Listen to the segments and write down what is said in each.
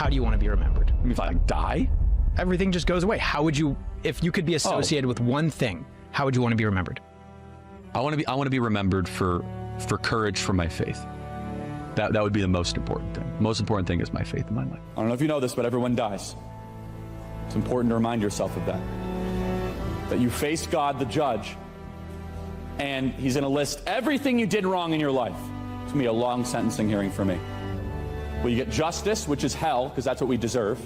how do you want to be remembered? I mean, if I die? Everything just goes away. How would you, if you could be associated with one thing, how would you want to be remembered? I want to be remembered for courage for my faith. That would be the most important thing. The most important thing is my faith in my life. I don't know if you know this, but everyone dies. It's important to remind yourself of that. That you face God, the judge, and he's going to list everything you did wrong in your life. It's going to be a long sentencing hearing for me. But you get justice, which is hell, because that's what we deserve.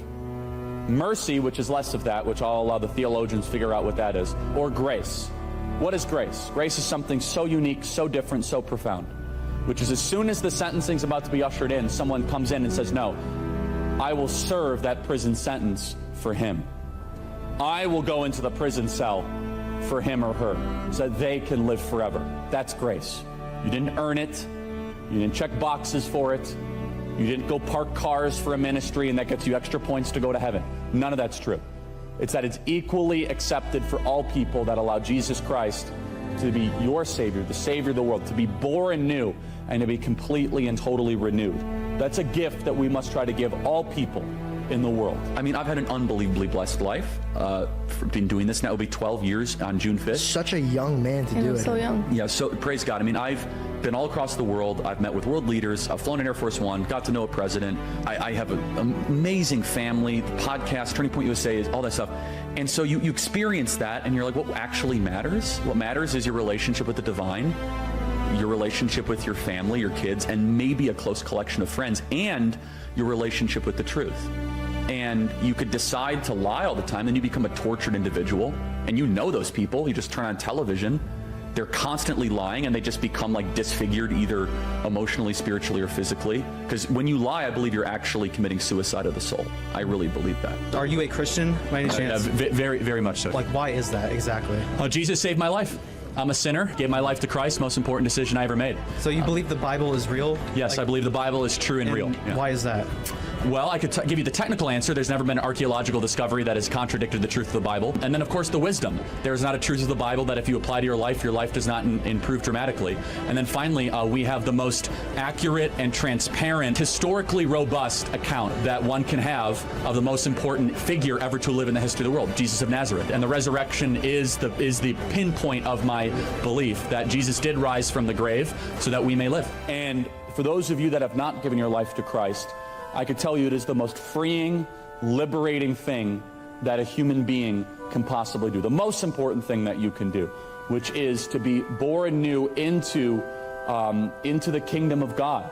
Mercy, which is less of that, which I'll allow the theologians to figure out what that is. Or grace. What is grace? Grace is something so unique, so different, so profound. Which is as soon as the sentencing's about to be ushered in, someone comes in and says, no, I will serve that prison sentence for him. I will go into the prison cell for him or her so that they can live forever. That's grace. You didn't earn it. You didn't check boxes for it. You didn't go park cars for a ministry and that gets you extra points to go to heaven. None of that's true. It's that it's equally accepted for all people that allow Jesus Christ to be your Savior, the Savior of the world, to be born new and to be completely and totally renewed. That's a gift that we must try to give all people in the world. I mean, I've had an unbelievably blessed life. Been doing this now, it'll be 12 years on June 5th. Such a young man to do it. So young. Yeah, so praise God. I mean, I've been all across the world. I've met with world leaders. I've flown in Air Force One, got to know a president. I have an amazing family, podcast, Turning Point USA, all that stuff. And so you experience that and you're like, what actually matters? What matters is your relationship with the divine, your relationship with your family, your kids, and maybe a close collection of friends, and your relationship with the truth. And you could decide to lie all the time, then you become a tortured individual. And you know those people. You just turn on television. They're constantly lying, and they just become like disfigured, either emotionally, spiritually, or physically. Because when you lie, I believe you're actually committing suicide of the soul. I really believe that. Are you a Christian by any chance? Very, very much so. Like, why is that exactly? Oh, Jesus saved my life. I'm a sinner, gave my life to Christ, most important decision I ever made. So you believe the Bible is real? Yes, I believe the Bible is true and real. Yeah. Why is that? Well, I could give you the technical answer. There's never been an archaeological discovery that has contradicted the truth of the Bible. And then, of course, the wisdom. There is not a truth of the Bible that if you apply to your life does not improve dramatically. And then finally, we have the most accurate and transparent, historically robust account that one can have of the most important figure ever to live in the history of the world, Jesus of Nazareth. And the resurrection is the pinpoint of my belief that Jesus did rise from the grave so that we may live. And for those of you that have not given your life to Christ, I could tell you it is the most freeing, liberating thing that a human being can possibly do. The most important thing that you can do, which is to be born new into the kingdom of God.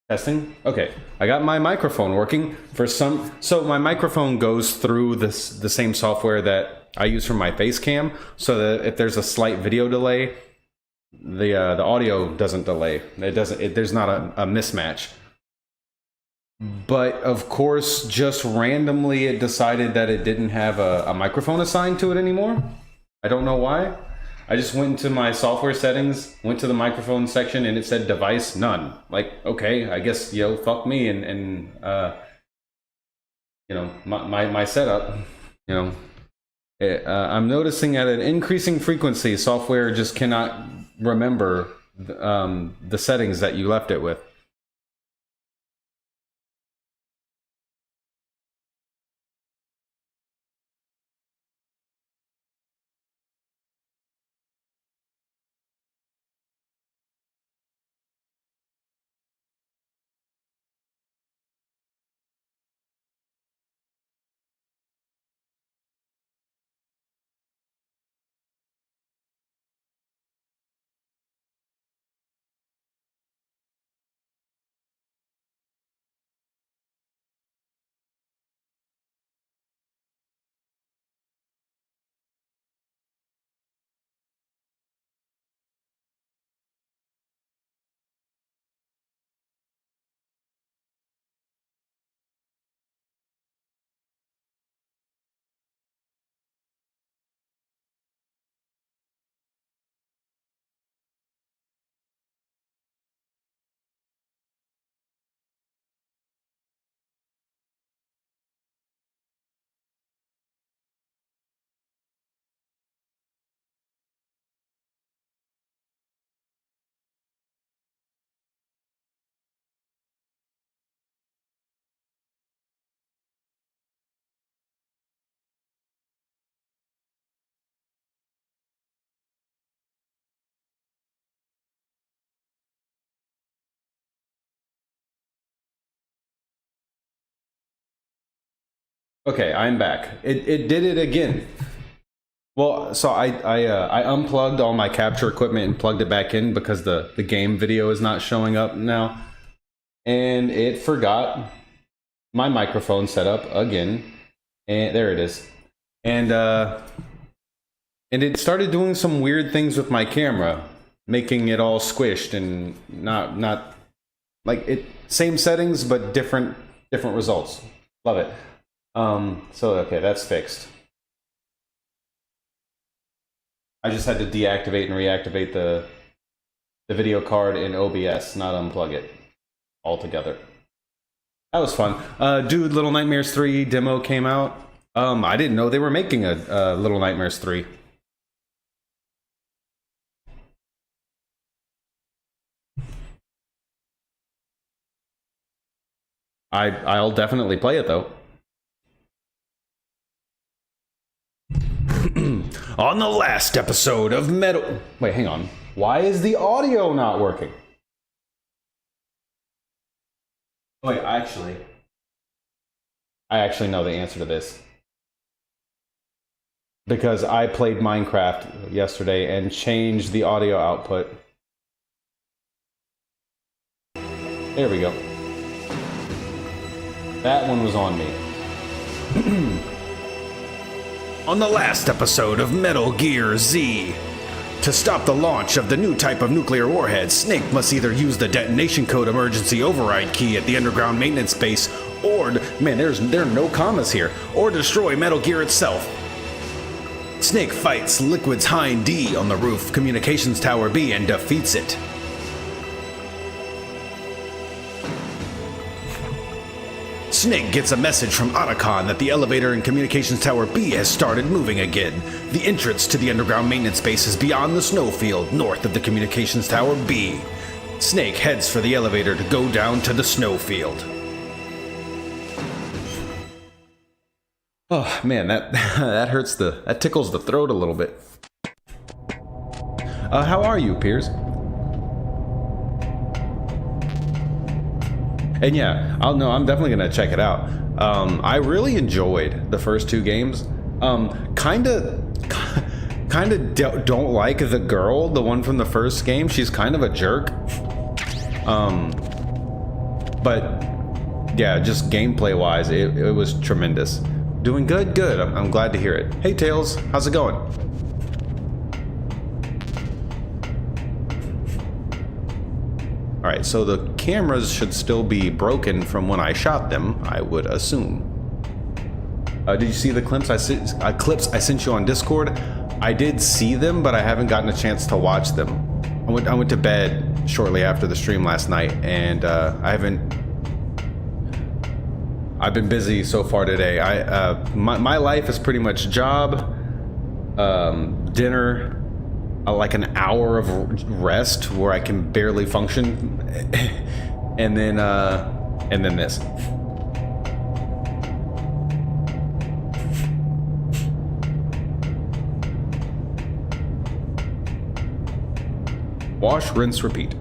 Testing. Okay, I got my microphone working so my microphone goes through the same software that I use for my Facecam, so that if there's a slight video delay, the audio doesn't delay. There's not a mismatch. But of course, just randomly it decided that it didn't have a microphone assigned to it anymore. I don't know why. I just went into my software settings, went to the microphone section, and it said device none. Like, okay, I guess, fuck me, and my setup, I'm noticing at an increasing frequency, software just cannot remember the settings that you left it with. Okay, I'm back. It did it again. Well, so I unplugged all my capture equipment and plugged it back in because the game video is not showing up now. And it forgot my microphone setup again. And there it is. And it started doing some weird things with my camera, making it all squished and not like it same settings but different results. Love it. So okay, that's fixed. I just had to deactivate and reactivate the video card in OBS, not unplug it altogether. That was fun. Dude, Little Nightmares 3 demo came out. I didn't know they were making a Little Nightmares 3. I'll definitely play it though. On the last episode of Metal... Wait, hang on. Why is the audio not working? Wait, I actually know the answer to this. Because I played Minecraft yesterday and changed the audio output. There we go. That one was on me. On the last episode of Metal Gear Z. To stop the launch of the new type of nuclear warhead, Snake must either use the detonation code emergency override key at the underground maintenance base, or, man, there are no commas here, or destroy Metal Gear itself. Snake fights Liquid's Hind D on the roof communications tower B and defeats it. Snake gets a message from Otacon that the elevator in Communications Tower B has started moving again. The entrance to the underground maintenance base is beyond the snowfield, north of the Communications Tower B. Snake heads for the elevator to go down to the snowfield. Oh man, that hurts that tickles the throat a little bit. How are you, Piers? And yeah, I'm definitely gonna check it out. I really enjoyed the first two games. Kinda don't like the girl, the one from the first game. She's kind of a jerk. But yeah, just gameplay wise, it was tremendous. Doing good, good. I'm glad to hear it. Hey Tails, how's it going? Alright, so the cameras should still be broken from when I shot them, I would assume. Did you see the clips I sent you on Discord? I did see them, but I haven't gotten a chance to watch them. I went to bed shortly after the stream last night, and I've been busy so far today. My life is pretty much job, dinner, like an hour of rest where I can barely function, and then this. Wash, rinse, repeat.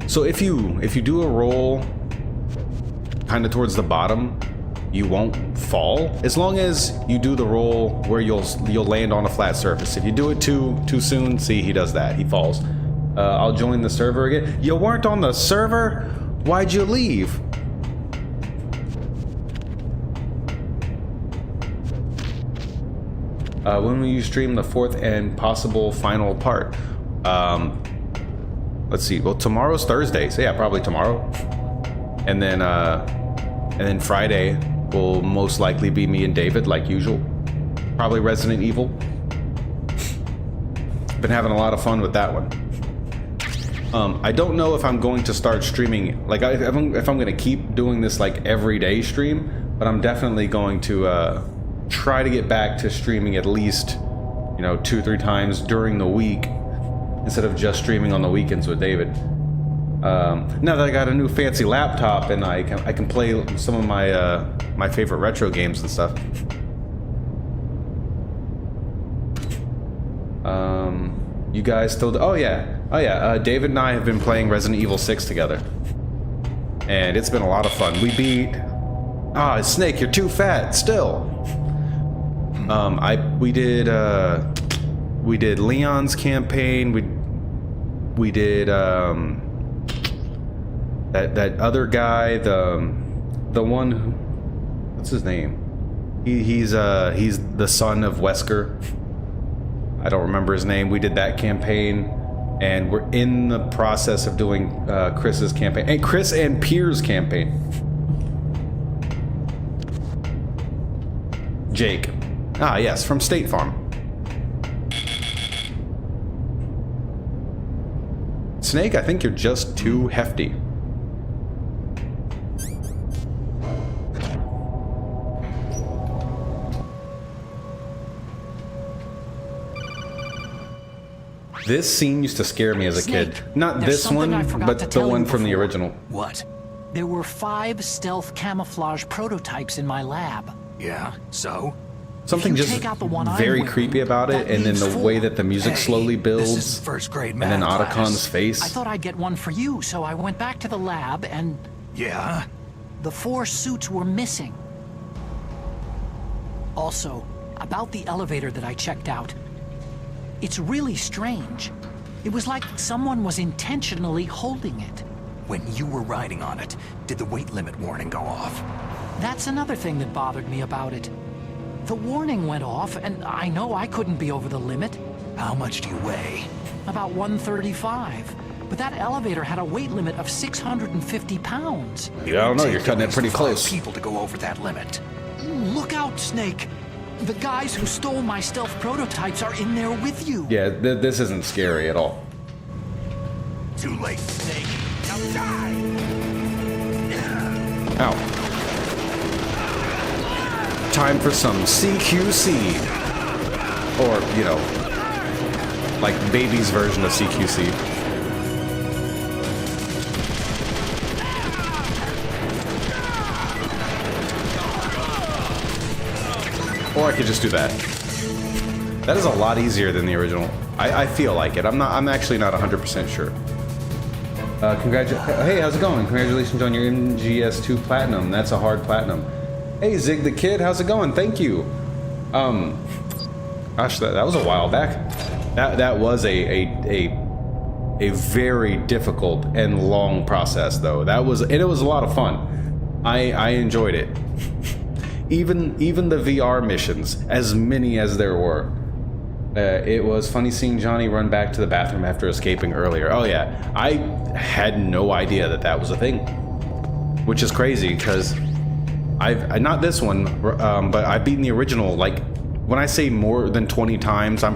So if you do a roll kind of towards the bottom, you won't fall as long as you do the roll where you'll land on a flat surface. If you do it too soon, see, he does that, he falls. I'll join the server again. You weren't on the server? Why'd you leave? When will you stream the fourth and possible final part? Let's see. Well, tomorrow's Thursday, so yeah, probably tomorrow. And then Friday will most likely be me and David, like usual. Probably Resident Evil. Been having a lot of fun with that one. I don't know if I'm going to start streaming, like if I'm going to keep doing this like everyday stream, but I'm definitely going to try to get back to streaming at least, 2-3 times during the week instead of just streaming on the weekends with David. Now that I got a new fancy laptop and I can play some of my favorite retro games and stuff. You guys still? Oh yeah. David and I have been playing Resident Evil 6 together. and it's been a lot of fun. We beat Snake, you're too fat still. We did Leon's campaign. We did that other guy, the one who, what's his name? He's the son of Wesker. I don't remember his name. We did that campaign, and we're in the process of doing Chris's campaign, and Chris and Pierre's campaign. Jake. Yes, from State Farm. Snake, I think you're just too hefty. This scene used to scare me as a kid. Not this one, but the one from the original. What? There were 5 stealth camouflage prototypes in my lab. Yeah, so? Something If you just take out the one I'm very wearing, creepy about it, that and then leaves the way 4. that the music slowly This builds, is first grade and math then class. Otacon's face. I thought I'd get one for you, so I went back to the lab and Yeah? the 4 suits were missing. Also, about the elevator that I checked out, it's really strange. It was like someone was intentionally holding it. When you were riding on it, did the weight limit warning go off? That's another thing that bothered me about it. The warning went off, and I know I couldn't be over the limit. How much do you weigh? About 135. But that elevator had a weight limit of 650 pounds. Yeah, I don't know, Take you're cutting at it pretty least 5 close. people to go over that limit. Look out, Snake! The guys who stole my stealth prototypes are in there with you. Yeah, this isn't scary at all. Too late, Snake. Now die! Ow. Time for some CQC. Or, you know, like baby's version of CQC. Or I could just do that. That is a lot easier than the original. I feel like it. I'm actually not 100% sure. Hey, how's it going? Congratulations on your MGS2 Platinum. That's a hard platinum. Hey, Zig the Kid, how's it going? Thank you. Gosh, that was a while back. That was a very difficult and long process, though. It was a lot of fun. I enjoyed it. Even the VR missions, as many as there were. It was funny seeing Johnny run back to the bathroom after escaping earlier. Oh yeah, I had no idea that was a thing, which is crazy because I've not this one, but I've beaten the original. Like when I say more than 20 times, I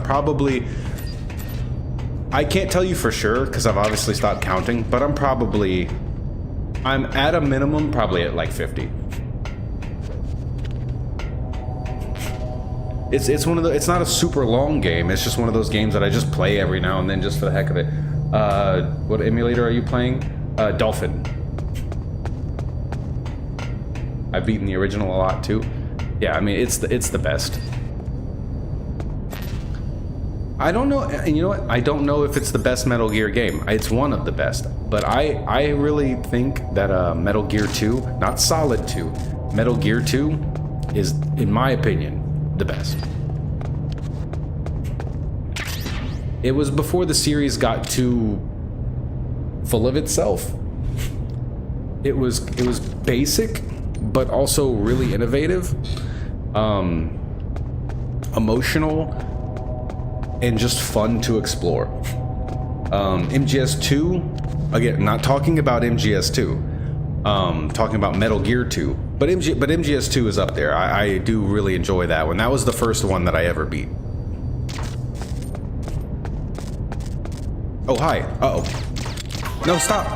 can't tell you for sure because I've obviously stopped counting, but I'm at a minimum probably at like 50. It's one of the. It's not a super long game. It's just one of those games that I just play every now and then, just for the heck of it. What emulator are you playing? Dolphin. I've beaten the original a lot too. Yeah, I mean it's the best. I don't know, and you know what? I don't know if it's the best Metal Gear game. It's one of the best, but I really think that Metal Gear 2, not Solid 2, Metal Gear 2 is, in my opinion, the best. It was before the series got too full of itself. It was basic, but also really innovative, emotional, and just fun to explore. MGS2, again, not talking about MGS2, talking about Metal Gear 2. But MGS2 is up there. I do really enjoy that one. That was the first one that I ever beat. Oh, hi. Uh-oh. No, stop.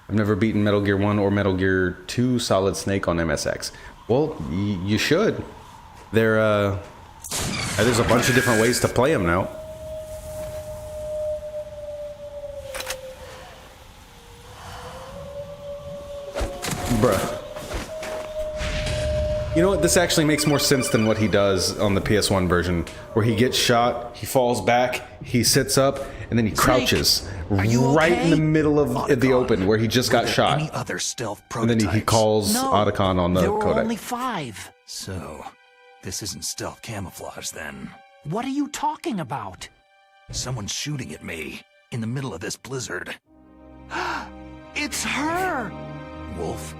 I've never beaten Metal Gear 1 or Metal Gear 2 Solid Snake on MSX. Well, you should. There's a bunch of different ways to play them now. Bruh. You know what? This actually makes more sense than what he does on the PS1 version, where he gets shot, he falls back, he sits up, and then he crouches right in the middle of the open where he just got shot. Any other stealth And then prototypes? he calls No, Otacon on the there were codec. only 5. So, this isn't stealth camouflage then. What are you talking about? Someone's shooting at me in the middle of this blizzard. It's her! Wolf?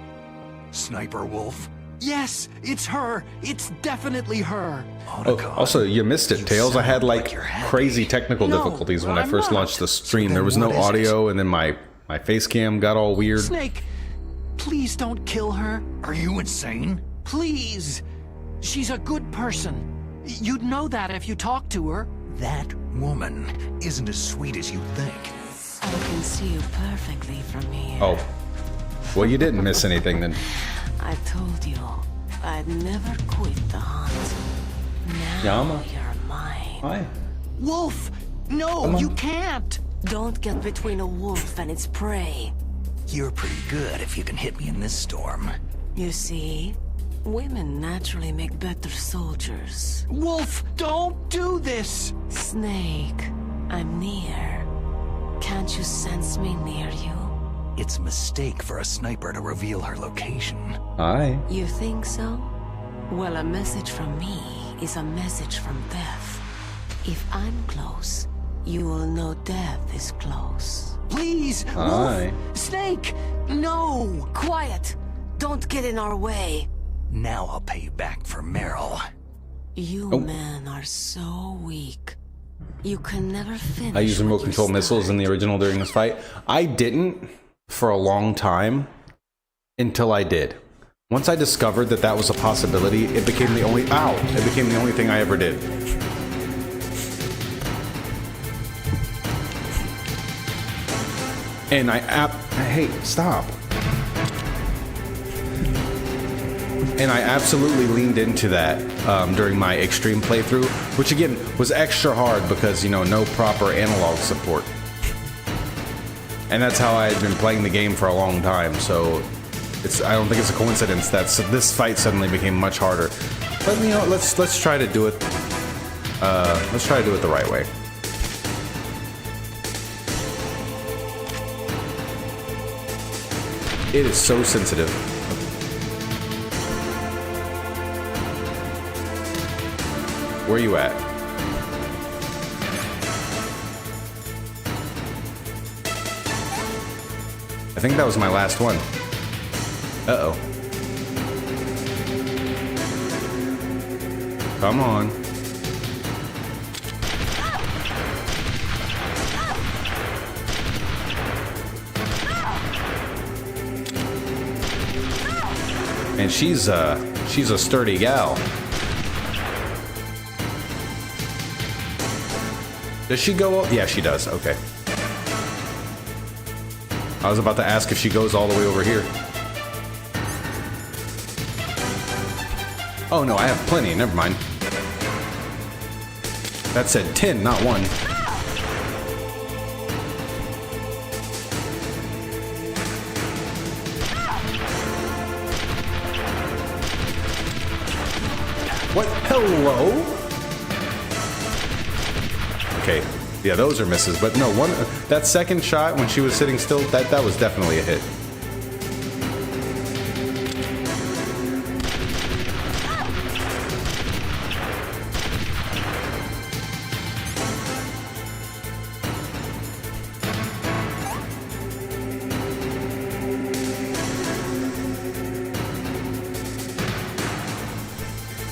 Sniper Wolf? Yes, it's her. It's definitely her. Oh, also, you missed it, Tails. I had like crazy technical No, difficulties when I I'm first not. launched the stream. then There was no what is it? audio, and then my face cam got all weird. Snake, please don't kill her. Are you insane? Please. She's a good person. You'd know that if you talked to her. That woman isn't as sweet as you think. I can see you perfectly from here. Oh, well, you didn't miss anything then. I told you I'd never quit the hunt. Now Yama. you're mine. Hi. Wolf! No, you can't! Don't get between a wolf and its prey. You're pretty good if you can hit me in this storm. You see, women naturally make better soldiers. Wolf, don't do this! Snake, I'm near. Can't you sense me near you? It's a mistake for a sniper to reveal her location. Hi. You think so? Well, a message from me is a message from death. If I'm close, you will know death is close. Please! Hi. Wolf! Snake! No! Quiet! Don't get in our way. Now I'll pay you back for Meryl. You men are so weak. You can never finish. I used remote what you control missiles in the original during this fight. I didn't for a long time until I did. Once I discovered that that was a possibility, it became the only it became the only thing I ever did. And hey, stop. And I absolutely leaned into that during my extreme playthrough, which again was extra hard because, you know, no proper analog support. And that's how I had been playing the game for a long time, so I don't think it's a coincidence that this fight suddenly became much harder. But, you know, let's try to do it. Let's try to do it the right way. It is so sensitive. Where are you at? I think that was my last one. Uh-oh. Come on. And she's a sturdy gal. Does she go? Yeah, she does. Okay. I was about to ask if she goes all the way over here. Oh no, I have plenty. Never mind. That said 10, not 1. What? Hello? Okay. Yeah, those are misses, but no, that second shot when she was sitting still, that was definitely a hit.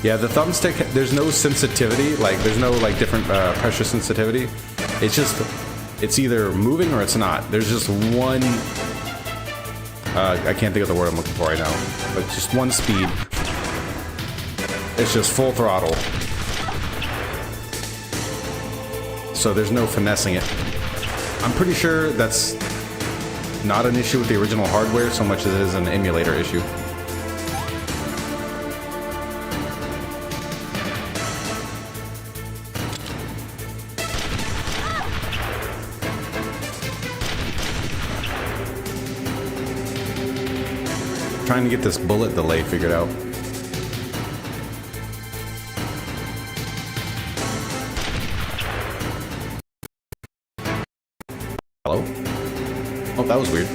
Yeah, the thumbstick, there's no sensitivity, like there's no like different pressure sensitivity. It's just, it's either moving or it's not. There's just one, I can't think of the word I'm looking for right now, but just one speed. It's just full throttle. So there's no finessing it. I'm pretty sure that's not an issue with the original hardware so much as it is an emulator issue. Trying to get this bullet delay figured out. Hello? Oh, that was weird.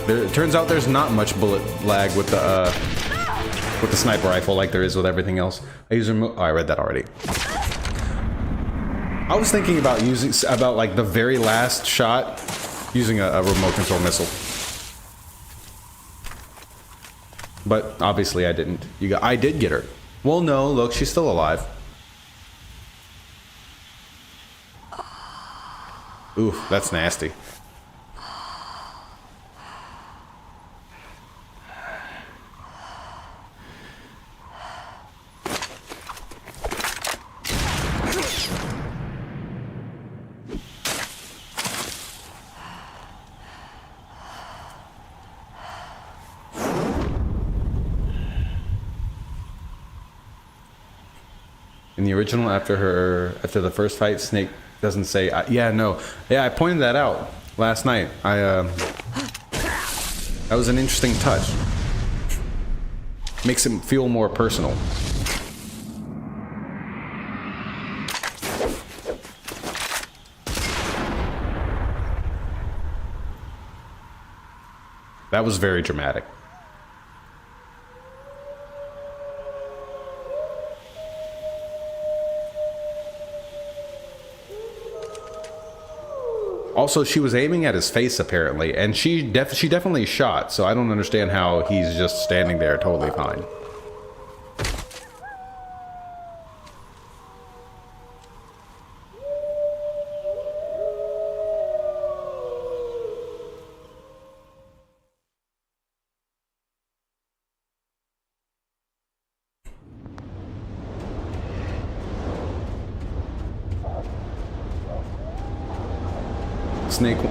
It turns out there's not much bullet lag with the sniper rifle like there is with everything else. I use remote. Oh, I read that already. I was thinking about like the very last shot using a remote control missile, but obviously I didn't. I did get her. Well, no, look, she's still alive. Oof, that's nasty. In the original, after the first fight, Snake doesn't say, yeah, no. Yeah, I pointed that out last night. That was an interesting touch. Makes it feel more personal. That was very dramatic. Also, she was aiming at his face apparently, and she definitely shot, so I don't understand how he's just standing there totally fine.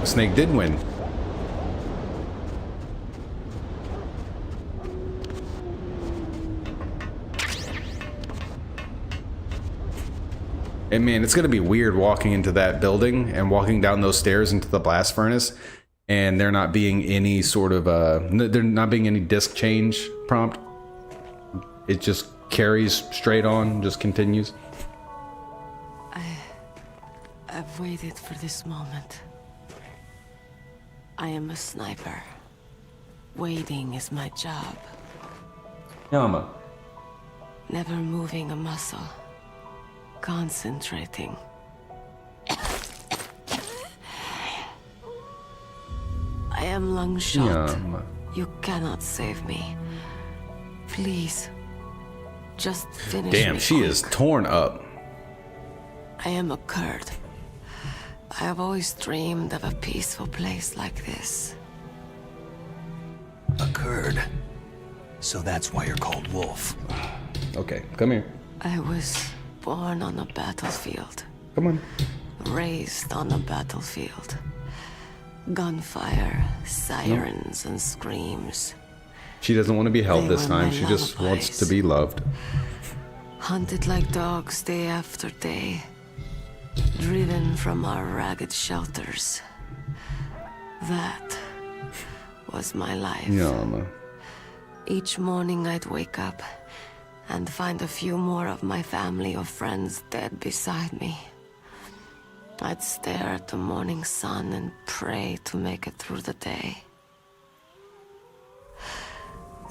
Snake did win. And man, it's gonna be weird walking into that building and walking down those stairs into the blast furnace, and there not being any sort of there not being any disc change prompt. It just carries straight on, just continues. I've waited for this moment. I am a sniper. Waiting is my job. Yama. Never moving a muscle. Concentrating. I am Longshot. Yama. You cannot save me. Please. Just finish Damn, me she quick. is torn up. I am a Kurd. I have always dreamed of a peaceful place like this. A Kurd. So that's why you're called Wolf. Okay, come here. I was born on a battlefield. Come on. Raised on a battlefield. Gunfire, sirens, and screams. She doesn't want to be held They this were time. my She just wants lullabies. to be loved. Hunted like dogs day after day. Driven from our ragged shelters. That was my life. Yama. Each morning I'd wake up and find a few more of my family or friends dead beside me. I'd stare at the morning sun and pray to make it through the day.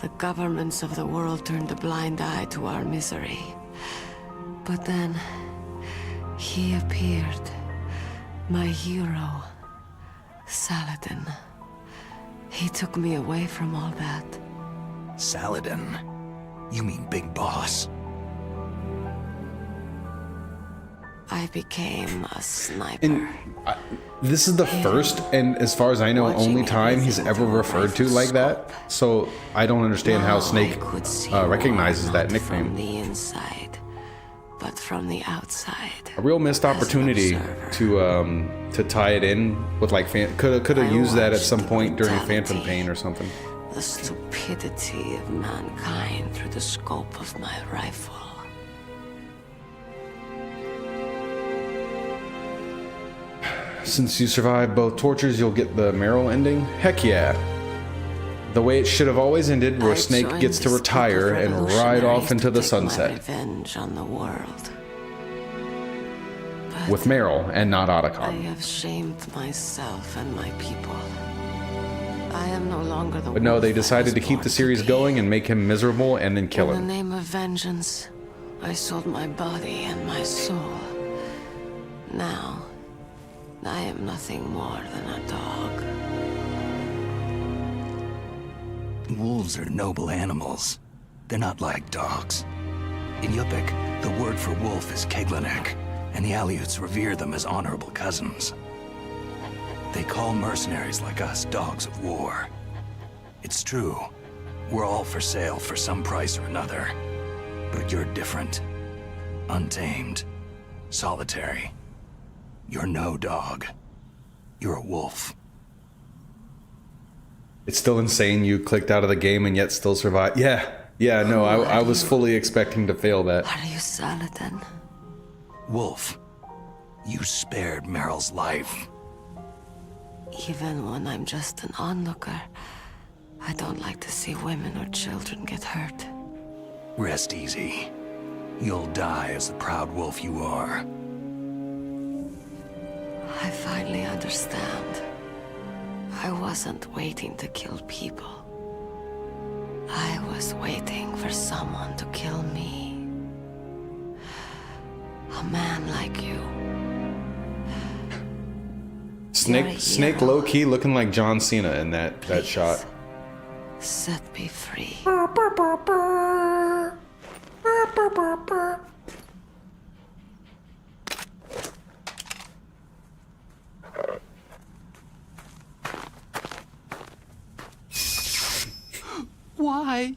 The governments of the world turned a blind eye to our misery. But then, he appeared. My hero, Saladin. He took me away from all that. Saladin. You mean Big Boss. I became a sniper. And this is the first, and as far as I know, only time he's ever referred to like that. So I don't understand how Now Snake I could see recognizes more, that not From nickname. the inside, but from the outside. A real missed as an opportunity observer. to tie it in with like could have used that at some point during brutality. Phantom Pain or something. the stupidity of mankind through the scope of my rifle. Since you survived both tortures, you'll get the Meryl ending? Heck yeah. The way it should have always ended, where I Snake joined gets to this retire group of and ride off revolutionaries into to the take sunset. my revenge on the world. But With Meryl and not I Otacon. have shamed myself and my people. I am no longer the But no, wolf they I decided was to keep born the series be. going and make him miserable and then kill In the him. name of vengeance, I sold my body and my soul. Now, I am nothing more than a dog. Wolves are noble animals. They're not like dogs. In Yupik, the word for wolf is Keglanek, and the Aleuts revere them as honorable cousins. They call mercenaries like us dogs of war. It's true. We're all for sale for some price or another. But you're different. Untamed. Solitary. You're no dog. You're a wolf. It's still insane you clicked out of the game and yet still survived. Yeah, no, I was fully expecting to fail that. Are you Saladin? Wolf, you spared Meryl's life. Even when I'm just an onlooker, I don't like to see women or children get hurt. Rest easy. You'll die as the proud wolf you are. I finally understand. I wasn't waiting to kill people. I was waiting for someone to kill me. A man like you. Snake low-key looking like John Cena in that shot. Set me free. Why?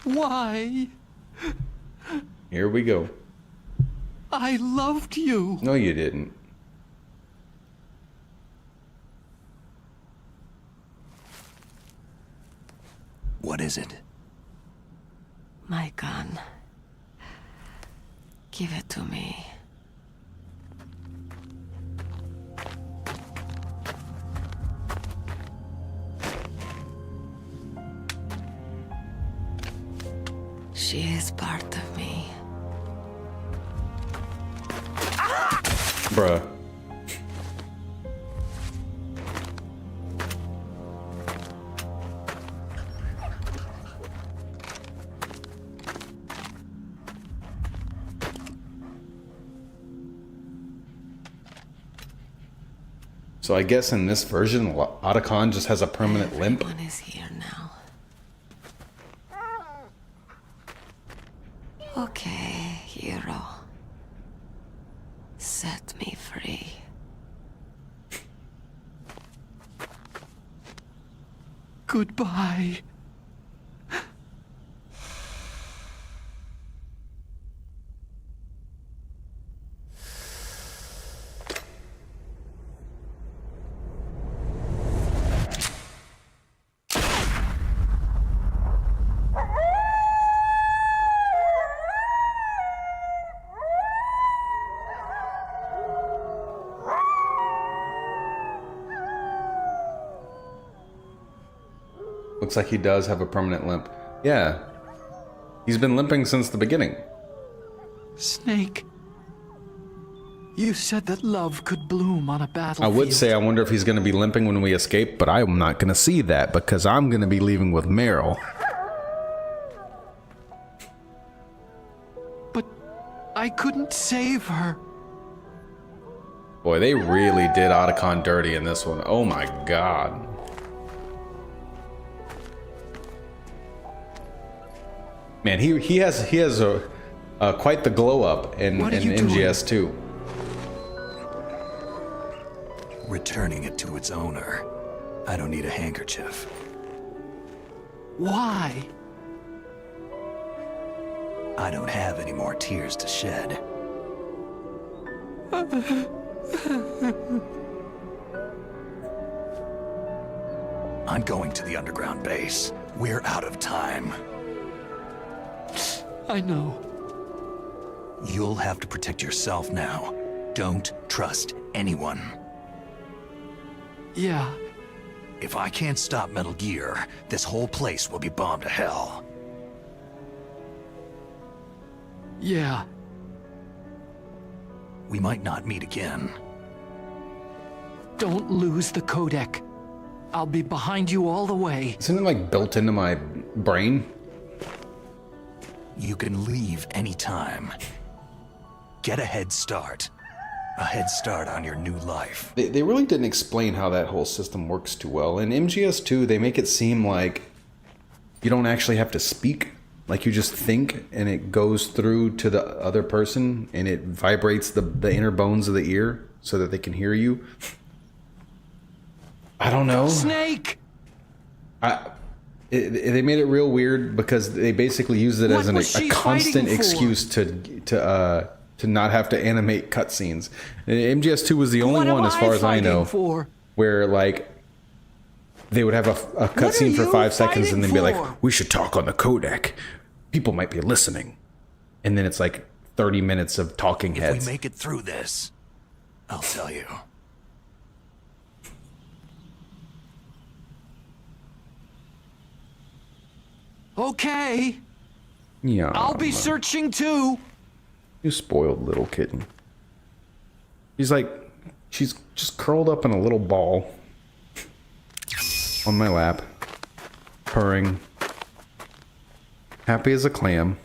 Why? Here we go. I loved you. No, you didn't. What is it? My gun. Give it to me. She is part of me. Bruh. So I guess in this version, Otacon just has a permanent limp. Everyone is here now. Okay, hero. Set me free. Goodbye. Looks like he does have a permanent limp. Yeah. He's been limping since the beginning. Snake. You said that love could bloom on a I battlefield. would say I wonder if he's going to be limping when we escape, but I'm not going to see that because I'm going to be leaving with Meryl. But I couldn't save her. Boy, they really did Otacon dirty in this one. Oh my god. Man, he has a quite the glow up in MGS too. Returning it to its owner. I don't need a handkerchief. Why? I don't have any more tears to shed. I'm going to the underground base. We're out of time. I know. You'll have to protect yourself now. Don't trust anyone. Yeah. If I can't stop Metal Gear, this whole place will be bombed to hell. Yeah. We might not meet again. Don't lose the codec. I'll be behind you all the way. Isn't it like built into my brain? You can leave anytime. Get a head start. A head start on your new life. They really didn't explain how that whole system works too well. In MGS2, they make it seem like you don't actually have to speak. Like you just think and it goes through to the other person and it vibrates the inner bones of the ear so that they can hear you. I don't know. Snake! They made it real weird because they basically used it as a constant excuse to not have to animate cutscenes. MGS2 was the only one, as far as I know, where like they would have a cutscene for 5 seconds and then be like, "We should talk on the codec. People might be listening," and then it's like 30 minutes of talking heads. If we make it through this, I'll tell you. Okay. Yeah. I'll be searching too. You spoiled little kitten. She's just curled up in a little ball on my lap, purring, happy as a clam.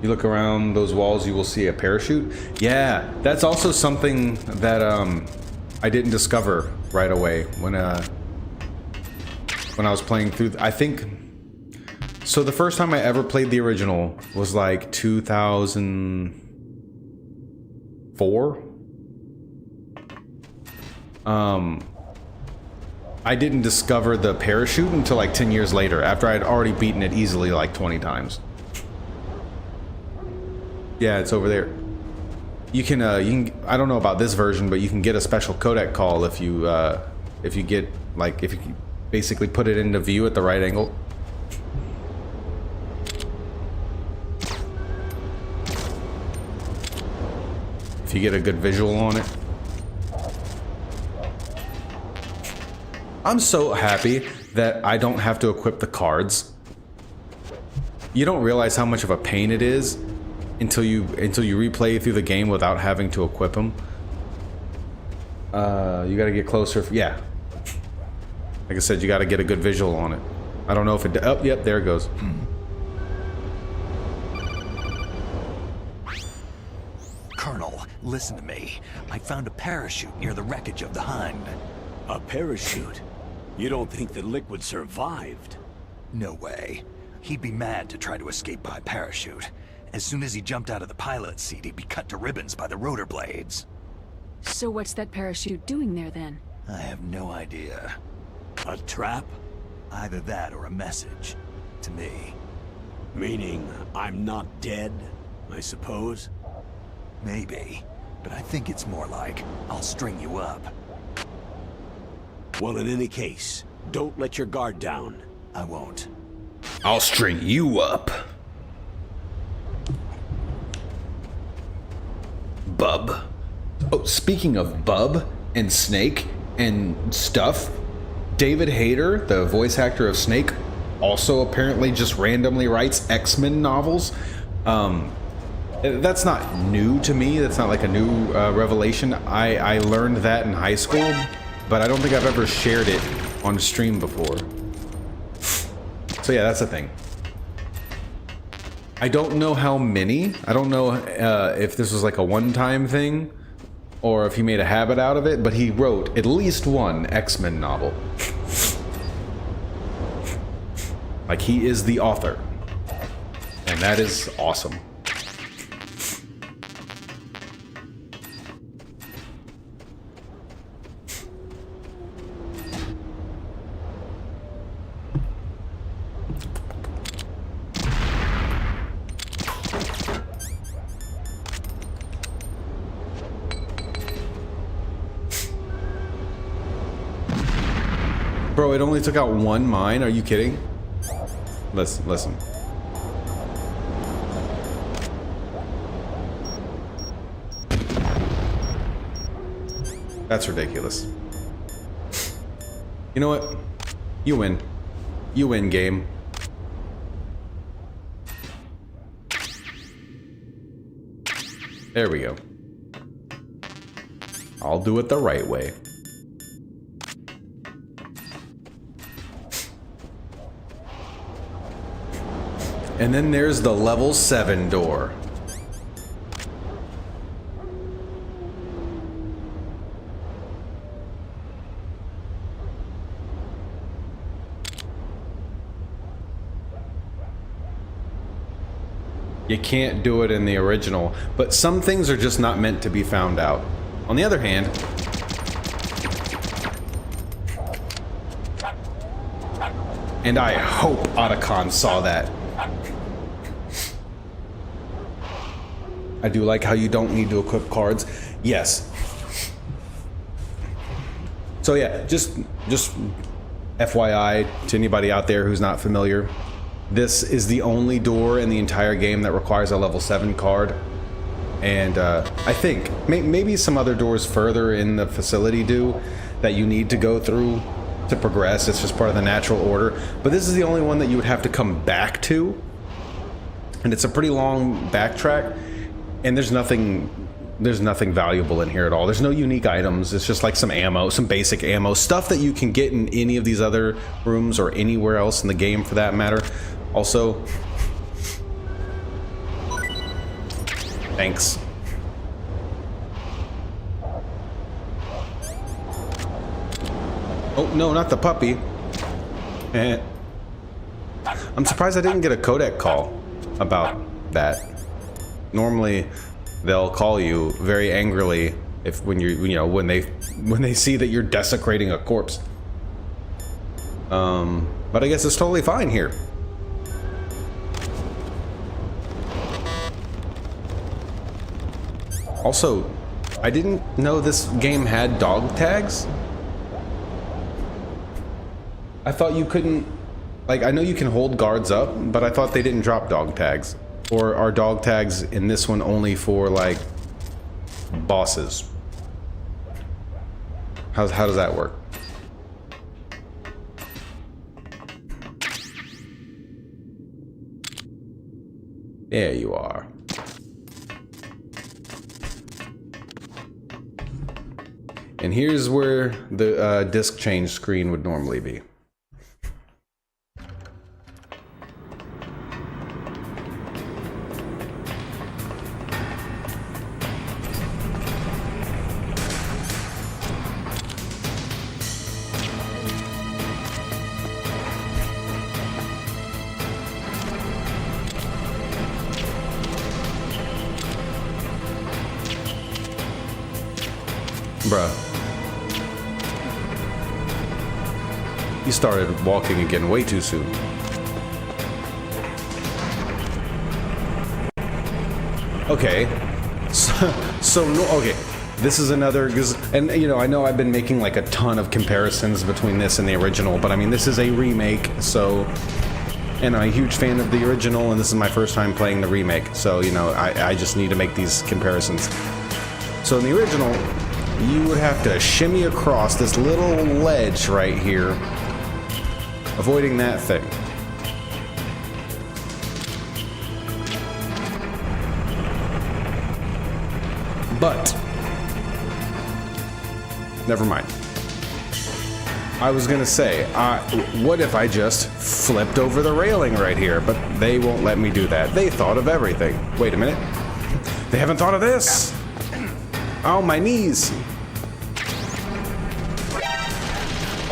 You look around those walls, you will see a parachute. Yeah, that's also something that I didn't discover right away when I was playing through. I think so. The first time I ever played the original was like 2004. I didn't discover the parachute until like 10 years later, after I had already beaten it easily like 20 times. Yeah, it's over there. You can I don't know about this version, but you can get a special codec call if you get like if you basically put it into view at the right angle. If you get a good visual on it. I'm so happy that I don't have to equip the cards. You don't realize how much of a pain it is until you replay through the game without having to equip them. You gotta get closer. Yeah. Like I said, you gotta get a good visual on it. I don't know if it... Oh, yep, there it goes. Colonel, listen to me. I found a parachute near the wreckage of the Hind. A parachute? You don't think that Liquid survived? No way. He'd be mad to try to escape by parachute. As soon as he jumped out of the pilot's seat, he'd be cut to ribbons by the rotor blades. So what's that parachute doing there then? I have no idea. A trap? Either that or a message. To me. Meaning, I'm not dead, I suppose? Maybe. But I think it's more like, I'll string you up. Well, in any case, don't let your guard down. I won't. I'll string you up. Bub. Oh, speaking of Bub and Snake and stuff, David Hayter, the voice actor of Snake, also apparently just randomly writes X-Men novels. That's not new to me. That's not like a new revelation. I learned that in high school, but I don't think I've ever shared it on stream before. So yeah, that's a thing. I don't know how many. I don't know if this was like a one-time thing or if he made a habit out of it, but he wrote at least one X-Men novel. Like, he is the author. And that is awesome. Bro, it only took out one mine. Are you kidding? Listen. That's ridiculous. You know what? You win. You win, game. There we go. I'll do it the right way. And then there's the level 7 door. You can't do it in the original, but some things are just not meant to be found out. On the other hand, and I hope Otacon saw that. I do like how you don't need to equip cards. Yes. So yeah, just FYI to anybody out there who's not familiar, this is the only door in the entire game that requires a level 7 card. And I think maybe some other doors further in the facility do that you need to go through to progress. It's just part of the natural order. But this is the only one that you would have to come back to. And it's a pretty long backtrack. And there's nothing valuable in here at all. There's no unique items. It's just like some ammo, some basic ammo, stuff that you can get in any of these other rooms or anywhere else in the game for that matter. Also, thanks. Oh, no, not the puppy. I'm surprised I didn't get a codec call about that. Normally, they'll call you very angrily when they see that you're desecrating a corpse. But I guess it's totally fine here. Also, I didn't know this game had dog tags. I thought you couldn't, like, I know you can hold guards up, but I thought they didn't drop dog tags. Or are dog tags in this one only for, like, bosses? How does that work? There you are. And here's where the disc change screen would normally be. Bruh. You started walking again way too soon. Okay. Okay. This is another, and you know, I know I've been making like a ton of comparisons between this and the original, but I mean, this is a remake, so, and I'm a huge fan of the original, and this is my first time playing the remake, so, you know, I just need to make these comparisons. So in the original, you would have to shimmy across this little ledge right here, avoiding that thing. But never mind. I was gonna say, what if I just flipped over the railing right here? But they won't let me do that. They thought of everything. Wait a minute. They haven't thought of this. Oh, my knees.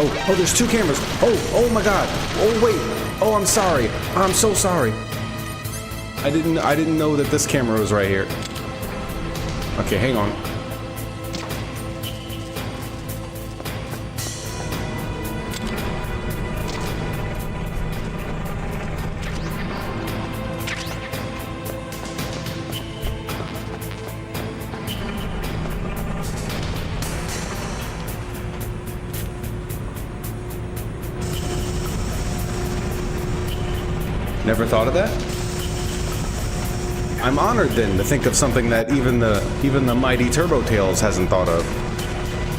Oh, there's two cameras. Oh my God. Oh, wait. Oh, I'm sorry. I'm so sorry. I didn't know that this camera was right here. Okay, hang on. Never thought of that? I'm honored then to think of something that even the mighty Turbo Tails hasn't thought of.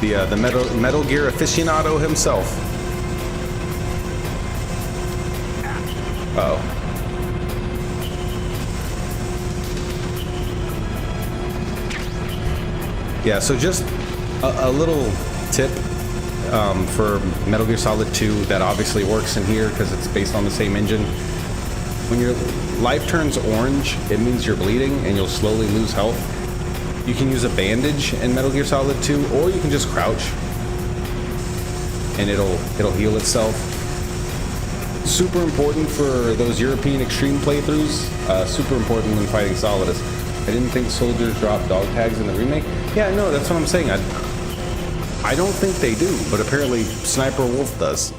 The Metal Gear aficionado himself. Uh-oh. Yeah, so just a little tip for Metal Gear Solid 2 that obviously works in here because it's based on the same engine. When your life turns orange, it means you're bleeding and you'll slowly lose health. You can use a bandage in Metal Gear Solid 2, or you can just crouch and it'll heal itself. Super important for those European extreme playthroughs. Super important when fighting Solidus. I didn't think soldiers drop dog tags in the remake. Yeah, no, that's what I'm saying. I don't think they do, but apparently Sniper Wolf does.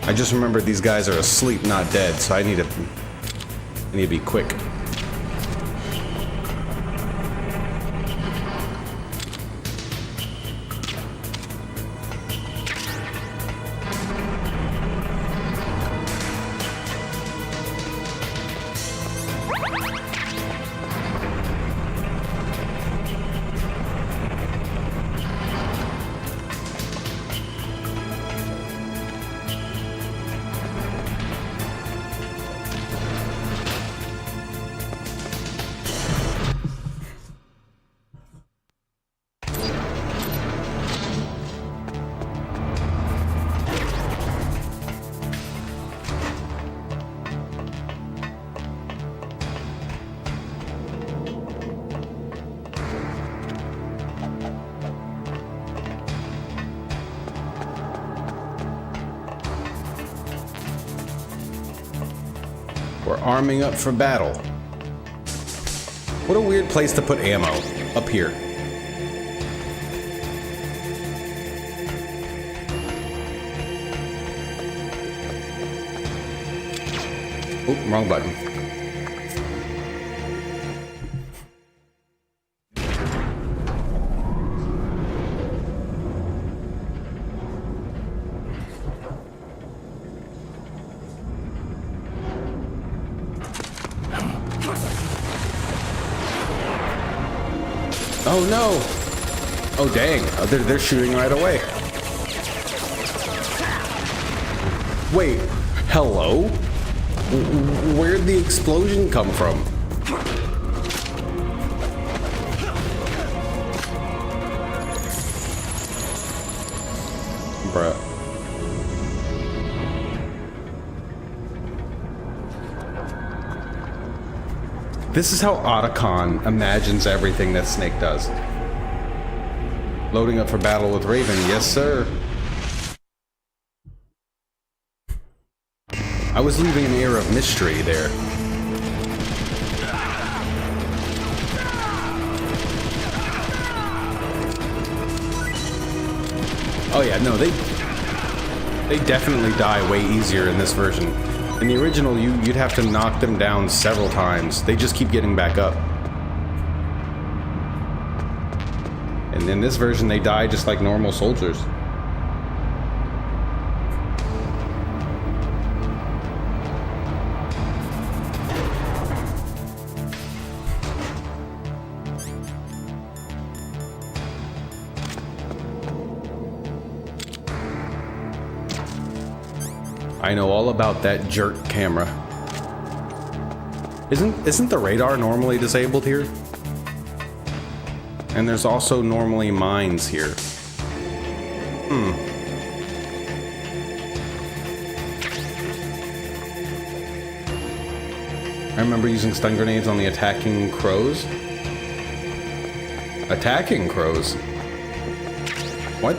I just remembered these guys are asleep, not dead, so I need to be quick. We're arming up for battle. What a weird place to put ammo, up here. Oh, wrong button. Oh no! Oh dang! Oh, they're shooting right away. Wait, hello? Where'd the explosion come from? Bruh. This is how Otacon imagines everything that Snake does. Loading up for battle with Raven, yes sir. I was leaving an air of mystery there. Oh yeah, no, they definitely die way easier in this version. In the original, you'd have to knock them down several times. They just keep getting back up. And in this version, they die just like normal soldiers. I know all about that jerk camera. Isn't the radar normally disabled here? And there's also normally mines here. I remember using stun grenades on the attacking crows. Attacking crows? What?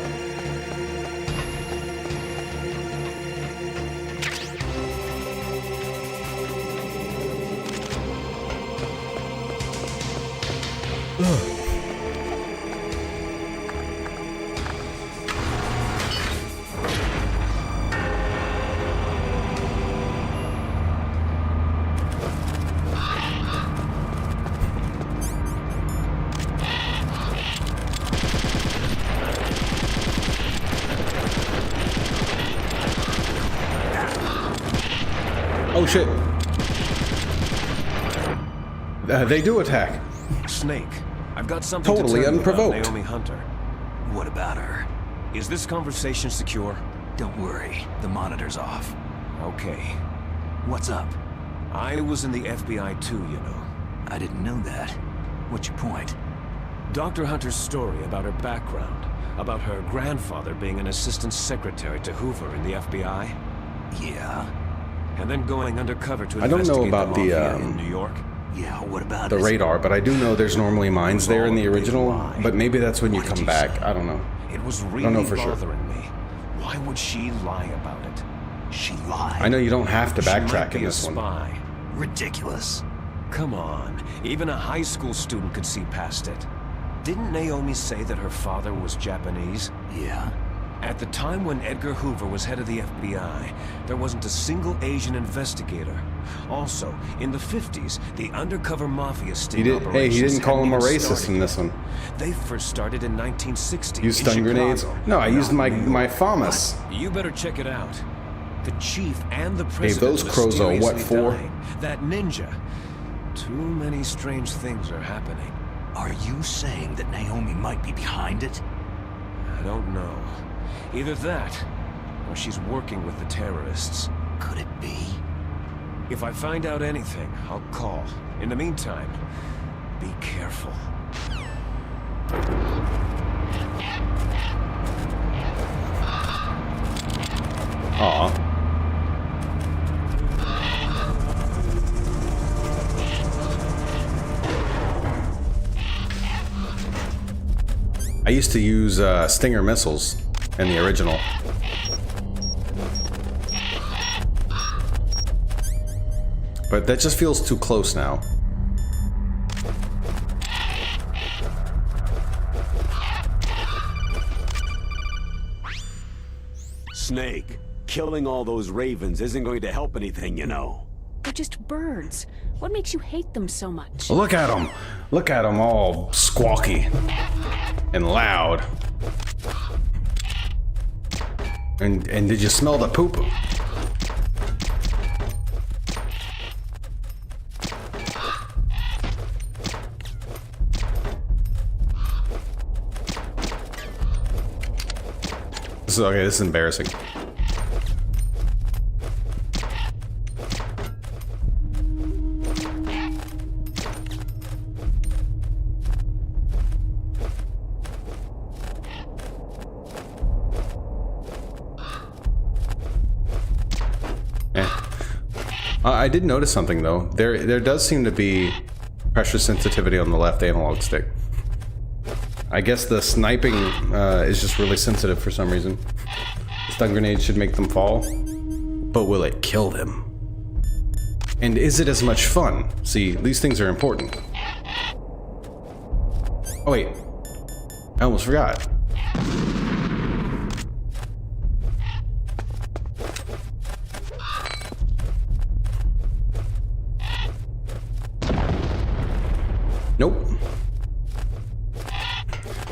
Oh shit. They do attack. Snake, I've got something Totally to tell unprovoked. you about Naomi Hunter. What about her? Is this conversation secure? Don't worry, the monitor's off. Okay. What's up? I was in the FBI too, you know. I didn't know that. What's your point? Dr. Hunter's story about her background, about her grandfather being an assistant secretary to Hoover in the FBI. Yeah? And then going undercover to I don't know investigate about the the, mafia in New York. Yeah, what about the his... radar, but I do know there's normally mines there in the original, lie. but maybe that's when you What did come you back. say? I don't know. It was I really don't know for sure. bothering me. Why would she lie about it? She lied. I know you don't have to She might backtrack be in a this one. spy. Ridiculous. Come on, even a high school student could see past it. Didn't Naomi say that her father was Japanese? Yeah? At the time when Edgar Hoover was head of the FBI, there wasn't a single Asian investigator. Also, in the 50s, the undercover mafia sting He operations didn't call him a hadn't even racist started in this yet. one. They first started in 1960 Use in stun Chicago. grenades? No, I used my FAMAS. You better check it out. The chief and the Hey, president those crows are what mysteriously for? dying. That ninja. Too many strange things are happening. Are you saying that Naomi might be behind it? I don't know. Either that, or she's working with the terrorists. Could it be? If I find out anything, I'll call. In the meantime, be careful. Aw. I used to use Stinger missiles in the original. But that just feels too close now. Snake, killing all those ravens isn't going to help anything, you know. They're just birds. What makes you hate them so much? Look at them. Look at them all squawky and loud. And did you smell the poo-poo? This is embarrassing. I did notice something though. There does seem to be pressure sensitivity on the left analog stick. I guess the sniping is just really sensitive for some reason. Stun grenades should make them fall, but will it kill them? And is it as much fun? See, these things are important. Oh wait, I almost forgot. Nope.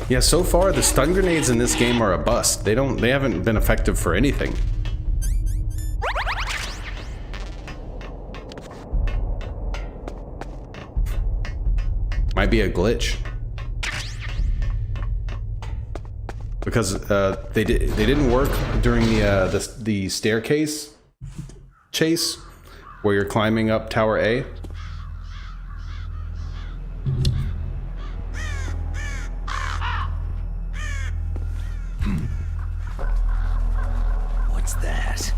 Yeah, so far the stun grenades in this game are a bust. They haven't been effective for anything. Might be a glitch. Because they didn't work during the staircase chase where you're climbing up Tower A. What's that?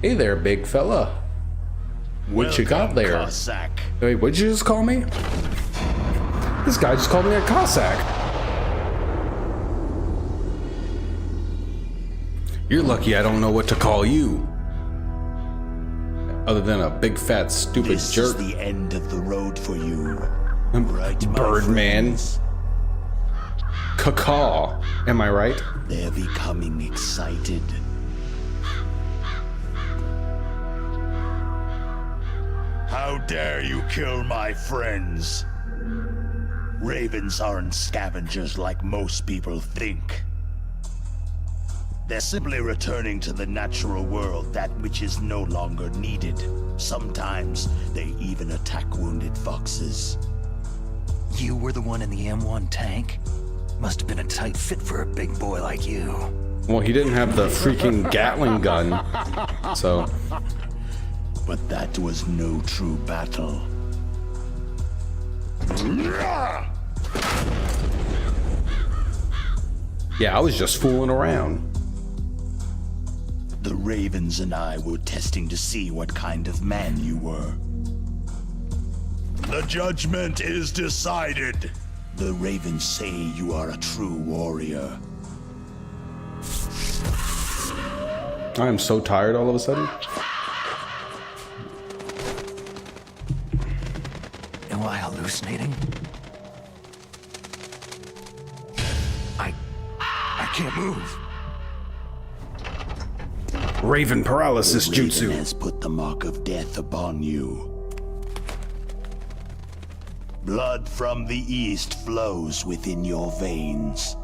Hey there, big fella. What you got there? Cossack. Wait, what'd you just call me? This guy just called me a Cossack. You're lucky I don't know what to call you. Other than a big fat stupid This jerk. is the end of the road for you. Right, my Birdman. friends? Cacaw. Am I right? They're becoming excited. dare you kill my friends? Ravens aren't scavengers like most people think. They're simply returning to the natural world that which is no longer needed. Sometimes they even attack wounded foxes. You were the one in the M1 tank? Must have been a tight fit for a big boy like you. Well, he didn't have the freaking Gatling gun, so... But that was no true battle. Yeah, I was just fooling around. The Ravens and I were testing to see what kind of man you were. The judgment is decided. The Ravens say you are a true warrior. I am so tired all of a sudden. Am I hallucinating? I can't move. Raven paralysis the Raven jutsu has put the mark of death upon you. Blood from the east flows within your veins.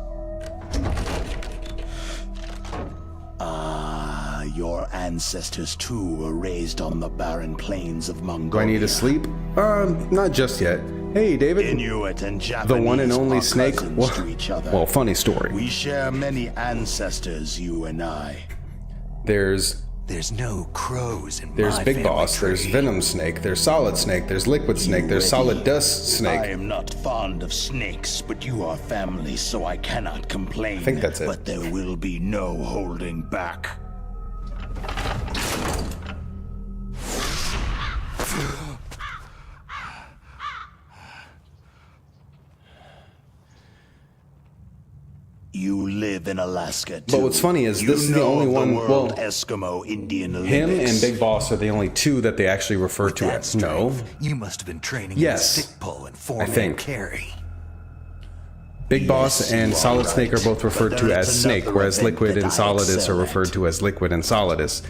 Your ancestors too were raised on the barren plains of Mongolia. Do I need to sleep? Not just yet. Hey, David. Inuit and Japanese the one and only are snake. cousins to each other. Well, funny story. We share many ancestors, you and I. There's no crows in There's my Big family Boss, tree. there's Venom Snake, there's Solid Snake, there's Liquid Snake, there's Solid Dust Snake. I am not fond of snakes, but you are family, so I cannot complain. I think that's it. But there will be no holding back. You live in Alaska too. But what's funny is this is the only one. Well, Eskimo Indian Olympics. him and Big Boss are the only two that they actually refer to as. No. You must have been training Yes. in stick pull and I four-man think. carry. Big Boss and you are Solid right. Snake are both referred But to there as is Snake, another whereas event Liquid that and I Solidus are excel referred at. to as Liquid and Solidus.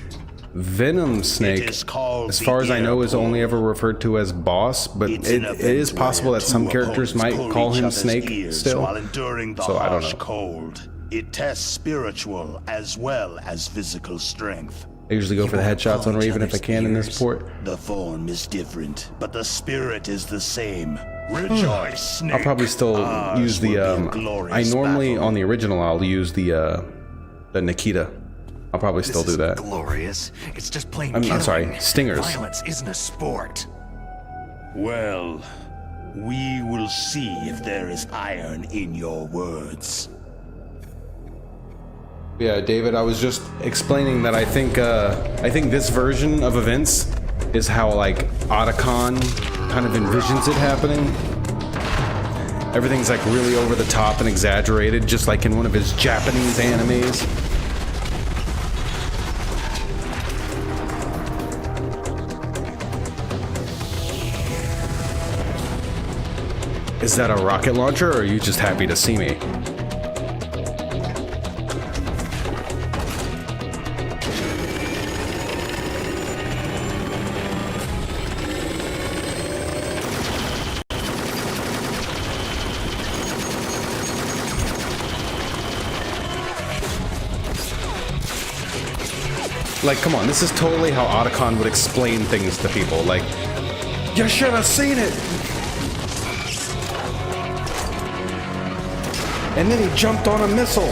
Venom Snake, is called as the far as I know, ear is only ever referred to as Boss, but It's it an event is possible where that some two characters opponents might pull call each him other's Snake ears still. while enduring the So I don't harsh know. cold. It tests spiritual as well as physical strength. I usually go for the headshots on Raven if I can in this port. The form is different, but the spirit is the same. Rejoice, Snake. I'll probably still Ours use the will be a I glorious normally battle. on the original I'll use the Nikita. I'll probably still do that. Glorious. It's just plain I'm killing. sorry, stingers. Violence isn't a sport. Well, we will see if there is iron in your words. Yeah, David, I was just explaining that I think this version of events is how like Otacon kind of envisions it happening. Everything's like really over the top and exaggerated, just like in one of his Japanese animes. Is that a rocket launcher, or are you just happy to see me? Like, come on, this is totally how Otacon would explain things to people. Like, you should have seen it! And then he jumped on a missile!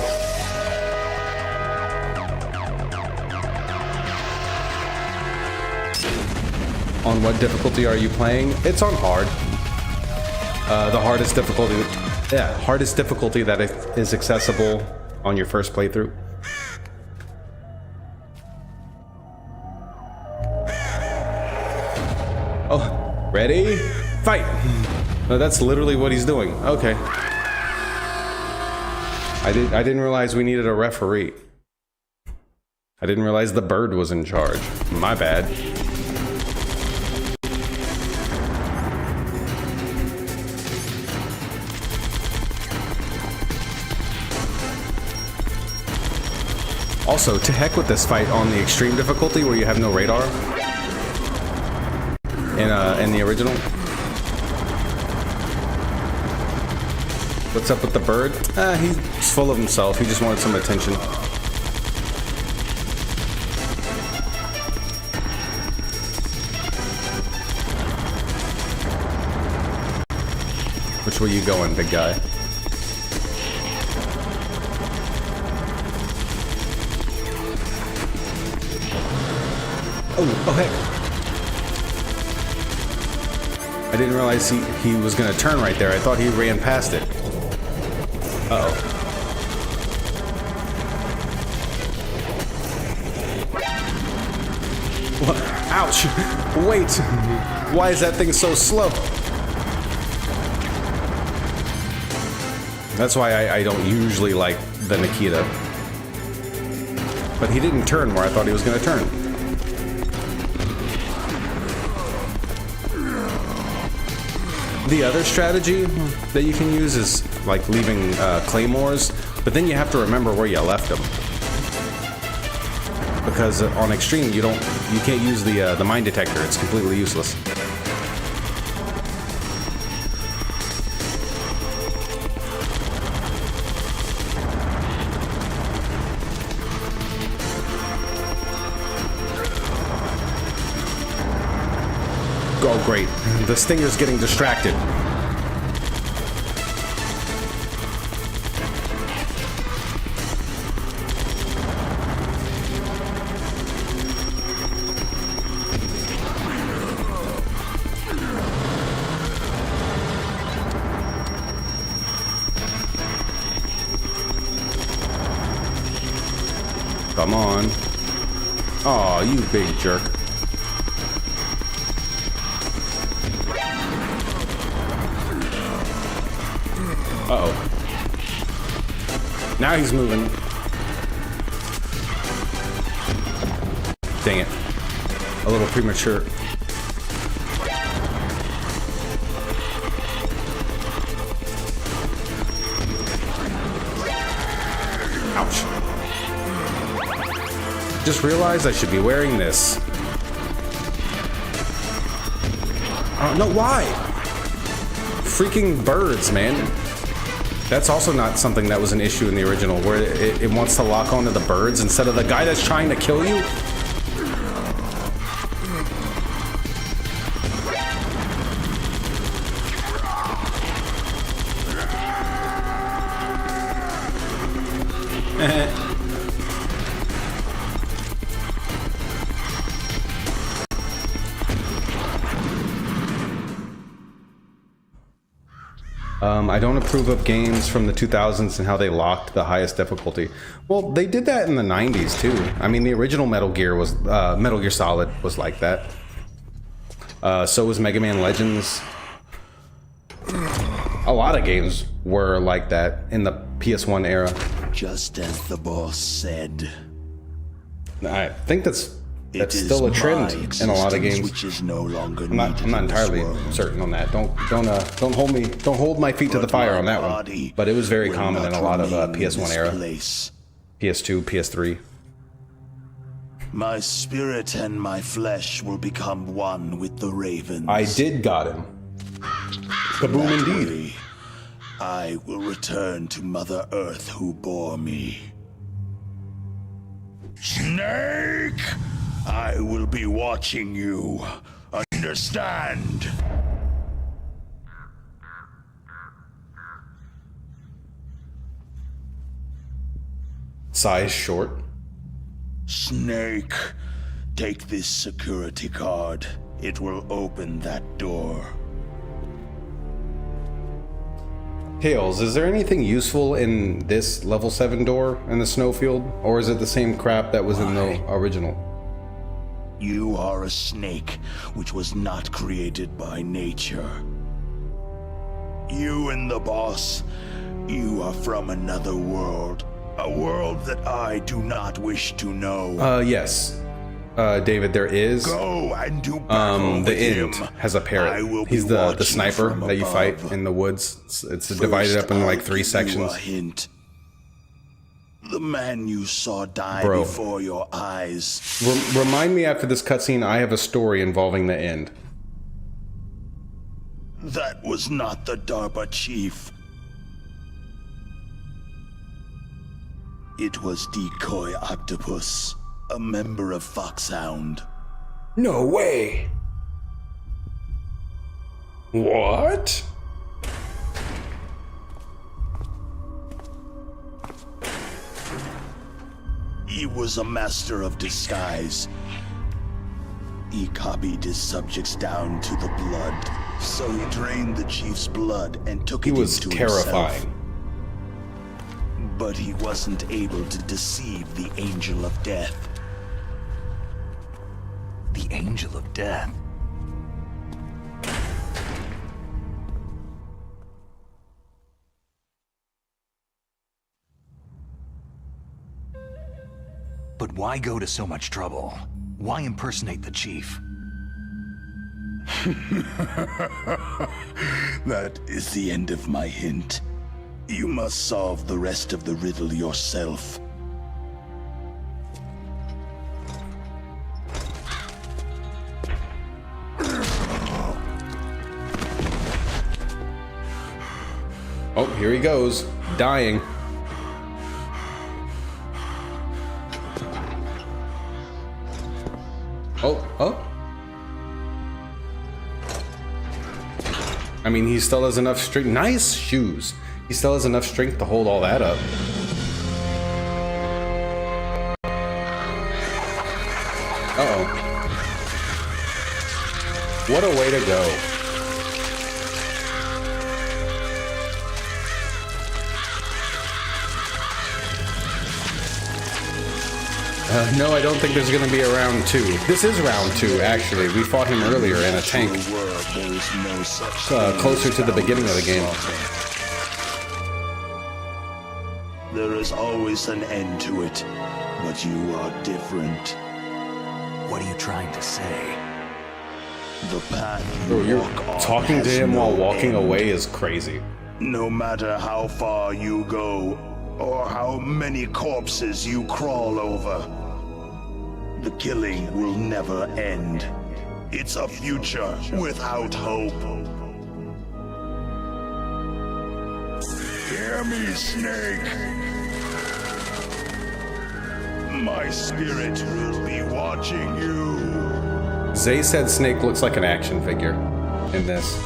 On what difficulty are you playing? It's on hard. The hardest difficulty that is accessible on your first playthrough. Oh, ready? Fight! No, that's literally what he's doing. Okay. I didn't realize we needed a referee. I didn't realize the bird was in charge. My bad. Also, to heck with this fight on the extreme difficulty where you have no radar. in the original. What's up with the bird? He's full of himself. He just wanted some attention. Which way you going, big guy? Oh heck. I didn't realize he was gonna turn right there. I thought he ran past it. Uh-oh. What? Ouch! Wait! Why is that thing so slow? That's why I don't usually like the Nikita. But he didn't turn where I thought he was gonna turn. The other strategy that you can use is like leaving claymores, but then you have to remember where you left them. Because on extreme, you can't use the mine detector. It's completely useless. Oh, great. The Stinger's getting distracted. Come on. Aw, you big jerk. Uh-oh. Now he's moving. Dang it. A little premature. Ouch. Just realized I should be wearing this. No, why? Freaking birds, man. That's also not something that was an issue in the original, where it wants to lock onto the birds instead of the guy that's trying to kill you. I don't approve of games from the 2000s and how they locked the highest difficulty. Well, they did that in the 90s too. I mean, the original Metal Gear was Metal Gear Solid was like that. So was Mega Man Legends. A lot of games were like that in the PS1 era. Just as the boss said. I think that's still a trend in a lot of games. Which is no longer I'm not entirely certain on that. Don't hold my feet to the fire on that one. But it was very common in a lot of PS1 era, PS2, PS3. My spirit and my flesh will become one with the ravens. I did got him. Kaboom indeed. I will return to Mother Earth who bore me. Snake! I will be watching you. Understand? Size short. Snake, take this security card. It will open that door. Tails, is there anything useful in this level 7 door in the snowfield? Or is it the same crap that was in the original? You are a snake, which was not created by nature. You and the boss, you are from another world. A world that I do not wish to know. Yes. David, there is. Go and do battle the End has a parrot. He's the sniper that you fight in the woods. It's divided up into like 3 sections. A hint. The man you saw die before your eyes. Remind me after this cutscene, I have a story involving the End. That was not the DARPA chief. It was Decoy Octopus, a member of Foxhound. No way. What? He was a master of disguise. He copied his subjects down to the blood, so he drained the chief's blood and took it into himself. He was terrifying. But he wasn't able to deceive the Angel of Death. The Angel of Death? But why go to so much trouble? Why impersonate the chief? That is the end of my hint. You must solve the rest of the riddle yourself. Oh, here he goes, dying. Oh. I mean, he still has enough strength. Nice shoes. He still has enough strength to hold all that up. Uh-oh. What a way to go. No, I don't think there's going to be a round 2. This is round 2, actually. We fought him earlier in a tank. Closer to the beginning of the game. There is always an end to it, but you are different. What are you trying to say? The path You're walk on talking to has him no while walking end. away is crazy. No matter how far you go, or how many corpses you crawl over, the killing will never end. It's a future without hope. Hear me, Snake. My spirit will be watching you. Zay said Snake looks like an action figure in this.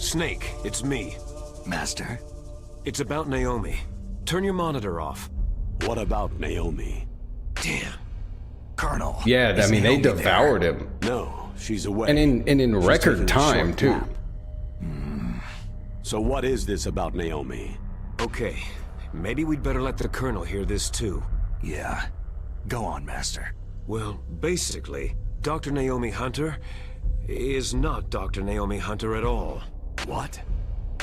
Snake, it's me. Master? It's about Naomi. Turn your monitor off. What about Naomi? Damn. Colonel. Yeah, I mean, they devoured him. No, she's away. And in She's taking record a time, short too. nap. So what is this about Naomi? Okay, maybe we'd better let the Colonel hear this too. Yeah. Go on, Master. Well, basically, Dr. Naomi Hunter is not Dr. Naomi Hunter at all. What?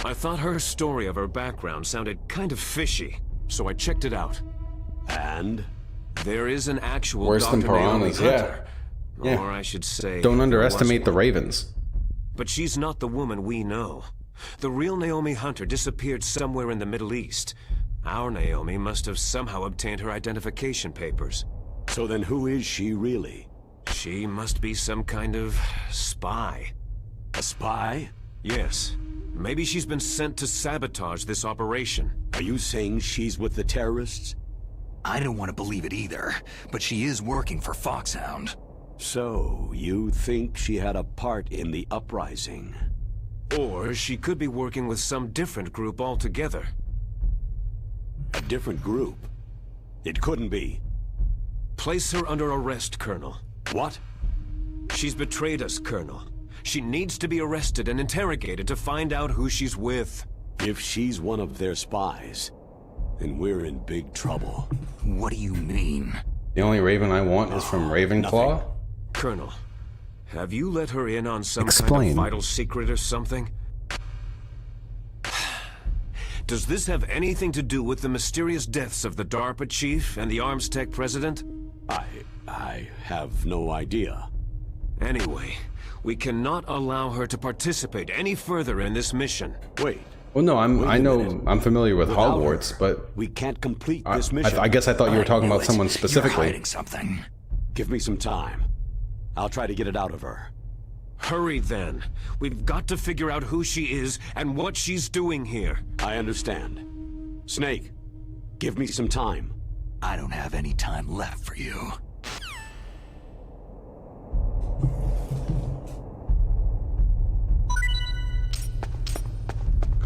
I thought her story of her background sounded kind of fishy, so I checked it out. And? There is an actual Worse Dr. than Naomi piranhas, yeah. Hunter. Yeah. Or I should say... Don't underestimate the was one. Ravens. But she's not the woman we know. The real Naomi Hunter disappeared somewhere in the Middle East. Our Naomi must have somehow obtained her identification papers. So then who is she really? She must be some kind of spy. A spy? Yes. Maybe she's been sent to sabotage this operation. Are you saying she's with the terrorists? I don't want to believe it either, but she is working for Foxhound. So, you think she had a part in the uprising? Or she could be working with some different group altogether. A different group? It couldn't be. Place her under arrest, Colonel. What? She's betrayed us, Colonel. She needs to be arrested and interrogated to find out who she's with. If she's one of their spies, then we're in big trouble. What do you mean? The only Raven I want is from Ravenclaw. Colonel, have you let her in on some kind Explain. of vital secret or something? Does this have anything to do with the mysterious deaths of the DARPA chief and the ArmsTech president? I have no idea. Anyway, we cannot allow her to participate any further in this mission. Wait. Well, no, I'm familiar with Hogwarts, but we can't complete this mission. I guess I thought you were talking about someone specifically. You're hiding something. Give me some time. I'll try to get it out of her. Hurry then. We've got to figure out who she is and what she's doing here. I understand. Snake, give me some time. I don't have any time left for you.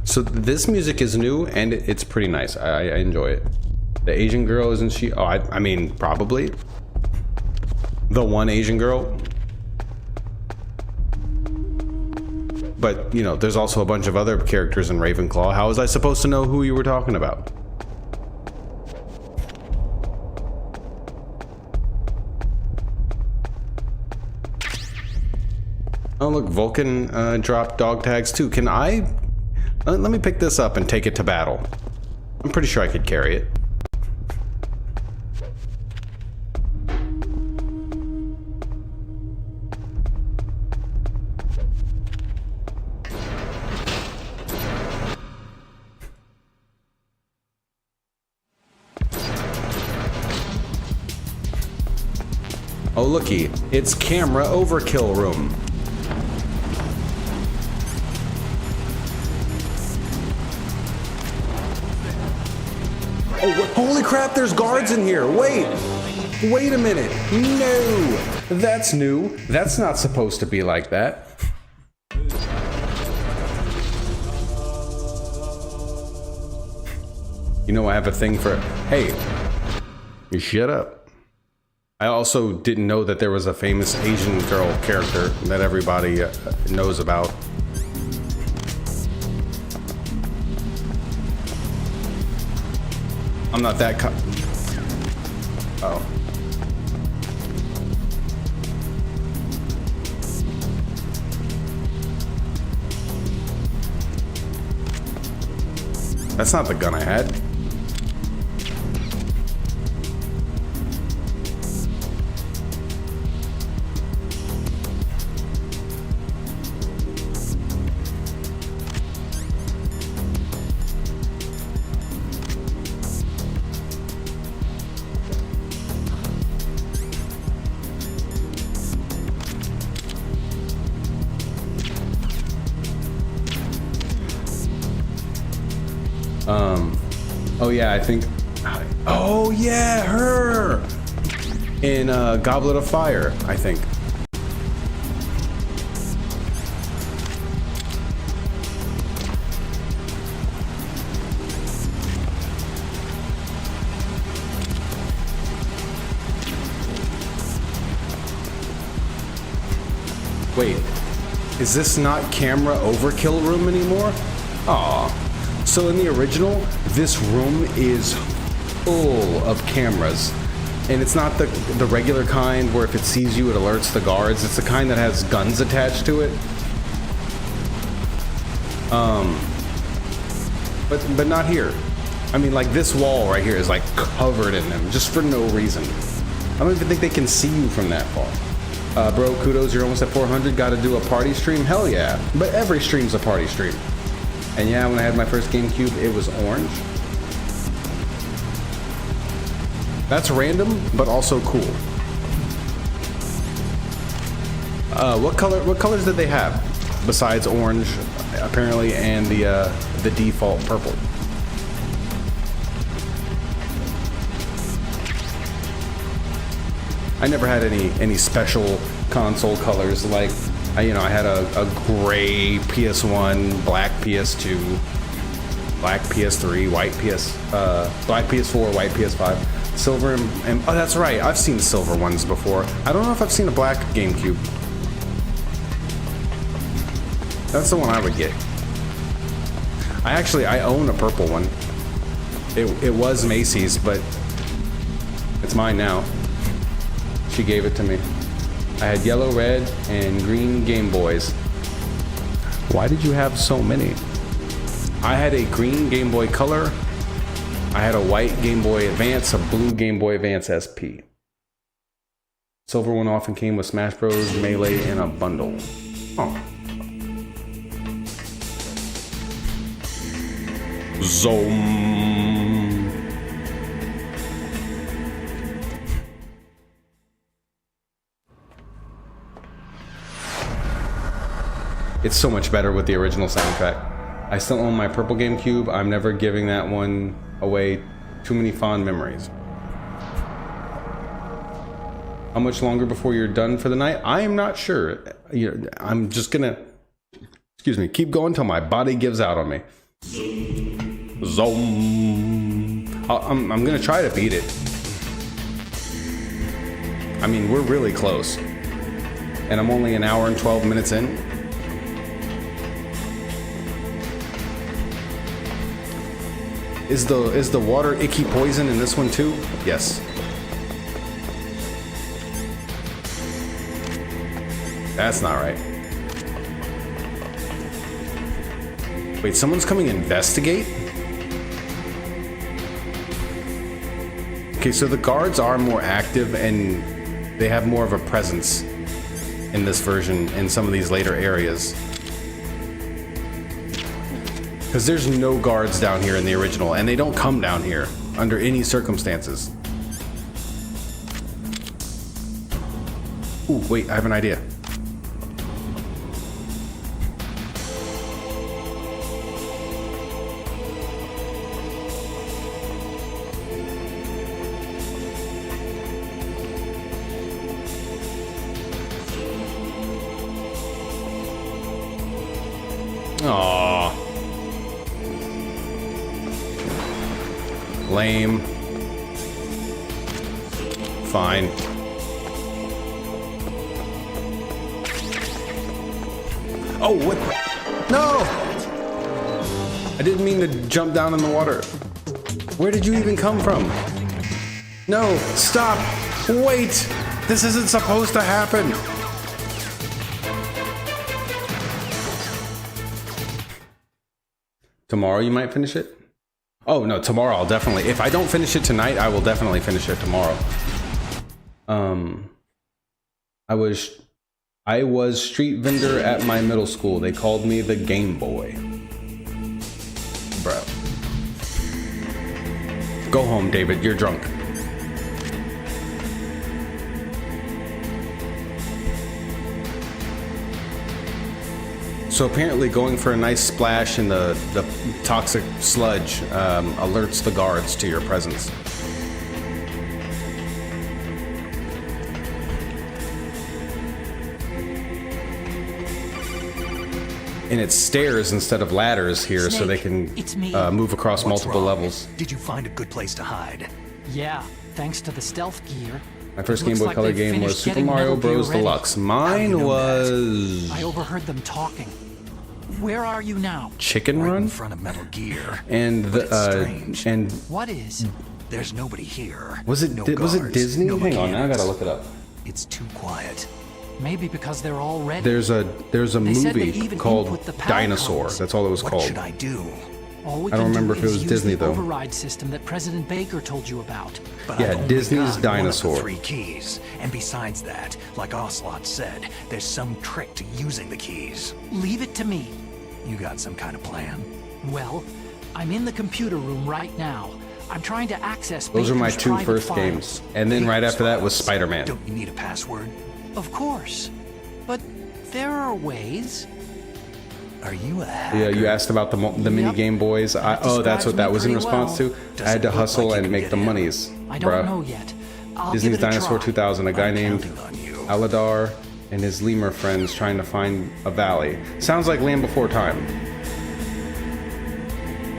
So this music is new and it's pretty nice. I enjoy it. The Asian girl, isn't she? Oh, I mean, probably. The one Asian girl. But, you know, there's also a bunch of other characters in Ravenclaw. How was I supposed to know who you were talking about? Oh, look, Vulcan dropped dog tags too. Can I... let me pick this up and take it to battle. I'm pretty sure I could carry it. Oh, looky, it's camera overkill room. Oh, holy crap, there's guards in here. Wait a minute. No, that's new. That's not supposed to be like that. You know, I have a thing for, hey, you shut up. I also didn't know that there was a famous Asian girl character that everybody knows about. I'm not that oh. That's not the gun I had. Oh yeah, I think, oh yeah, her! In Goblet of Fire, I think. Wait, is this not camera overkill room anymore? Aw. So in the original, this room is full of cameras. And it's not the regular kind where if it sees you, it alerts the guards. It's the kind that has guns attached to it. But not here. I mean, like this wall right here is like covered in them, just for no reason. I don't even think they can see you from that far. Bro, kudos, you're almost at 400. Got to do a party stream? Hell yeah. But every stream's a party stream. And yeah, when I had my first GameCube, it was orange. That's random, but also cool. What colors did they have besides orange, apparently, and the default purple? I never had any special console colors like. You know, I had a gray PS1, black PS2, black PS3, black PS4, white PS5, silver, and oh, that's right, I've seen silver ones before. I don't know if I've seen a black GameCube. That's the one I would get. I own a purple one. It was Macy's, but it's mine now. She gave it to me. I had yellow, red, and green Game Boys. Why did you have so many? I had a green Game Boy Color. I had a white Game Boy Advance, a blue Game Boy Advance SP. Silver one often came with Smash Bros, Melee, in a bundle. Oh. Zoom. It's so much better with the original soundtrack. I still own my purple GameCube. I'm never giving that one away. Too many fond memories. How much longer before you're done for the night? I am not sure. I'm just gonna, keep going till my body gives out on me. Zoom. I'm gonna try to beat it. I mean, we're really close. And I'm only an hour and 12 minutes in. Is the water icky poison in this one too? Yes. That's not right. Wait, someone's coming to investigate? Okay, so the guards are more active and they have more of a presence in this version in some of these later areas. Because there's no guards down here in the original, and they don't come down here under any circumstances. Ooh, wait, I have an idea. Aww. Lame. Fine. Oh, what the? No! I didn't mean to jump down in the water. Where did you even come from? No, stop! Wait! This isn't supposed to happen! Tomorrow you might finish it? Oh no, tomorrow I'll definitely. If I don't finish it tonight, I will definitely finish it tomorrow. I was street vendor at my middle school. They called me the Game Boy. Bro. Go home, David. You're drunk. So apparently going for a nice splash in the toxic sludge alerts the guards to your presence. And it's stairs instead of ladders here, so they can move across multiple levels. Did you find a good place to hide? Yeah, thanks to the stealth gear. My first Game Boy Color game was Super Mario Bros. Deluxe. Mine was... I overheard them talking. Where are you now? Chicken Run? In front of Metal Gear. And and what is? There's nobody here. Was it Disney? Hang on, now I gotta look it up. It's too quiet. Maybe because they're all ready. There's a movie called Dinosaur. That's all it was called. What should I do? I don't remember if it was Disney though. Override system that President Baker told you about. But yeah, Disney's Dinosaur. 3 keys, and besides that, like Ocelot said, there's some trick to using the keys. Leave it to me. You got some kind of plan? Well, I'm in the computer room right now. I'm trying to access. Those are my 2 first games, and then right after that was Spider-Man. Don't you need a password? Of course, but there are ways. Are you a hacker? Yeah, you asked about the mini Game Boys. Oh, that's what that was in response to. I had to hustle and make the monies. I don't know yet. Disney's Dinosaur 2000. A guy named Aladar and his lemur friends trying to find a valley. Sounds like Land Before Time.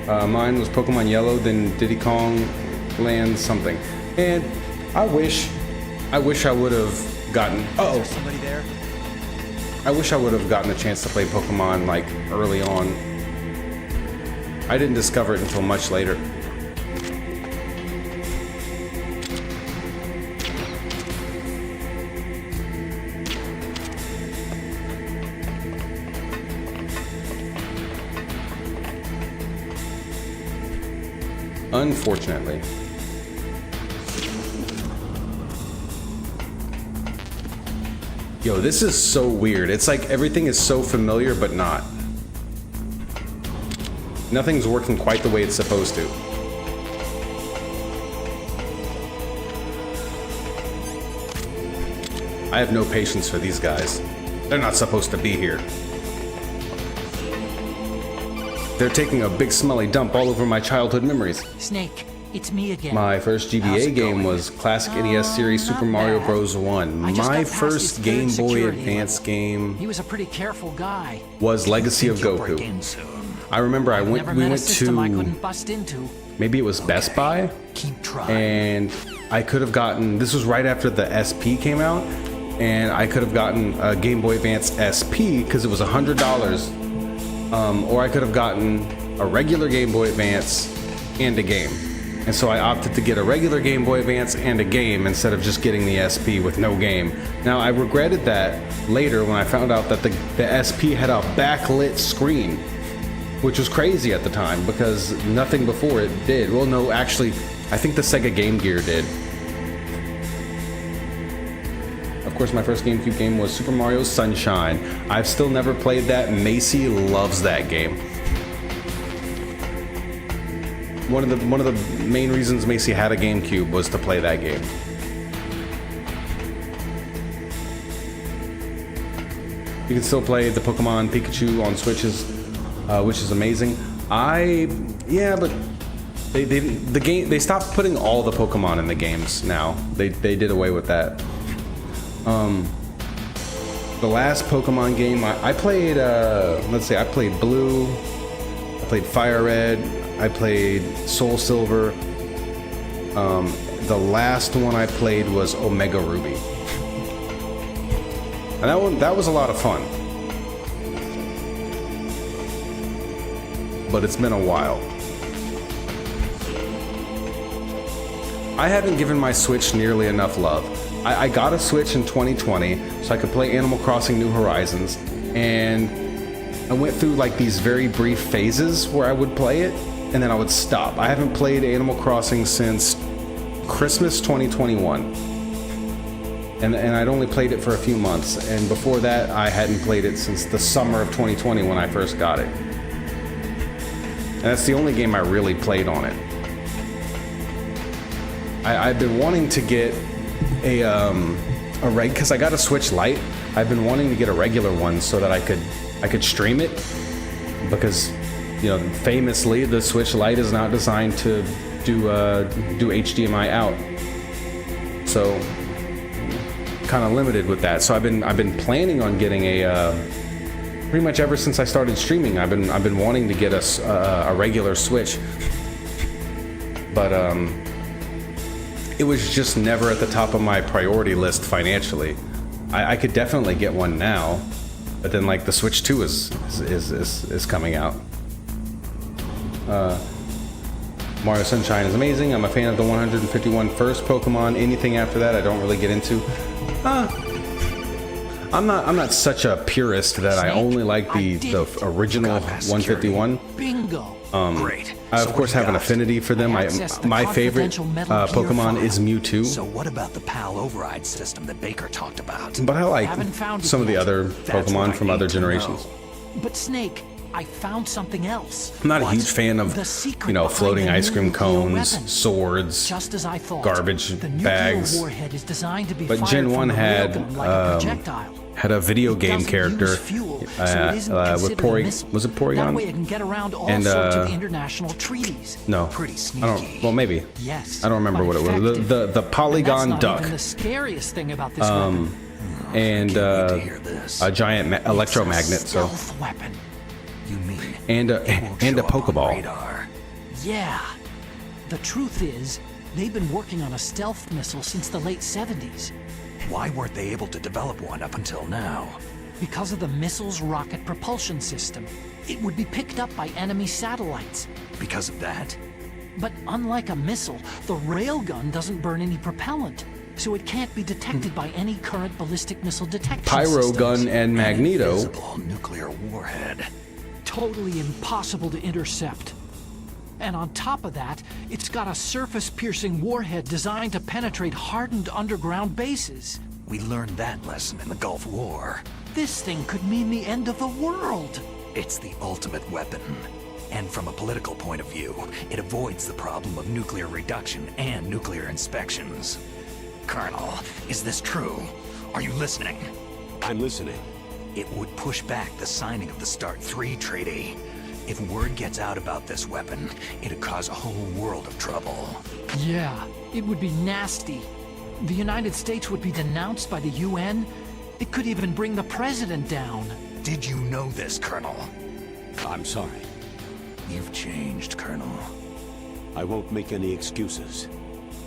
Mine was Pokemon Yellow, then Diddy Kong Land something. And I wish I would have gotten. Uh-oh. Somebody there? I wish I would have gotten a chance to play Pokemon like early on. I didn't discover it until much later. Unfortunately. Yo, this is so weird. It's like everything is so familiar, but not. Nothing's working quite the way it's supposed to. I have no patience for these guys. They're not supposed to be here. They're taking a big smelly dump all over my childhood memories. Snake, it's me again. My first GBA game was classic NES series Super Mario Bros. 1. My first Game Boy Advance game He was a pretty careful guy. was Legacy of Goku. I remember we went I couldn't to, bust into. maybe it was Best Buy, and I could have gotten, this was right after the SP came out, and I could have gotten a Game Boy Advance SP because it was $100, or I could have gotten a regular Game Boy Advance and a game. And so I opted to get a regular Game Boy Advance and a game instead of just getting the SP with no game. Now I regretted that later when I found out that the SP had a backlit screen, which was crazy at the time because nothing before it did. Well, no, actually, I think the Sega Game Gear did. Of course, my first GameCube game was Super Mario Sunshine. I've still never played that. Macy loves that game. One of the main reasons Macy had a GameCube was to play that game. You can still play the Pokemon Pikachu on Switches, which is amazing. But they stopped putting all the Pokemon in the games now. They did away with that. The last Pokemon game I played, I played Blue, I played Fire Red, I played Soul Silver. The last one I played was Omega Ruby. And that was a lot of fun. But it's been a while. I haven't given my Switch nearly enough love. I got a Switch in 2020 so I could play Animal Crossing New Horizons, and I went through like these very brief phases where I would play it and then I would stop. I haven't played Animal Crossing since Christmas 2021. And I'd only played it for a few months, and before that I hadn't played it since the summer of 2020 when I first got it. And that's the only game I really played on it. I've been wanting to get because I got a Switch Lite. I've been wanting to get a regular one so that I could stream it, because famously the Switch Lite is not designed to do HDMI out, so kind of limited with that. So I've been planning on getting pretty much ever since I started streaming. I've been wanting to get a regular Switch, but it was just never at the top of my priority list financially. I could definitely get one now, but then like the Switch 2 is coming out. Mario Sunshine is amazing. I'm a fan of the 151 first Pokemon. Anything after that I don't really get into. I'm not such a purist that I only like the original 151. Bingo. Great. I of course have an affinity for them. My favorite Pokemon is Mewtwo. So what about the PAL override system that Baker talked about? But I like some of the other Pokemon from other generations. But Snake, I found something else. I'm not a huge fan of, floating ice cream cones, swords, just as I thought, garbage the bags. Warhead is designed to be but Gen 1 had a video game character with Porygon. Was it Porygon? That way it can get around all and sorts of international treaties. No, pretty sneaky. I don't. Well, maybe. Yes. I don't remember what it was. The Polygon and that's not duck. Even the scariest thing about this weapon. And a giant electromagnet. So. Weapon. You mean? And a Pokeball. Radar. Yeah. The truth is, they've been working on a stealth missile since the late 70s. Why weren't they able to develop one up until now? Because of the missile's rocket propulsion system. It would be picked up by enemy satellites. Because of that? But unlike a missile, the railgun doesn't burn any propellant, so it can't be detected by any current ballistic missile detection Pyro systems. Gun and Magneto. Invisible nuclear warhead. Totally impossible to intercept. And on top of that, it's got a surface-piercing warhead designed to penetrate hardened underground bases. We learned that lesson in the Gulf War. This thing could mean the end of the world. It's the ultimate weapon. And from a political point of view, it avoids the problem of nuclear reduction and nuclear inspections. Colonel, is this true? Are you listening? I'm listening. It would push back the signing of the START III treaty. If word gets out about this weapon, it'd cause a whole world of trouble. Yeah, it would be nasty. The United States would be denounced by the UN. It could even bring the president down. Did you know this, Colonel? I'm sorry. You've changed, Colonel. I won't make any excuses.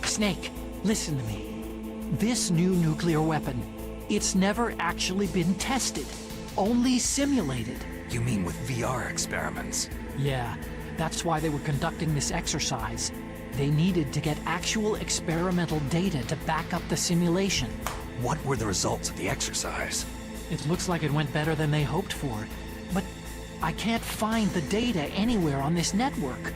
Snake, listen to me. This new nuclear weapon, it's never actually been tested, only simulated. You mean with VR experiments? Yeah, that's why they were conducting this exercise. They needed to get actual experimental data to back up the simulation. What were the results of the exercise? It looks like it went better than they hoped for, but I can't find the data anywhere on this network.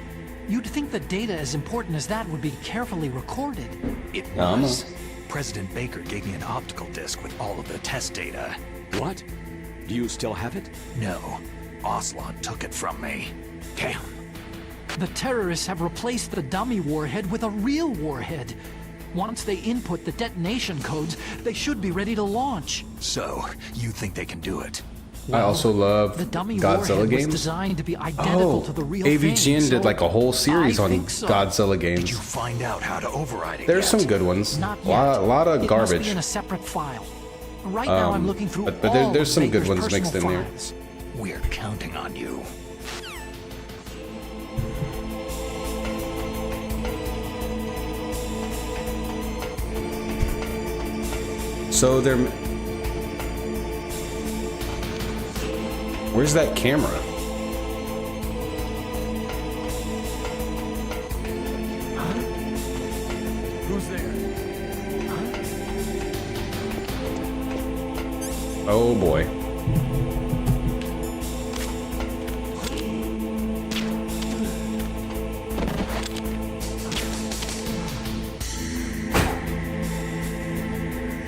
You'd think the data as important as that would be carefully recorded. It was. President Baker gave me an optical disc with all of the test data. What? Do you still have it? No. Ocelot took it from me. Damn. The terrorists have replaced the dummy warhead with a real warhead. Once they input the detonation codes, they should be ready to launch. So, you think they can do it? I also love the dummy Godzilla warhead games. was designed to be identical to the real AVGN thing, did like a whole series on so. Godzilla games. Did you find out how to override it There's yet? some good ones. Not A yet. lot of It garbage. must be in a separate file. Right now, I'm looking through but all there's of some good Baker's ones personal mixed in there. files. We're counting on you. So they're... Where's that camera? Who's there? Oh boy.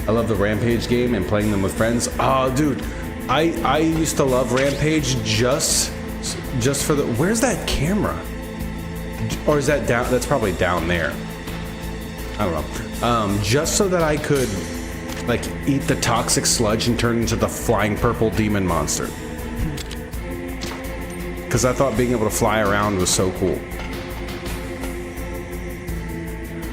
I love the Rampage game and playing them with friends. Oh, dude, I used to love Rampage just for the... Where's that camera? Or is that down? That's probably down there. I don't know. Just so that I could, like, eat the toxic sludge and turn into the flying purple demon monster. Because I thought being able to fly around was so cool.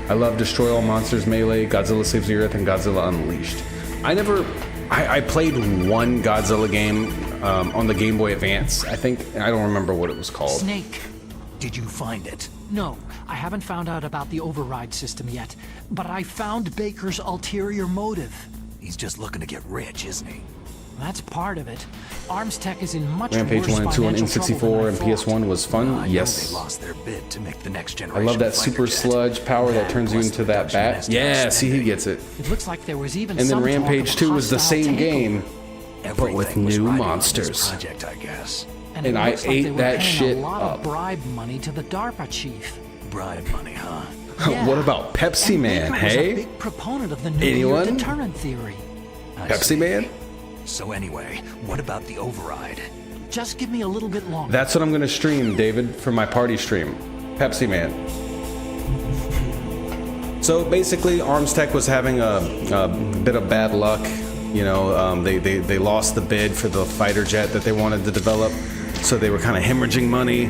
I love Destroy All Monsters Melee, Godzilla Saves the Earth, and Godzilla Unleashed. I played one Godzilla game on the Game Boy Advance. I don't remember what it was called. Snake. Did you find it? No, I haven't found out about the override system yet, but I found Baker's ulterior motive. He's just looking to get rich, isn't he? That's part of it. Arms Tech is in much Rampage worse 1 and 2 on financial trouble N64 than and I thought. PS1 was fun. I know Yes. they lost their bid to make the next I generation. love that fighter super jet. sludge power that turns you plus into the that reduction in bat. estimated Yeah, see, he spending. gets it. It looks like there was even And then some talk Rampage of 2 was the hostile same takeover. game, but with Everything was new riding on monsters. this project, I guess. And And it I looks like ate they were that paying shit a lot up. of bribe money to the DARPA chief. Bribe money, huh? Yeah. What about Pepsi And Man, Baker was a hey? big proponent of the nuclear Anyone? deterrent theory. I Pepsi see. Man? So anyway, what about the override? Just give me a little bit longer. That's what I'm going to stream, David, for my party stream. Pepsi Man. So basically, Arms Tech was having a bit of bad luck. You know, they lost the bid for the fighter jet that they wanted to develop. So they were kind of hemorrhaging money,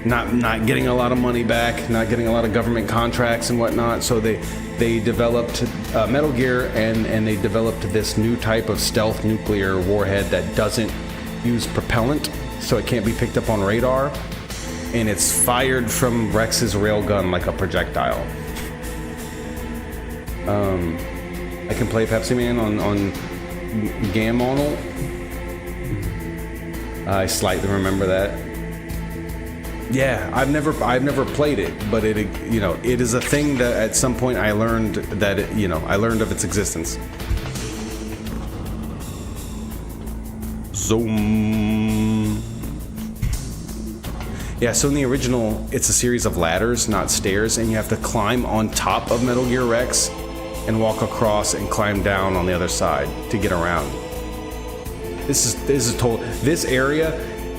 not getting a lot of money back, not getting a lot of government contracts and whatnot. So they developed Metal Gear, and they developed this new type of stealth nuclear warhead that doesn't use propellant, so it can't be picked up on radar, and it's fired from Rex's railgun like a projectile. I can play Pepsi Man on Gamonal. I slightly remember that. Yeah, I've never played it, but it is a thing that at some point I learned that I learned of its existence. Zoom. Yeah, so in the original, it's a series of ladders, not stairs, and you have to climb on top of Metal Gear Rex and walk across and climb down on the other side to get around. This area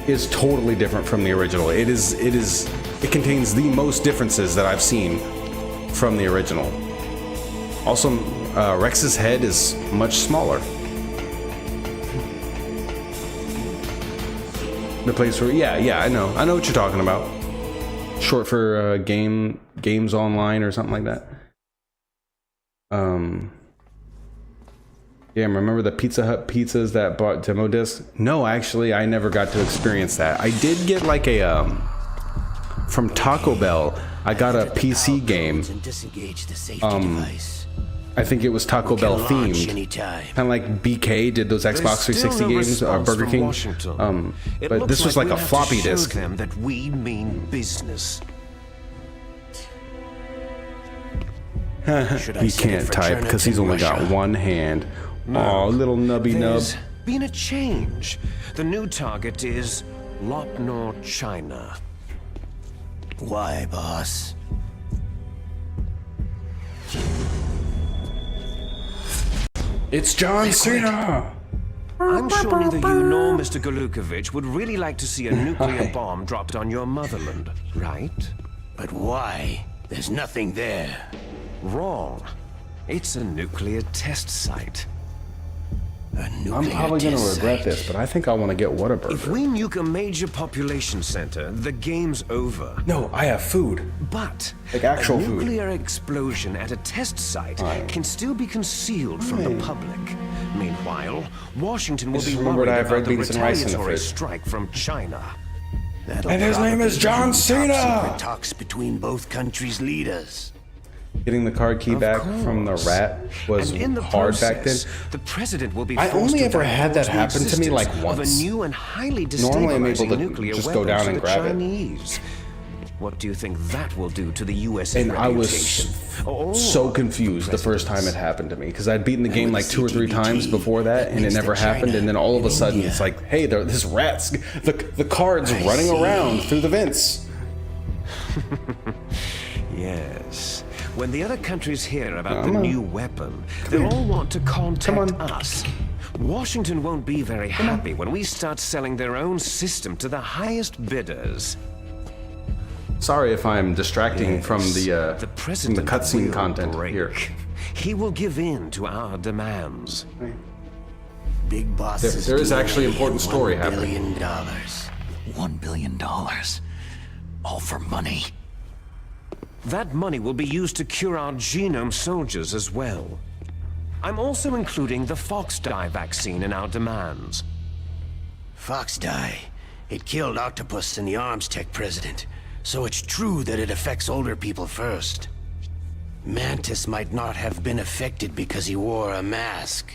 is totally different from the original. It contains the most differences that I've seen from the original. Also, Rex's head is much smaller. The place where, yeah, I know what you're talking about. Short for games online or something like that. Yeah, remember the Pizza Hut pizzas that bought demo discs? No, actually, I never got to experience that. I did get like a from Taco Bell. I got a PC game. I think it was Taco Bell themed, kind of like BK did those Xbox 360 games, or Burger King. But this was like a floppy disk. Them that we mean business. He can't type because he's only got one hand. Oh, little nubby nub. There's been a change. The new target is Lopnor, China. Why, boss? It's John Cena! I'm sure neither you nor Mr. Golukovich would really like to see a nuclear bomb dropped on your motherland, right? But why? There's nothing there. Wrong. It's a nuclear test site. I'm probably going to regret this, but I think I want to get Whataburger. If we nuke a major population center, the game's over. No, I have food. But like actual a food. nuclear explosion at a test site can still be concealed from the public. Meanwhile, Washington will be worried about the retaliatory strike from China. And his name is John Cena! Secret talks between both countries' leaders. Getting the card key back from the rat was hard back then. The president will be I only ever had that happen to me like once. A new and highly Normally I'm able destabilizing to just go down and grab it. What do you think that will do to the U.S. And I was reputation? so confused the first time it happened to me because I'd beaten the game like 2 or 3 times before that and it never happened, and then all of a sudden it's like, hey, this rat's the card's running around through the vents. Yes. When the other countries hear about the new weapon, they'll all want to contact us. Washington won't be very happy when we start selling their own system to the highest bidders. Sorry if I'm distracting from the cutscene content here. He will give in to our demands. Big boss. There is actually important story happening. $1 billion. All for money. That money will be used to cure our genome soldiers as well. I'm also including the Fox-Die vaccine in our demands. Fox-Die? It killed Octopus and the Arms Tech president, so it's true that it affects older people first. Mantis might not have been affected because he wore a mask.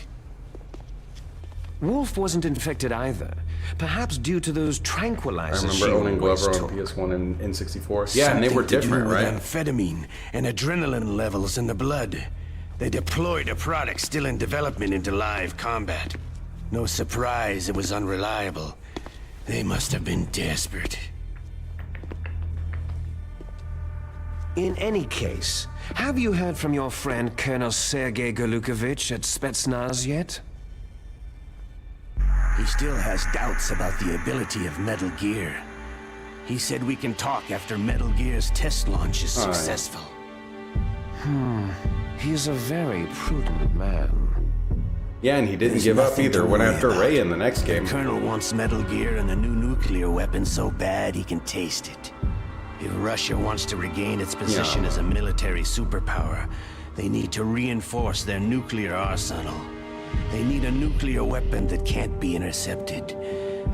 Wolf wasn't infected either. Perhaps due to those tranquilizers. I remember owning Glover on PS1 and N64. Yeah, and they were different, right? Amphetamine and adrenaline levels in the blood. They deployed a product still in development into live combat. No surprise it was unreliable. They must have been desperate. In any case, have you heard from your friend Colonel Sergei Golukovich at Spetsnaz yet? He still has doubts about the ability of Metal Gear. He said we can talk after Metal Gear's test launch is successful. He's a very prudent man. Yeah, and he didn't give up either. Went after Ray in the next game. The Colonel wants Metal Gear and a new nuclear weapon so bad he can taste it. If Russia wants to regain its position as a military superpower, they need to reinforce their nuclear arsenal. They need a nuclear weapon that can't be intercepted.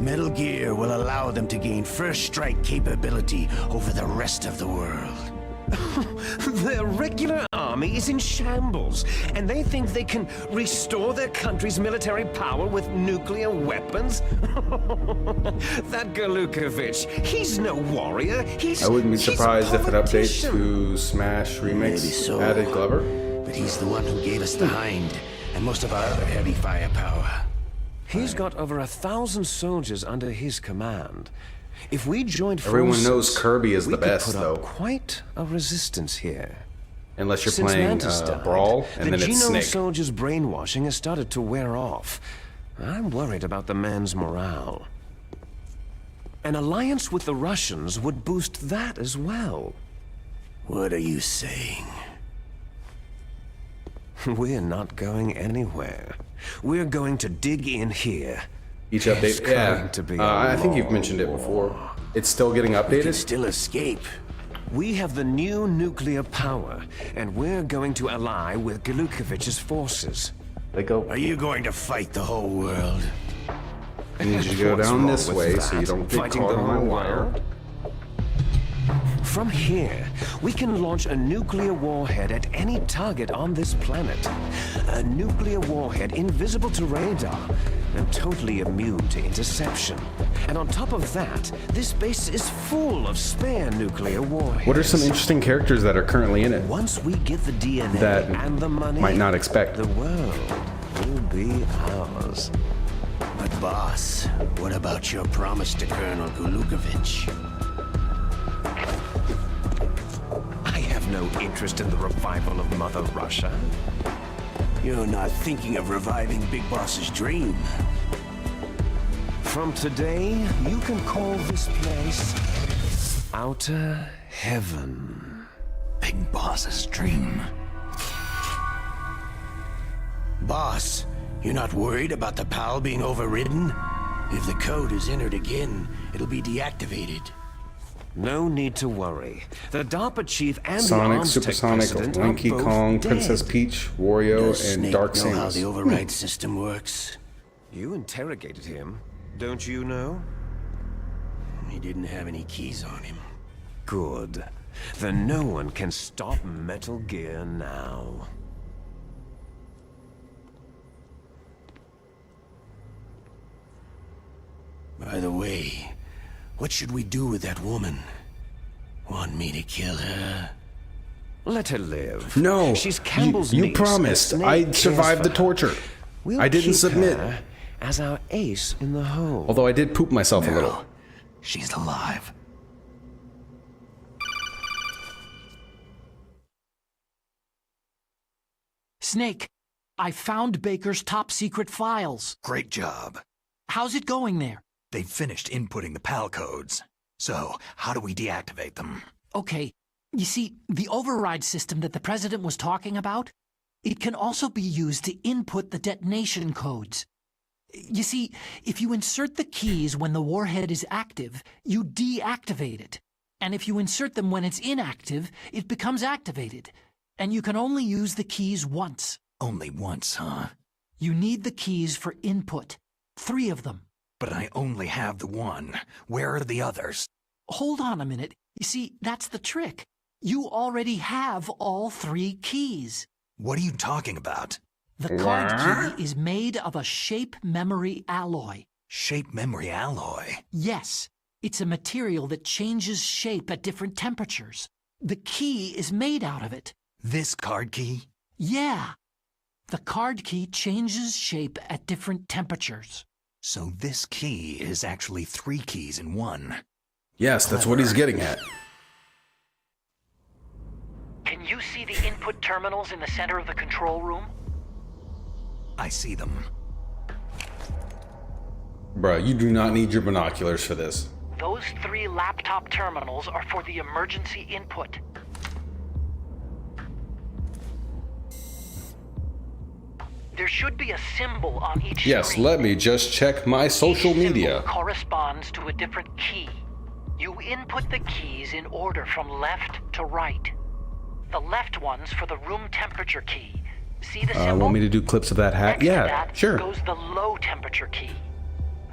Metal Gear will allow them to gain first strike capability over the rest of the world. Their regular army is in shambles, and they think they can restore their country's military power with nuclear weapons? That Golukovich, he's no warrior. I wouldn't be surprised if an update to Smash Remix added Glover. But he's the one who gave us the Hind and most of our other heavy firepower. He's got over 1,000 soldiers under his command. If we joined Everyone forces, knows Kirby is we the could best, put up though. quite a resistance here. Unless you're Since playing Mantis died, Brawl, and then the it's Genome Snake. Soldier's brainwashing has started to wear off. I'm worried about the man's morale. An alliance with the Russians would boost that as well. What are you saying? We're not going anywhere. We're going to dig in here. Each It's update, yeah. going to be a I think you've long mentioned it before. It's still getting We can updated. still escape. We have the new nuclear power, and we're going to ally with Glukovich's forces. They go. Are you going to fight the whole world? I need you to go What's down wrong this with way so that? you don't get Fighting caught the on my whole wire. world? From here, we can launch a nuclear warhead at any target on this planet. A nuclear warhead invisible to radar and totally immune to interception. And on top of that, this base is full of spare nuclear warheads. What are some interesting characters that are currently in it Once we get the DNA that and the money, might not expect? the world will be ours. But boss, what about your promise to Colonel Gulukovich? I have no interest in the revival of Mother Russia. You're not thinking of reviving Big Boss's dream. From today, you can call this place Outer Heaven. Big Boss's dream. Boss, you're not worried about the PAL being overridden? If the code is entered again, it'll be deactivated. No need to worry. The DARPA chief and Sonic, the Arms Tech Supersonic, president Donkey are both Kong, dead. Princess Peach, Wario, Does and Snake Dark know how Samus. the override system works? You interrogated him, don't you know? He didn't have any keys on him. Good. Then no one can stop Metal Gear now. By the way, what should we do with that woman? Want me to kill her? Let her live. No, She's Campbell's you niece, promised. and Snake I'd cares survive for the her. torture. We'll I didn't keep submit. her as our ace in the hole. Although I did poop myself a little. Meryl, she's alive. Snake, I found Baker's top secret files. Great job. How's it going there? They've finished inputting the PAL codes. So, how do we deactivate them? Okay, you see, the override system that the president was talking about, it can also be used to input the detonation codes. You see, if you insert the keys when the warhead is active, you deactivate it. And if you insert them when it's inactive, it becomes activated. And you can only use the keys once. Only once, huh? You need the keys for input. 3 of them. But I only have the one. Where are the others? Hold on a minute. You see, that's the trick. You already have all 3 keys. What are you talking about? The card key is made of a shape memory alloy. Shape memory alloy? Yes, it's a material that changes shape at different temperatures. The key is made out of it. This card key? Yeah. The card key changes shape at different temperatures. So this key is actually 3 keys in one. Yes, that's what he's getting at. Can you see the input terminals in the center of the control room? I see them. Bruh, you do not need your binoculars for this. Those 3 laptop terminals are for the emergency input. There should be a symbol on each Yes, screen. let me just check my social Each symbol media. corresponds to a different key. You input the keys in order from left to right. The left one's for the room temperature key. See the symbol? Want me to do clips of that hat? Next to Yeah, that sure. goes the low temperature key.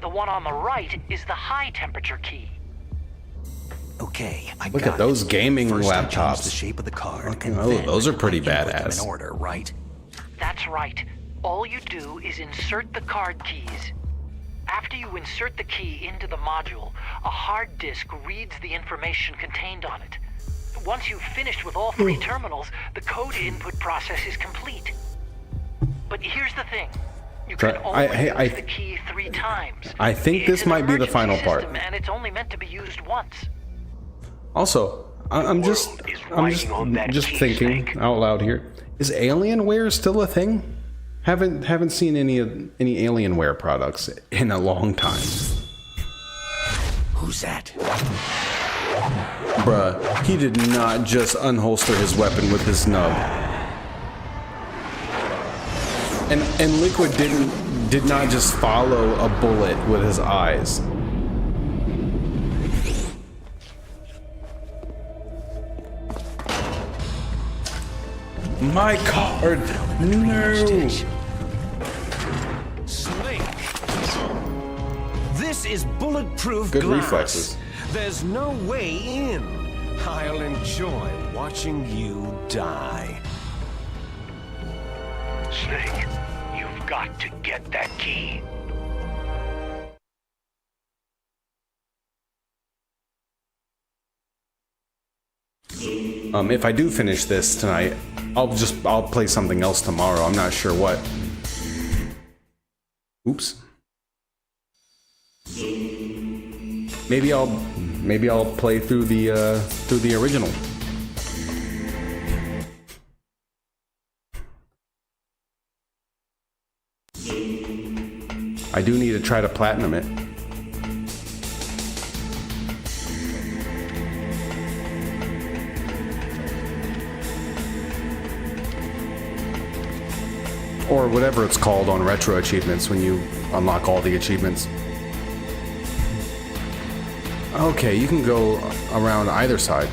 The one on the right is the high temperature key. Okay, I Look got at those it. gaming First I change laptops. the shape of the card. Fucking and oh, then those are pretty I input them badass. in order, right? That's right. All you do is insert the card keys. After you insert the key into the module, a hard disk reads the information contained on it. Once you've finished with all 3 terminals, the code input process is complete. But here's the thing. You can only use the key 3 times. I think this might be the final part. And it's only meant to be used once. Also, I'm just thinking out loud here. Is Alienware still a thing? Haven't seen any Alienware products in a long time. Who's that? Bruh, he did not just unholster his weapon with his nub. And Liquid did not just follow a bullet with his eyes. My card! No! Slink! This is bulletproof Good glass. reflexes. There's no way in. I'll enjoy watching you die. Snake, you've got to get that key. If I do finish this tonight, I'll play something else tomorrow. I'm not sure what. Oops. Maybe I'll play through the original. I do need to try to platinum it. Or whatever it's called on retro achievements when you unlock all the achievements. Okay, you can go around either side.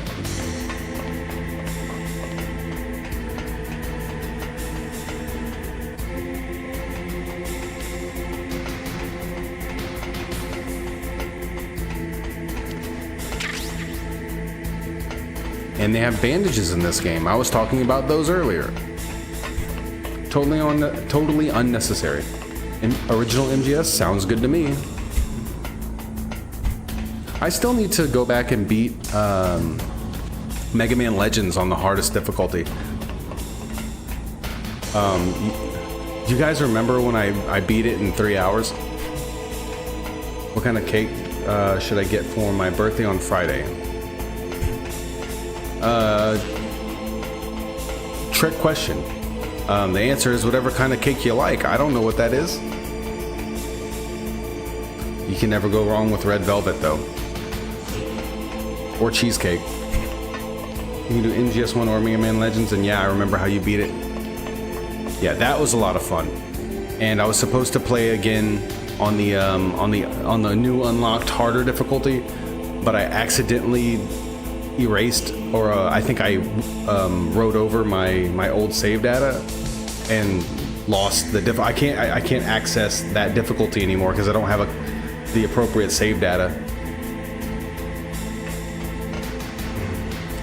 And they have bandages in this game. I was talking about those earlier. Totally unnecessary. Original MGS sounds good to me. I still need to go back and beat Mega Man Legends on the hardest difficulty. Do you guys remember when I beat it in 3 hours? What kind of cake should I get for my birthday on Friday? Trick question. The answer is whatever kind of cake you like. I don't know what that is. You can never go wrong with red velvet, though. Or cheesecake. You can do MGS1 or Mega Man Legends, and yeah, I remember how you beat it. Yeah, that was a lot of fun. And I was supposed to play again on the new unlocked harder difficulty, but I accidentally erased, or I think I wrote over my old save data and lost the I can't access that difficulty anymore because I don't have the appropriate save data.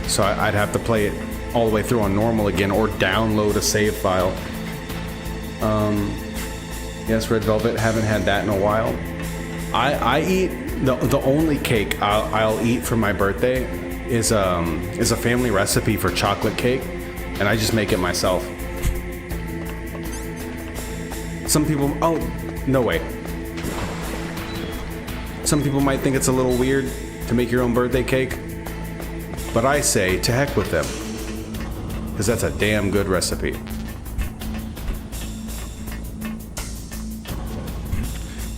So I'd have to play it all the way through on normal again or download a save file. Yes, Red Velvet, haven't had that in a while. I eat the only cake I'll eat for my birthday is a family recipe for chocolate cake, and I just make it myself. Some people, oh, no way. Some people might think it's a little weird to make your own birthday cake, but I say to heck with them, because that's a damn good recipe.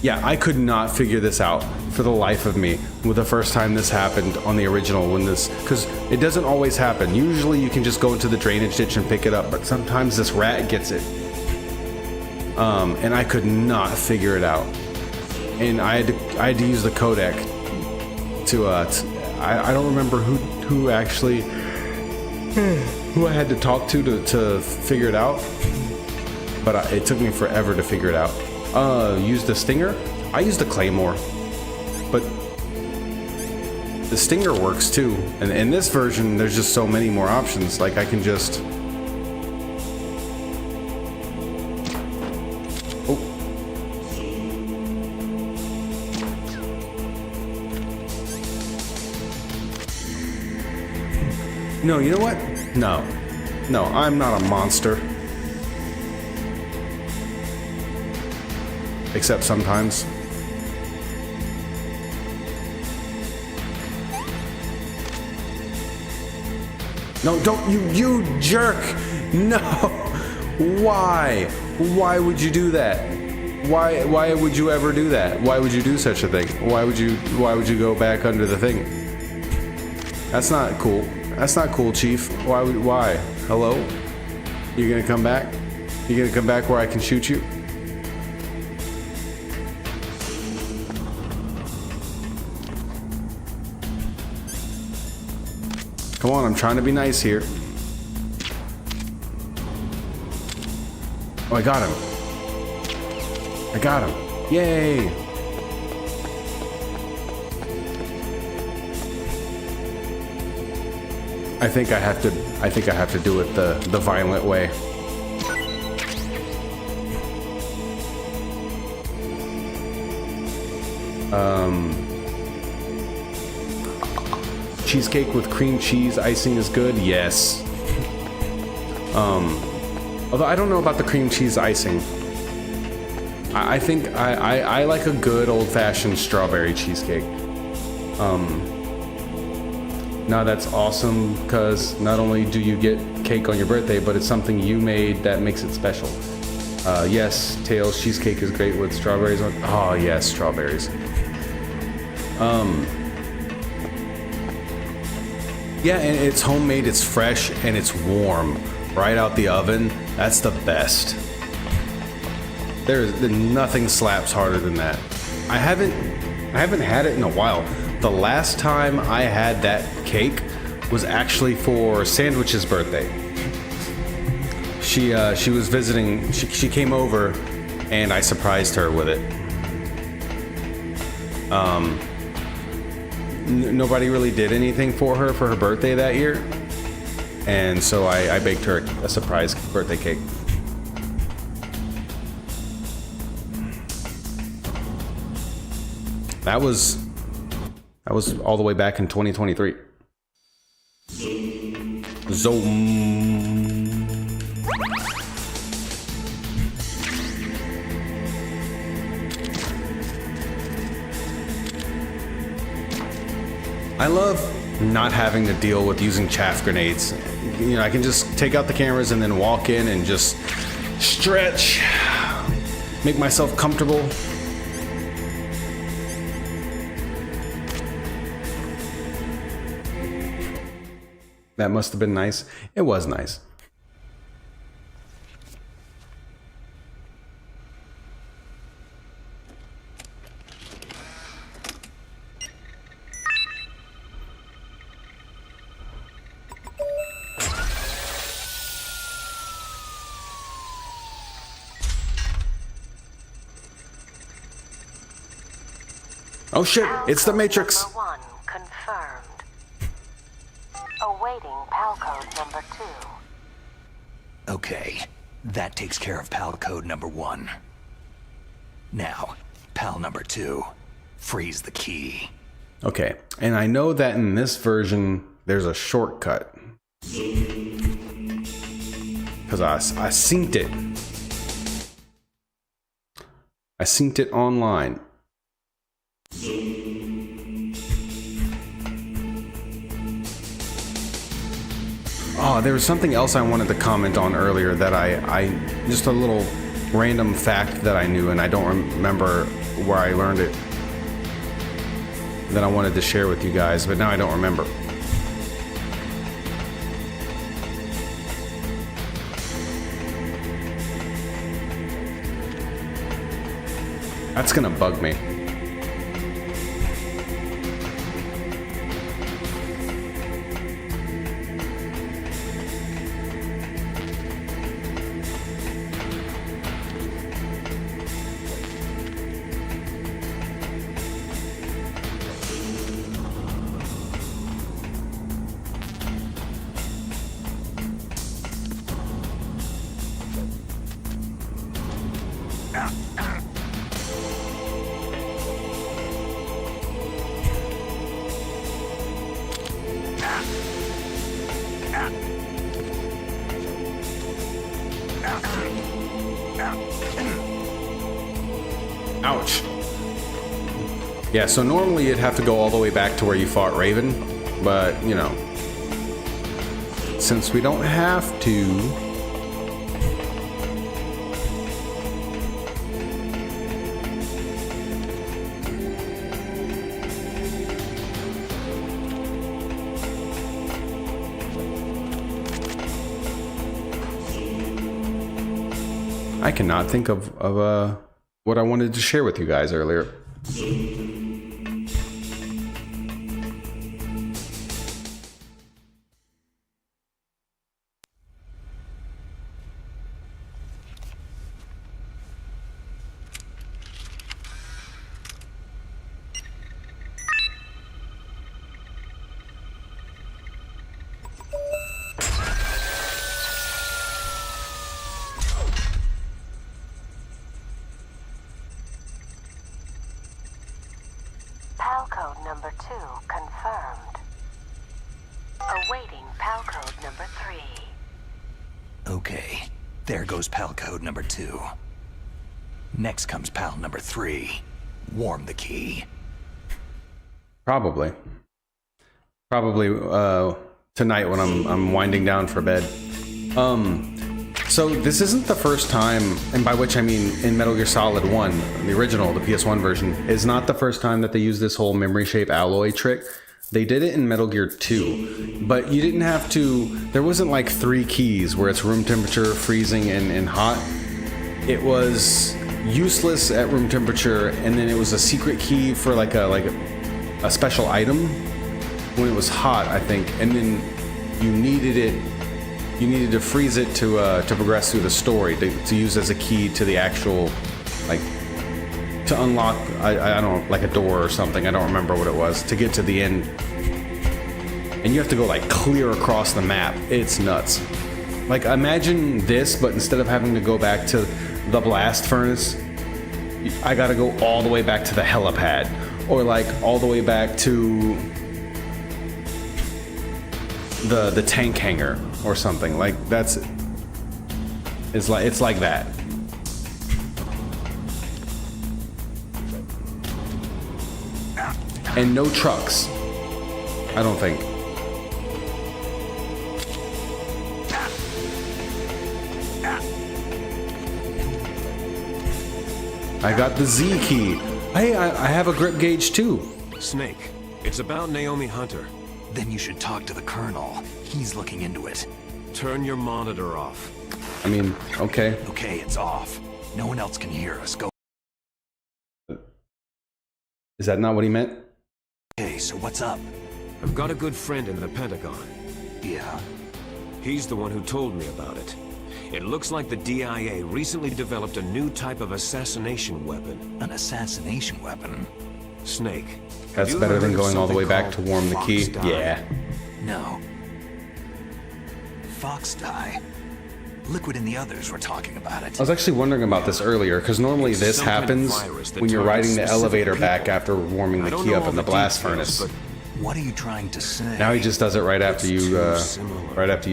Yeah, I could not figure this out for the life of me with the first time this happened on the original, because it doesn't always happen. Usually you can just go into the drainage ditch and pick it up, but sometimes this rat gets it. And I could not figure it out. And I had to use the codec to I don't remember who actually who I had to talk to figure it out, but it took me forever to figure it out. Used the stinger. I used the claymore, but the stinger works too. And in this version, there's just so many more options. Like I can just. Oh. No, you know what? No, I'm not a monster. except sometimes. No, don't you jerk! No! Why? Why would you do that? Why would you ever do that? Why would you do such a thing? Why would you go back under the thing? That's not cool. That's not cool, Chief. Why? Hello? You gonna come back? You gonna come back where I can shoot you? Come on, I'm trying to be nice here. Oh, I got him. I got him. Yay! I think I have to do it the violent way. Cheesecake with cream cheese icing is good. Yes. Although I don't know about the cream cheese icing. I think I like a good old-fashioned strawberry cheesecake. Now that's awesome because not only do you get cake on your birthday, but it's something you made that makes it special. Yes, Tails cheesecake is great with strawberries on. Oh yes, strawberries. Yeah, and it's homemade, it's fresh, and it's warm right out the oven. That's the best. There's nothing slaps harder than that. I haven't had it in a while. The last time I had that cake was actually for Sandwich's birthday. She was visiting. She came over, and I surprised her with it. Nobody really did anything for her birthday that year, and so I baked her a surprise birthday cake. That was all the way back in 2023. I love not having to deal with using chaff grenades. You know, I can just take out the cameras and then walk in and just stretch, make myself comfortable. That must have been nice. It was nice. Oh shit, it's the Matrix. Number 1 confirmed. Awaiting PAL code number 2. Okay, that takes care of PAL code number 1. Now, PAL number 2, freeze the key. Okay, and I know that in this version there's a shortcut. Because I synced it. I synced it online. Oh, there was something else I wanted to comment on earlier that I just a little random fact that I knew and I don't remember where I learned it that I wanted to share with you guys, but now I don't remember. That's gonna bug me. Ouch. Yeah, so normally you'd have to go all the way back to where you fought Raven, but, you know, since we don't have to... I cannot think of what I wanted to share with you guys earlier. PAL code number 2 confirmed. Awaiting PAL code number 3. Okay, there goes PAL code number 2. Next comes PAL number 3. Warm the key. Probably tonight when I'm winding down for bed. So this isn't the first time, and by which I mean in Metal Gear Solid 1, the original, the PS1 version, is not the first time that they use this whole memory shape alloy trick. They did it in Metal Gear 2, but you didn't have to, there wasn't like 3 keys where it's room temperature, freezing, and hot. It was useless at room temperature, and then it was a secret key for like a special item when it was hot, I think, and then you needed to freeze it to progress through the story, to use as a key to the actual, like, to unlock, I don't know, like a door or something, I don't remember what it was, to get to the end. And you have to go like clear across the map. It's nuts. Like, imagine this, but instead of having to go back to the blast furnace, I gotta go all the way back to the helipad, or like all the way back to the tank hangar or something. Like, it's like that. And no trucks, I don't think. I got the Z key. Hey, I have a grip gauge too. Snake, it's about Naomi Hunter. Then you should talk to the Colonel. He's looking into it. Turn your monitor off. I mean, okay. Okay, it's off. No one else can hear us. Go. Is that not what he meant? Okay, so what's up? I've got a good friend in the Pentagon. Yeah? He's the one who told me about it. It looks like the DIA recently developed a new type of assassination weapon. An assassination weapon? Snake. That's better than going all the way back to warm the key. Yeah. No. Fox die. Liquid and the others were talking about it. I was actually wondering about this earlier, because normally this happens when you're riding the elevator back after warming the key up in the blast furnace. What are you trying to say? Now he just does it right after you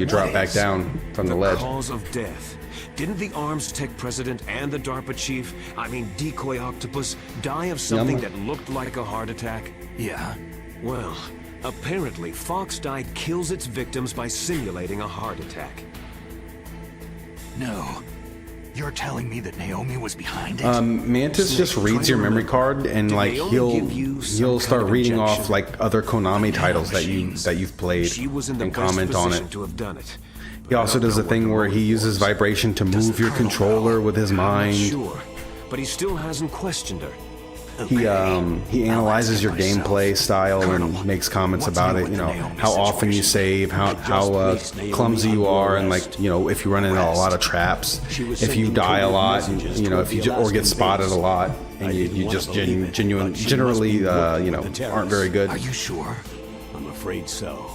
drop back down from the ledge. Cause of death. Didn't the Arms Tech president and the DARPA chief, Decoy Octopus, die of something that looked like a heart attack? Yeah. Well, apparently Fox died kills its victims by simulating a heart attack. No. You're telling me that Naomi was behind it? Mantis just reads your memory card, and like he'll start reading off like other Konami titles that you've played and comment on it. He also does a thing where he uses vibration to move your controller with his mind. Sure, but he still hasn't questioned her. He analyzes your gameplay style and makes comments about it. You know, how often you save, how clumsy you are, and like, you know, if you run into a lot of traps, if you die a lot, you know, if you or get spotted a lot, and you just generally you know, aren't very good. Are you sure? I'm afraid so.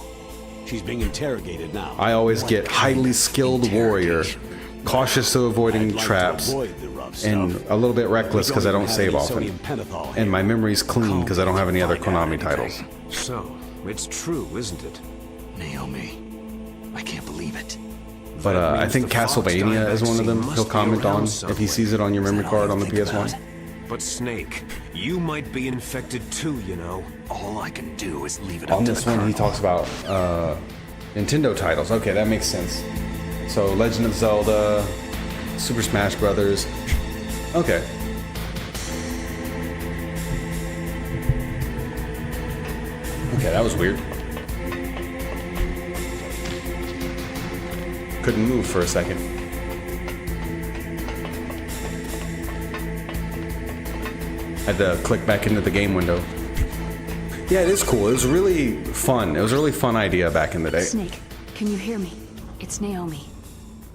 She's being interrogated now. I always get highly skilled warrior, cautious to avoiding traps, and a little bit reckless because I don't save often. And my memory's clean because I don't have any other Konami titles. So, it's true, isn't it? Naomi, I can't believe it. But I think Castlevania is one of them he'll comment on if he sees it on your memory card on the PS1. But Snake, you might be infected too, you know. All I can do is leave it On up to this the one, he Colonel. talks about Nintendo titles. Okay, that makes sense. So, Legend of Zelda, Super Smash Brothers. Okay. Okay, that was weird. Couldn't move for a second. Had to click back into the game window. Yeah, it is cool. It was really fun. It was a really fun idea back in the day. Snake, can you hear me? It's Naomi.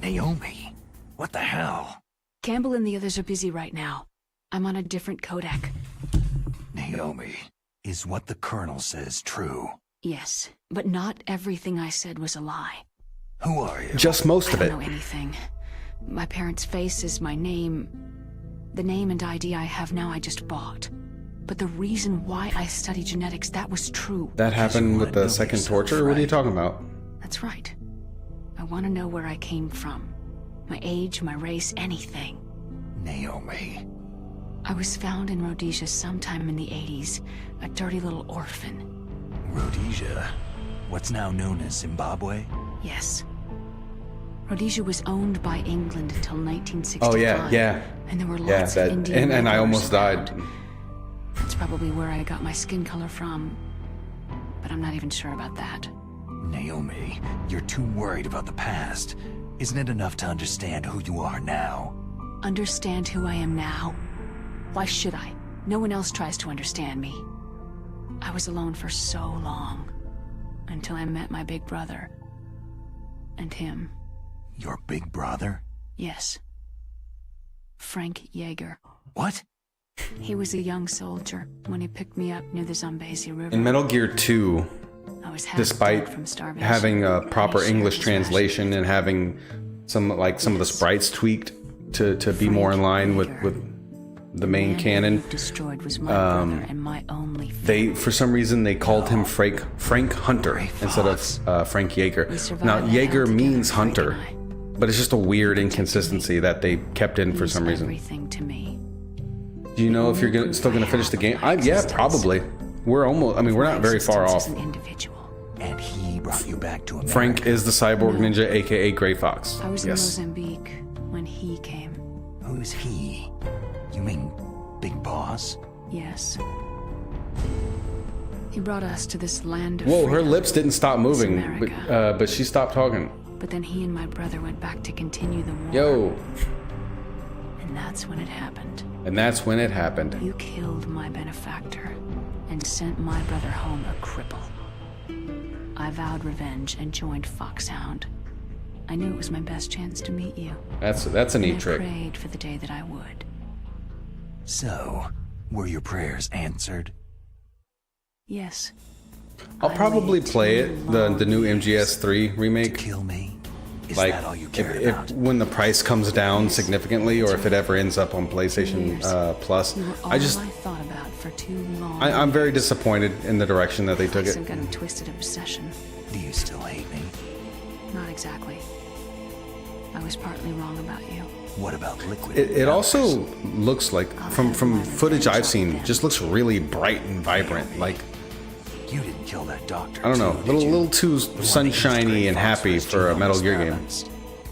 Naomi? What the hell? Campbell and the others are busy right now. I'm on a different codec. Naomi, is what the Colonel says true? Yes, but not everything I said was a lie. Who are you? Just most of I it. don't know anything. My parents' face is my name. The name and ID I have now I just bought. But the reason why I study genetics, that was true. That happened with the second torture? What are you talking about? That's right. I want to know where I came from. My age, my race, anything. Naomi. I was found in Rhodesia sometime in the 80s. A dirty little orphan. Rhodesia? What's now known as Zimbabwe? Yes. Rhodesia was owned by England until 1965. Oh, yeah. And there were lots of Indian and I laborers almost died. around. That's probably where I got my skin color from. But I'm not even sure about that. Naomi, you're too worried about the past. Isn't it enough to understand who you are now? Understand who I am now? Why should I? No one else tries to understand me. I was alone for so long. Until I met my big brother. And him. Your big brother? Yes. Frank Yeager. What? He was a young soldier when he picked me up near the Zambezi River. In Metal Gear 2, I was half despite dead from starvation. having a proper He English shared his translation and having some of the sprites tweaked to be more in line with the main canon, destroyed was my brother and my only they for some reason they called him Frank Hunter instead of Frank Yeager. Now Yeager means hunter, but it's just a weird inconsistency that they kept in for some reason. everything to me. Do you know if you're still gonna finish the game? Yeah, probably. We're not very far off. And he brought you back to America. Frank is the cyborg ninja, aka Gray Fox. I was in Yes. Mozambique when he came. Who's he? You mean Big Boss? Yes. He brought us to this land of Whoa, her freedom. lips didn't stop moving, America. but she stopped talking. But then he and my brother went back to continue the war. Yo. And that's when it happened. And that's when it happened. You killed my benefactor and sent my brother home a cripple. I vowed revenge and joined Foxhound. I knew it was my best chance to meet you. That's a neat trick. I prayed for the day that I would. So, were your prayers answered? Yes. I'll probably play it, the new MGS3 remake. Kill me? Is Like, that all you care if about? when the price comes down significantly, or if it ever ends up on PlayStation Plus, You were all I just I thought about for too long. I'm very disappointed in the direction that they took it. Some kind of twisted obsession. Do you still hate me? Not exactly. I was partly wrong about you. What about Liquid? It also looks like, from footage I've seen, just looks really bright and vibrant. Like, You didn't kill that doctor. I don't know, a little too sunshiny and happy for a Metal Gear game.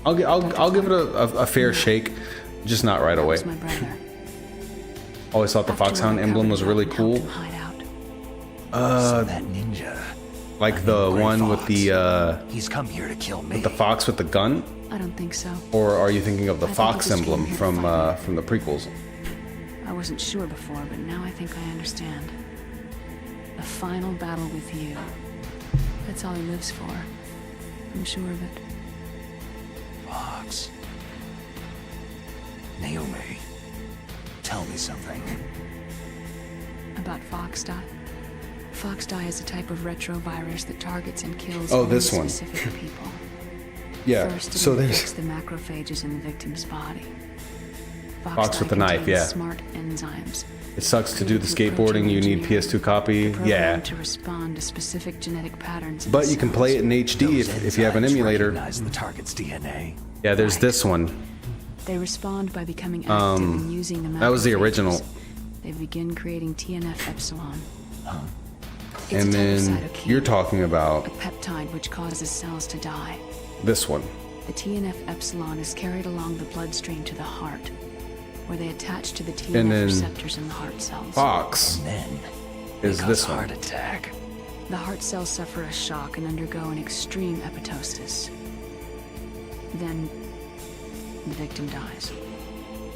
I'll give it a fair shake, just not right away. My brother. Always thought the Foxhound emblem was really cool. So that ninja. Like the one with the He's come here to kill me. the fox with the gun, I don't think so. or are you thinking of the I think fox he just emblem came here to from the prequels? I wasn't sure before, but now I think I understand. A final battle with you. That's all he lives for. I'm sure of it. Fox. Naomi, tell me something. About FoxDie. FoxDie is a type of retrovirus that targets and kills Oh, only this one. specific people. Yeah, First, it so infects there's the macrophages in the victim's body. Fox with the FoxDie knife, contains yeah. Smart enzymes. It sucks to do the skateboarding. You need PS2 copy. Programmed Yeah, to respond to specific genetic patterns. in but the you can cells. play it in HD if you have an Enzymes emulator. recognize the target's DNA. Yeah, there's this one. They respond by becoming active and using the That was the macrophages. original. they begin creating TNF epsilon. It's And a then cytokine, you're talking about a peptide which causes cells to die. this one. The TNF epsilon is carried along the bloodstream to the heart, where they attach to the And TNF then receptors in the heart cells. Fox is this one. Attack. The heart cells suffer a shock and undergo an extreme apoptosis. Then, the victim dies.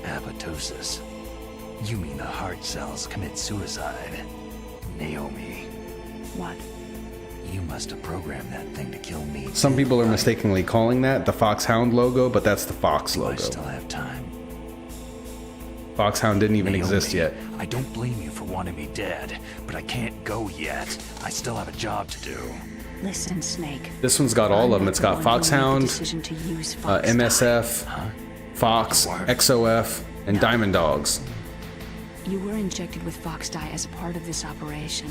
Apoptosis. You mean the heart cells commit suicide? Naomi, What? you must have programmed that thing to kill me. Some people are mistakenly calling that the Foxhound logo, but that's the Fox I logo. still have time. Foxhound didn't even exist yet. I don't blame you for wanting me dead, but I can't go yet. I still have a job to do. Listen, Snake. This one's got all of them. It's got Foxhound, MSF, Fox, XOF, and Diamond Dogs. You were injected with Fox dye as a part of this operation.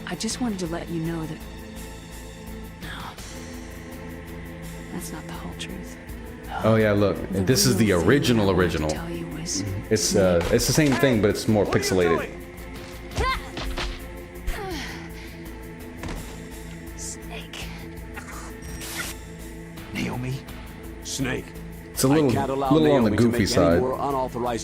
I just wanted to let you know that... No. That's not the whole truth. Oh yeah, look. This is the original. It's the same thing, but it's more pixelated. Snake. Naomi? Snake. It's a little on the goofy side.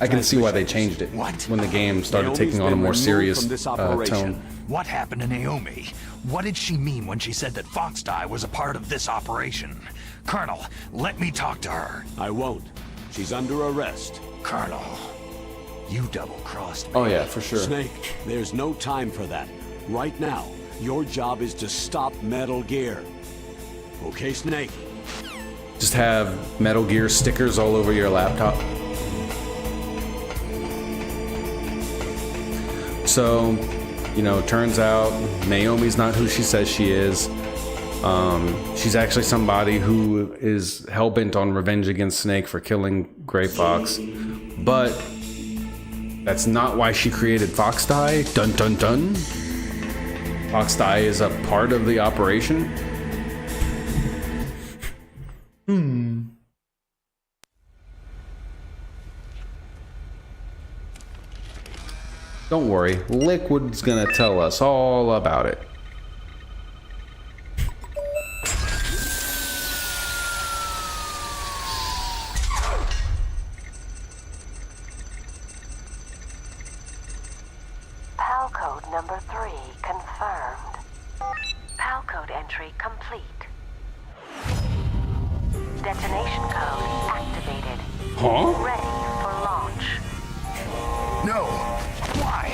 I can see why they changed it when the game started taking on a more serious tone. What happened to Naomi? What did she mean when she said that Fox dye was a part of this operation? Colonel, let me talk to her. I won't. She's under arrest. Colonel, you double-crossed me. Oh yeah, for sure. Snake, there's no time for that. Right now, your job is to stop Metal Gear. Okay, Snake? Just have Metal Gear stickers all over your laptop. So, you know, turns out Naomi's not who she says she is. She's actually somebody who is hell-bent on revenge against Snake for killing Gray Fox. But that's not why she created Fox dye. Dun dun dun. Fox dye is a part of the operation. Don't worry, Liquid's gonna tell us all about it. PAL code number 3 confirmed. PAL code entry complete. Detonation code activated. Huh? Ready for launch. No! Why?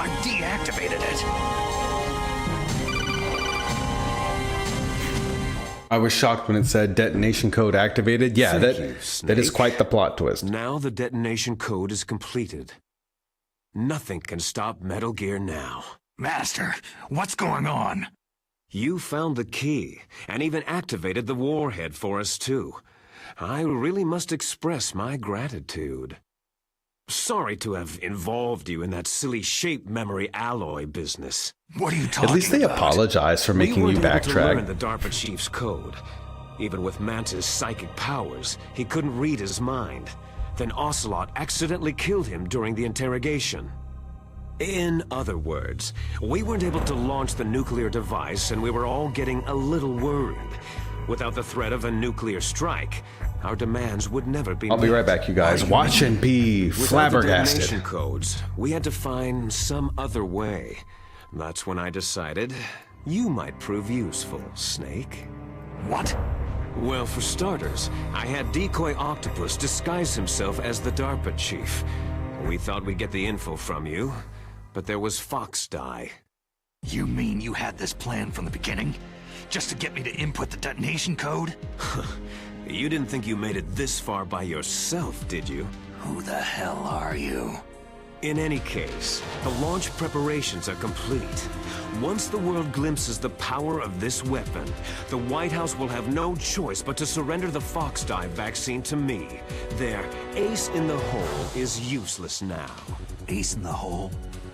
I deactivated it. I was shocked when it said detonation code activated. Yeah, that is quite the plot twist. Now the detonation code is completed. Nothing can stop Metal Gear now. Master, what's going on? You found the key, and even activated the warhead for us too. I really must express my gratitude. Sorry to have involved you in that silly shape memory alloy business. What are you talking about? At least they apologize for making you We weren't able to learn backtrack. the DARPA chief's code. Even with Mantis' psychic powers, he couldn't read his mind. Then Ocelot accidentally killed him during the interrogation. In other words, we weren't able to launch the nuclear device, and we were all getting a little worried. Without the threat of a nuclear strike, our demands would never be I'll be met. right back, you guys. Watch and be Without the flabbergasted. detonation codes, we had to find some other way. That's when I decided you might prove useful, Snake. What? Well, for starters, I had Decoy Octopus disguise himself as the DARPA chief. We thought we'd get the info from you, but there was Fox dye. You mean you had this plan from the beginning? Just to get me to input the detonation code? You didn't think you made it this far by yourself, did you? Who the hell are you? In any case, the launch preparations are complete. Once the world glimpses the power of this weapon, the White House will have no choice but to surrender the Fox dye vaccine to me. Their ace in the hole is useless now. Ace in the hole?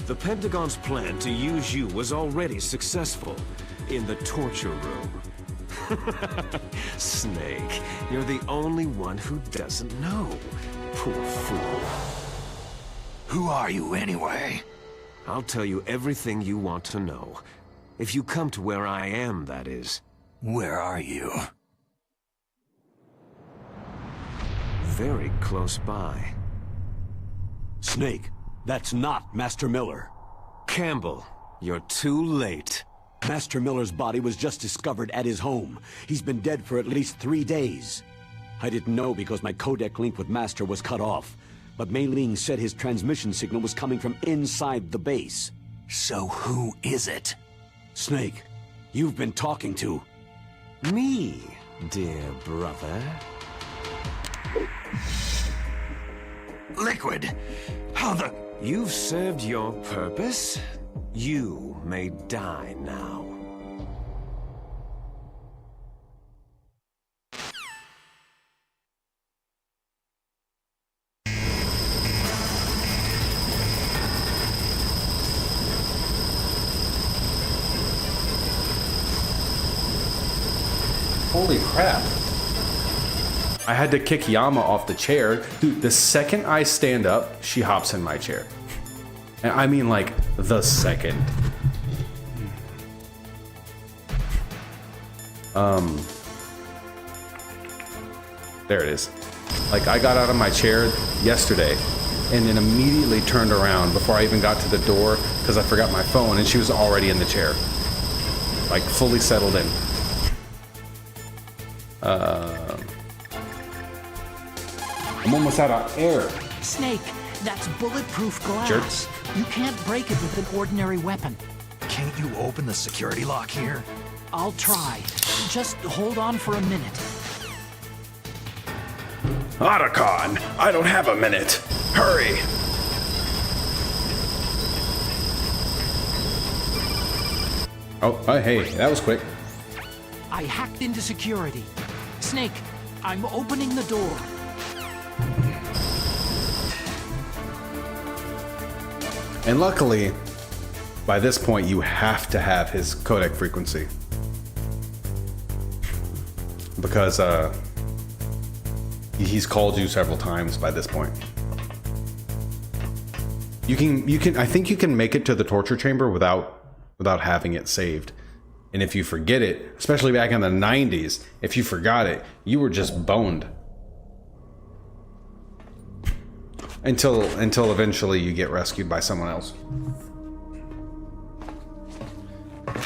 The Pentagon's plan to use you was already successful. in the torture room. Snake, you're the only one who doesn't know. Poor fool. Who are you anyway? I'll tell you everything you want to know. If you come to where I am, that is. Where are you? Very close by. Snake, that's not Master Miller. Campbell, you're too late. Master Miller's body was just discovered at his home. He's been dead for at least 3 days. I didn't know because my codec link with Master was cut off. But Mei Ling said his transmission signal was coming from inside the base. So who is it? Snake, you've been talking to... Me, dear brother. Liquid! How the... You've served your purpose. You may die now. Holy crap. I had to kick Yama off the chair. Dude, the second I stand up, she hops in my chair. And I mean like the second. There it is. Like I got out of my chair yesterday and then immediately turned around before I even got to the door because I forgot my phone and she was already in the chair. Like fully settled in. I'm almost out of air. Snake, that's bulletproof glass. You can't break it with an ordinary weapon. Can't you open the security lock here? I'll try. Just hold on for a minute. Otacon, I don't have a minute. Hurry. Oh, hey, that was quick. I hacked into security. Snake, I'm opening the door. And luckily, by this point, you have to have his codec frequency. Because he's called you several times by this point. You can I think you can make it to the torture chamber without having it saved. And if you forget it, especially back in the 90s, if you forgot it, you were just boned. Until eventually you get rescued by someone else.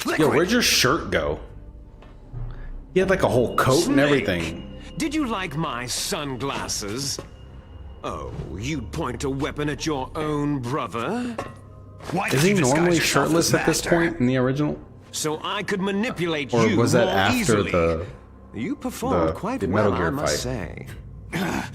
Liquid. Yo, where'd your shirt go? He had like a whole coat Snake, and everything. Did you like my sunglasses? Oh, you'd point a weapon at your own brother? Why Is he normally shirtless at this point in the original? So I could manipulate Or you was that more after easily. You performed quite Metal well, Gear I must fight? say.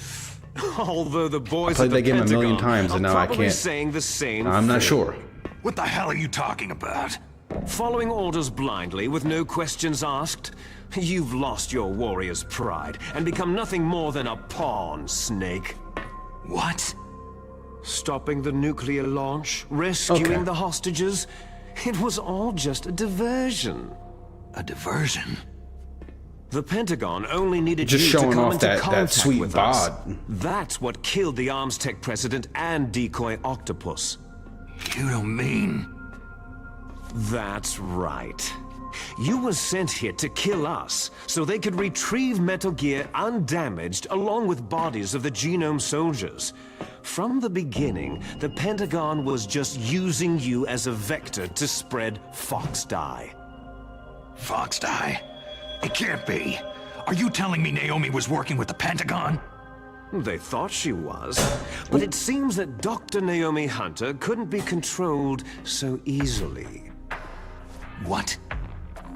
Although the boys I at played the that game a million Pentagon times and are now I probably can't. saying the same I'm not thing. sure. What the hell are you talking about? Following orders blindly with no questions asked, you've lost your warrior's pride and become nothing more than a pawn, Snake. What? Stopping the nuclear launch, rescuing the hostages, it was all just a diversion. A diversion? The Pentagon only needed Just you showing to come off into that contact sweet with us. bod. That's what killed the ArmsTech president and Decoy Octopus. You don't mean... That's right. You were sent here to kill us, so they could retrieve Metal Gear undamaged along with bodies of the Genome soldiers. From the beginning, the Pentagon was just using you as a vector to spread Fox Dye. Fox Dye? It can't be. Are you telling me Naomi was working with the Pentagon? They thought she was, but it seems that Dr. Naomi Hunter couldn't be controlled so easily. What?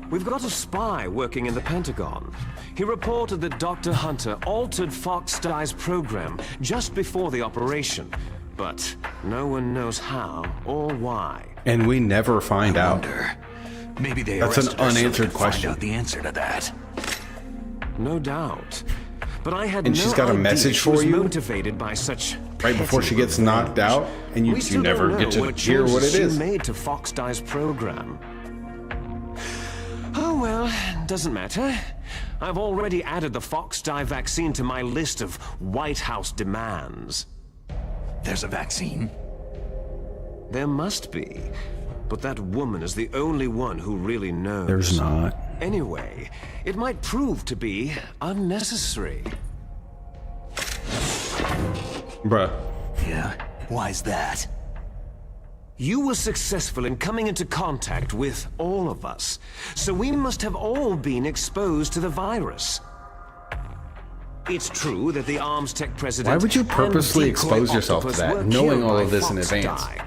We've got a spy working in the Pentagon. He reported that Dr. Hunter altered Fox Dye's program just before the operation, but no one knows how or why. And we never find out. Maybe they That's an arrested her so they unanswered could question. Find out the answer to that. No doubt. But I had And no she's got a idea message she for was you? motivated by such Right before she gets knocked out, and you We still never don't get know to hear what it changes is. she made to Fox Dye's program. Oh, well, doesn't matter. I've already added the Fox Die vaccine to my list of White House demands. There's a vaccine? There must be. But that woman is the only one who really knows. There's not. Anyway, it might prove to be unnecessary. Bruh. Yeah, why's that? You were successful in coming into contact with all of us, so we must have all been exposed to the virus. It's true that the Arms Tech president... Why would you purposely and expose yourself to Octopus that, were knowing killed all by of this in Fox advance? Die.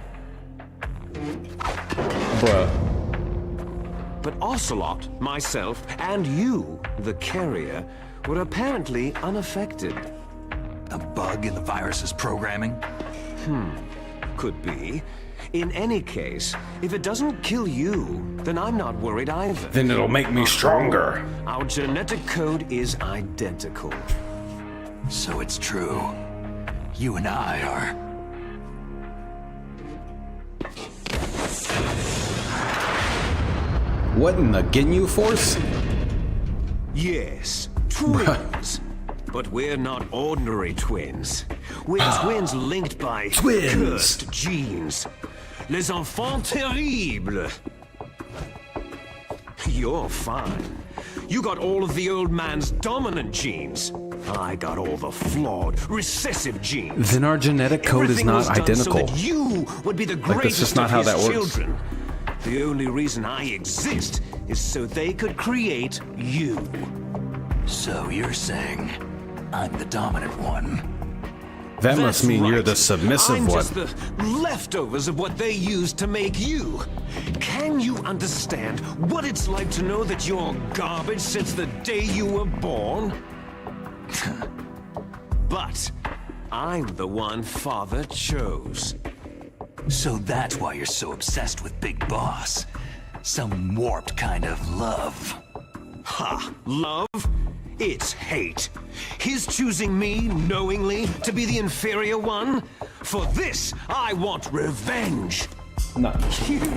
Bruh. But Ocelot, myself, and you, the carrier, were apparently unaffected. A bug in the virus's programming? Could be. In any case, if it doesn't kill you, then I'm not worried either. Then it'll make me stronger. Our genetic code is identical. So it's true. You and I are... What in the Ginyu Force? Yes, twins. But we're not ordinary twins. We're twins linked by cursed genes. Les enfants terribles. You're fine. You got all of the old man's dominant genes. I got all the flawed, recessive genes. Then our genetic code is Everything not was done identical. So that you would be the Like, that's greatest just not of how his that works. children. The only reason I exist is so they could create you. So you're saying I'm the dominant one? That must That's mean you're right. the submissive I'm one. just the leftovers of what they used to make you. Can you understand what it's like to know that you're garbage since the day you were born? But I'm the one Father chose. So that's why you're so obsessed with Big Boss. Some warped kind of love. Ha! Love? It's hate. His choosing me knowingly to be the inferior one? For this, I want revenge. Not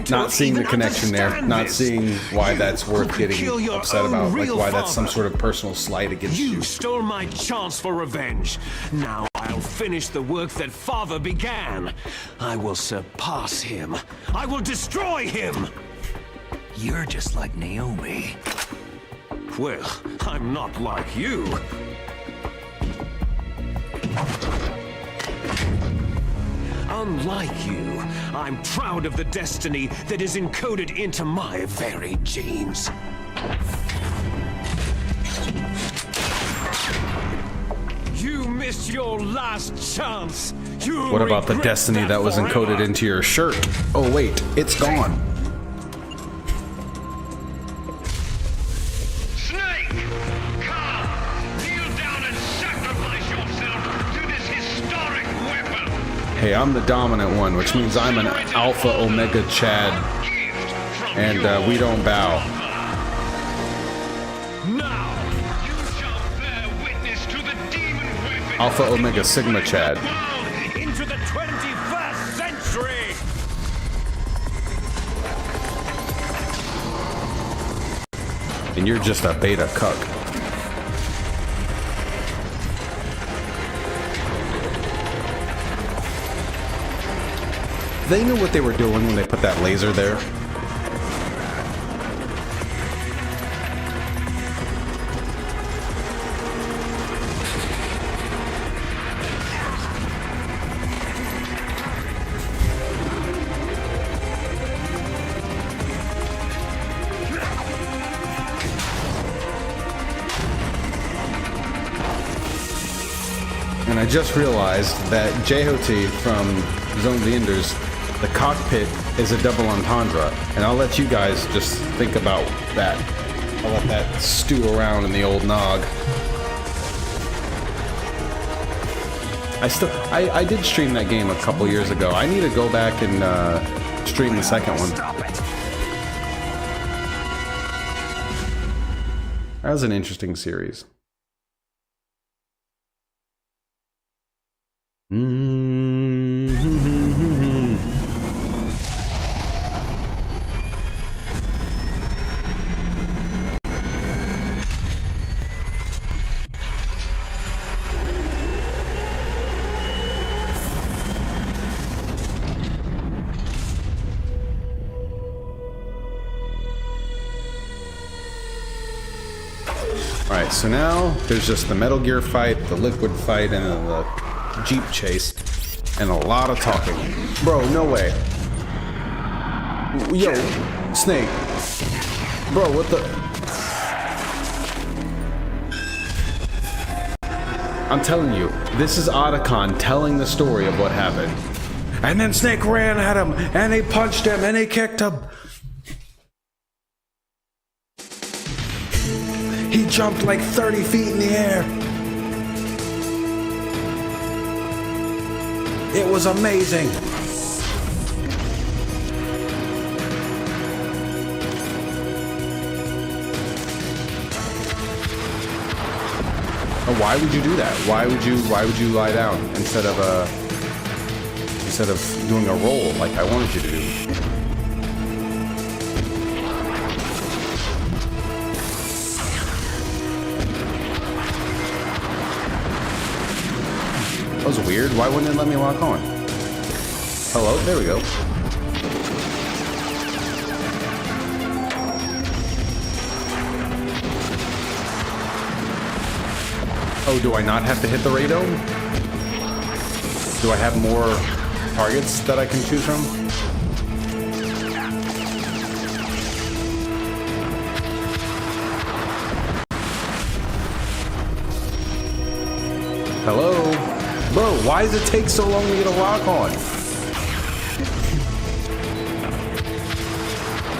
don't seeing the even connection there. understand Not this. seeing why that's worth could getting kill your upset own about. Like real why that's some father. sort of personal slight against you. You stole my chance for revenge. Now I'll finish the work that Father began. I will surpass him. I will destroy him. You're just like Naomi. Well, I'm not like you. Unlike you, I'm proud of the destiny that is encoded into my very genes. You missed your last chance. You What about the regret destiny that was forever. encoded into your shirt? Oh wait, it's gone. Snake! Come! Kneel down and sacrifice yourself to this historic weapon! Hey, I'm the dominant one, which means I'm an Alpha Omega Chad. And we don't bow. Now, you shall bear witness to the demon weapon Alpha Omega Sigma Chad. into the 21st century! And you're just a beta cuck. They knew what they were doing when they put that laser there. And I just realized that Jehoti from Zone of the Enders, the cockpit is a double entendre. And I'll let you guys just think about that. I'll let that stew around in the old nog. I did stream that game a couple years ago. I need to go back and stream the second one. That was an interesting series. Alright, so now there's just the Metal Gear fight, the Liquid fight, and then the Jeep chase. And a lot of talking. Bro, no way. Yo, Snake. Bro, what the... I'm telling you, this is Otacon telling the story of what happened. And then Snake ran at him, and he punched him, and he kicked him. He jumped like 30 feet in the air. It was amazing. Why would you do that? Why would you lie down instead of doing a roll like I wanted you to do? That was weird. Why wouldn't it let me lock on? Hello? There we go. Oh, do I not have to hit the radome? Do I have more targets that I can choose from? Hello? Bro, why does it take so long to get a lock on?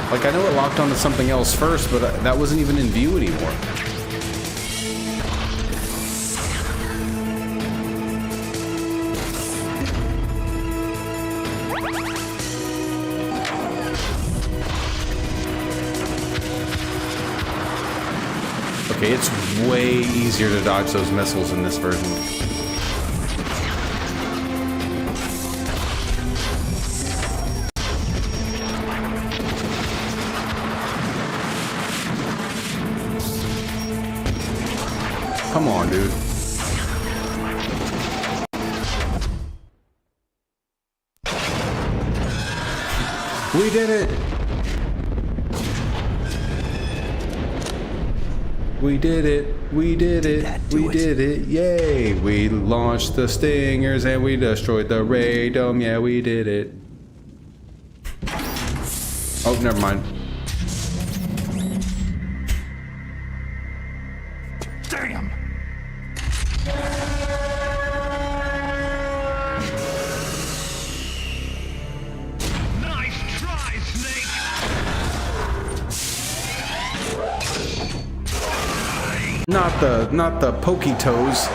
Like, I know it locked onto something else first, but that wasn't even in view anymore. Okay, it's way easier to dodge those missiles in this version. Come on, dude. We did it! We did it, we did it, we did it, yay! We launched the Stingers and we destroyed the radome, yeah, we did it. Oh, never mind. Damn! Nice try, Snake! Not the pokey toes.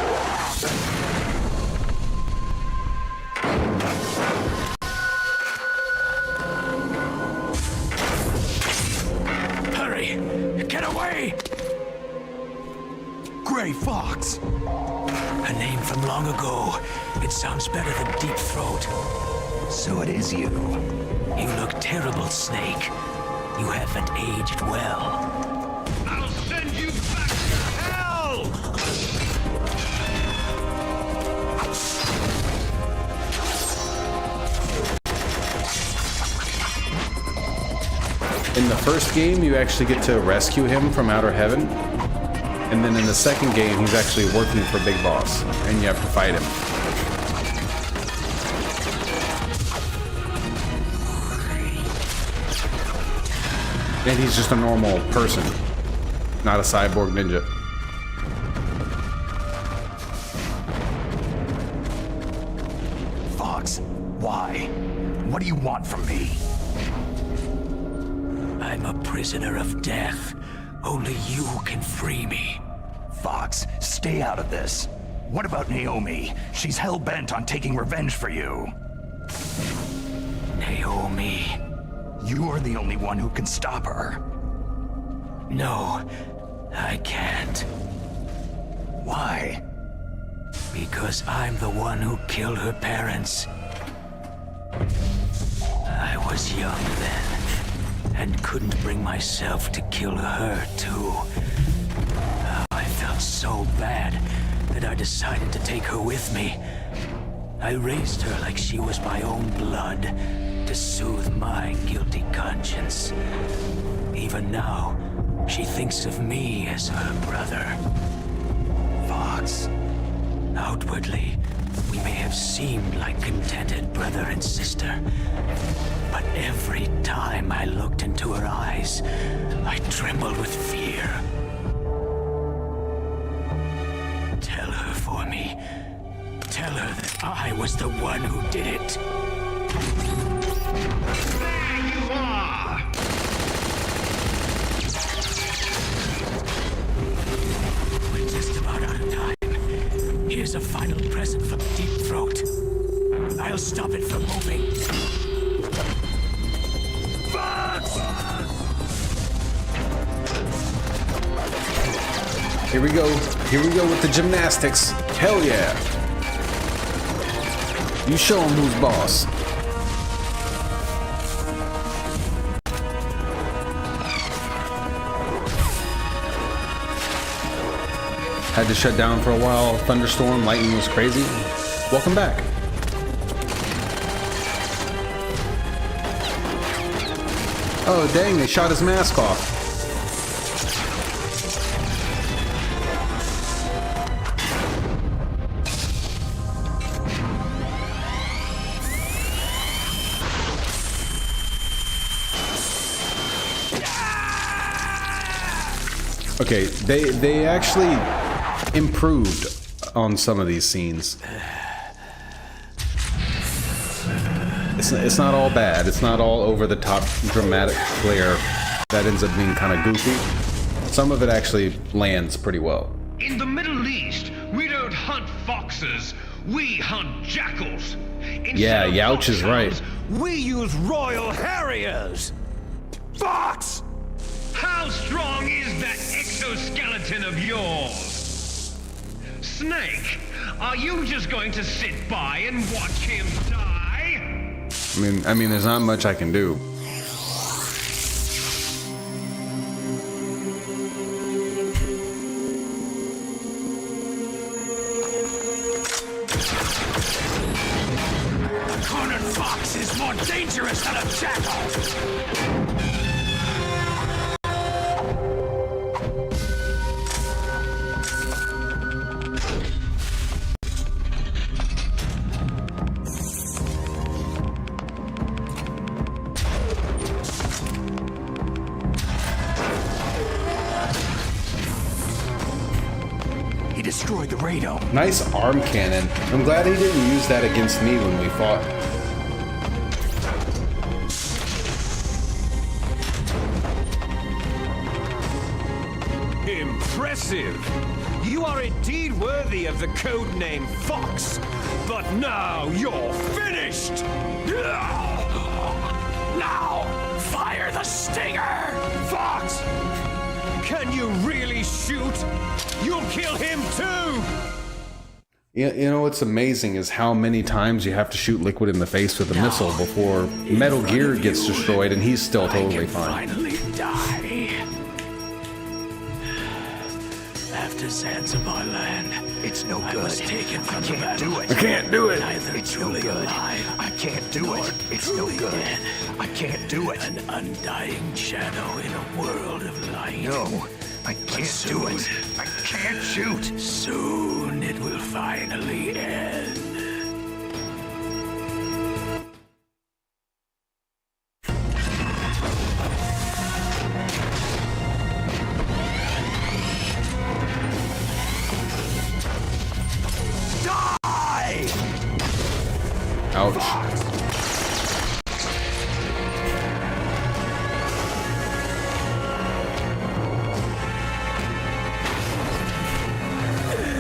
Hurry! Get away! Gray Fox. A name from long ago. It sounds better than Deep Throat. So it is you. You look terrible, Snake. You haven't aged well. I'll send you back to hell! In the first game, you actually get to rescue him from Outer Heaven. And then in the second game, he's actually working for Big Boss, and you have to fight him. And he's just a normal person, not a cyborg ninja. Fox, why? What do you want from me? I'm a prisoner of death. Only you can free me. Fox, stay out of this. What about Naomi? She's hell-bent on taking revenge for you. Naomi. You are the only one who can stop her. No, I can't. Why? Because I'm the one who killed her parents. I was young then, and couldn't bring myself to kill her too. I felt so bad that I decided to take her with me. I raised her like she was my own blood, to soothe my guilty conscience. Even now, She thinks of me as her brother. Fox. Outwardly, we may have seemed like contented brother and sister. But every time I looked into her eyes, I trembled with fear. Tell her for me. Tell her that I was the one who did it. There you are! We're just about out of time. Here's a final present from Deep Throat. I'll stop it from moving. Here we go. Here we go with the gymnastics. Hell yeah. You show him who's boss. Had to shut down for a while. Thunderstorm, lightning was crazy. Welcome back. Oh dang, they shot his mask off. Okay, they actually improved on some of these scenes. It's not all bad. It's not all over the top dramatic flair that ends up being kind of goofy. Some of it actually lands pretty well. In the Middle East, we don't hunt foxes, we hunt jackals. Yeah, Youch is right. We use Royal Harriers! Fox! How strong is that exoskeleton of yours? Snake, are you just going to sit by and watch him die? I mean, there's not much I can do. A cornered fox is more dangerous than a jackal! Destroyed the radar. Nice arm cannon. I'm glad he didn't use that against me when we fought. Impressive! You are indeed worthy of the codename Fox, but now you're finished! Now, fire the stinger! Fox! Can you really shoot? You'll kill him too! You know what's amazing is how many times you have to shoot Liquid in the face with a missile before Metal Gear gets destroyed and he's still totally fine. Finally die. After Zanzibar land, it's no good. I was taken from the battle. Do it. I can't do it. It's no good. Alive, I can't do it. It's no good. Dead. I can't do it. An undying shadow in a world of light. No, I can't do it. I can't shoot. Soon it will finally end. Ouch.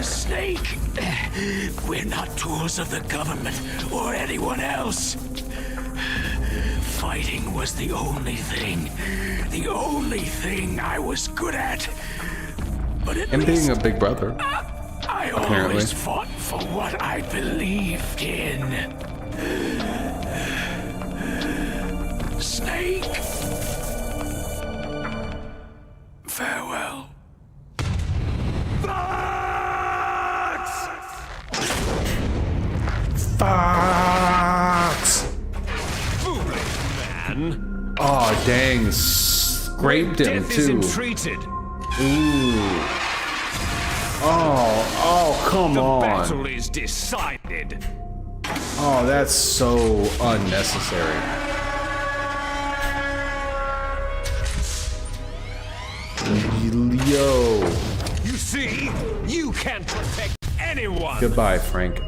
Snake, we're not tools of the government or anyone else. Fighting was the only thing I was good at. But at And least being a big brother. I apparently. always fought for what I believed in. Snake. Farewell. Fox! Foolish man! Oh, dang. scraped him Death is too. entreated. Ooh. Oh, come on. The battle is decided. Oh, that's so unnecessary. Yo. You see, you can't protect anyone. Goodbye, Frank.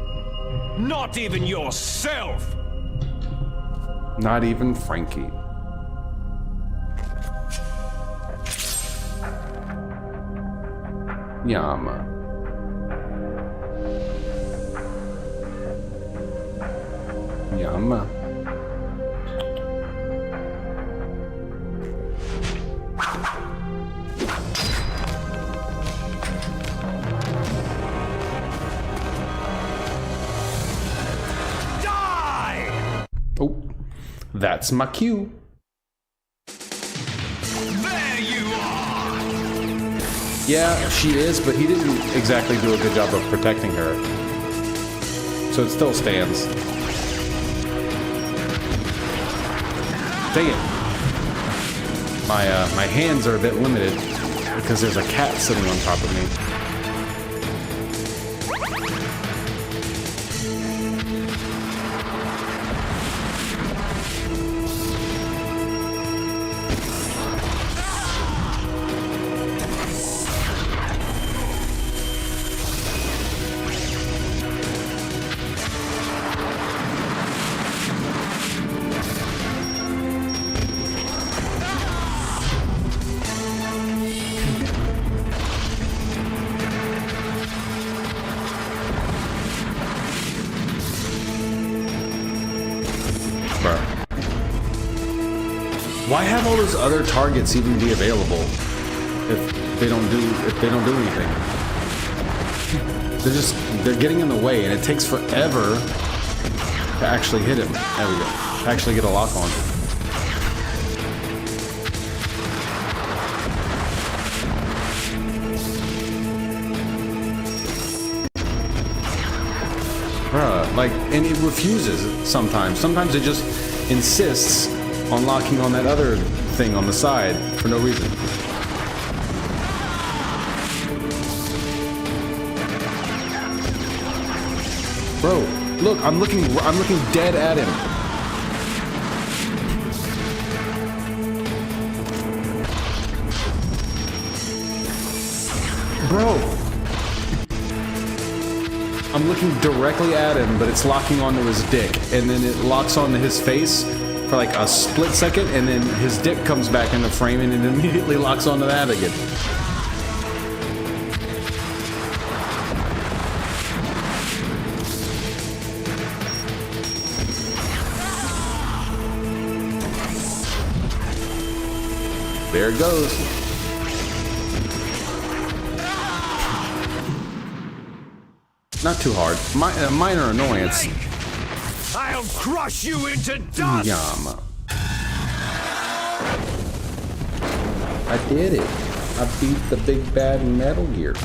Not even yourself. Not even Frankie. Yama. Yama. Die! Oh, that's my cue. There you are. Yeah, she is, but he didn't exactly do a good job of protecting her. So it still stands. Dang it. My hands are a bit limited because there's a cat sitting on top of me. Why have all those other targets even be available if they don't do anything? They're getting in the way, and it takes forever to actually hit him. There we go. To actually get a lock on. Bruh, like, and it refuses sometimes. Sometimes it just insists on locking on that other thing on the side for no reason. Bro, look, I'm looking dead at him. Bro. I'm looking directly at him, but it's locking onto his dick, and then it locks onto his face for like a split second, and then his dick comes back in the frame, and it immediately locks onto that again. There it goes. Not too hard. Minor annoyance. I'll crush you into dust! Yum. I did it. I beat the big bad Metal Gear.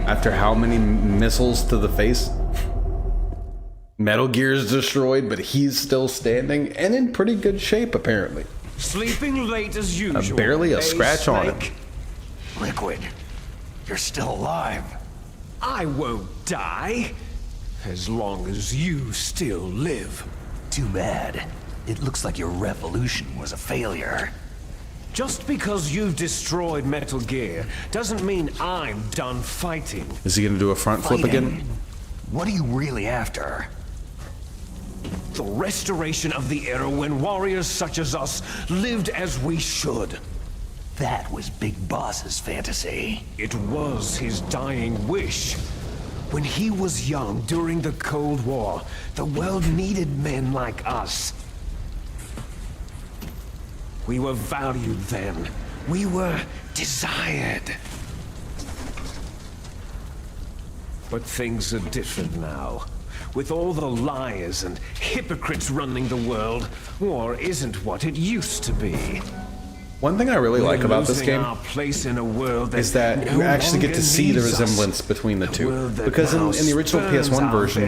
After how many missiles to the face? Metal Gear's destroyed, but he's still standing and in pretty good shape, apparently. Sleeping late as usual. Barely a scratch on him. Liquid, you're still alive. I won't die, as long as you still live. Too bad. It looks like your revolution was a failure. Just because you've destroyed Metal Gear doesn't mean I'm done fighting. Is he gonna do a front flip again? What are you really after? The restoration of the era when warriors such as us lived as we should. That was Big Boss's fantasy. It was his dying wish. When he was young during the Cold War, the world needed men like us. We were valued then. We were desired. But things are different now. With all the liars and hypocrites running the world, war isn't what it used to be. One thing I really like about this game is that you actually get to see the resemblance between the two. Because in the original PS1 version,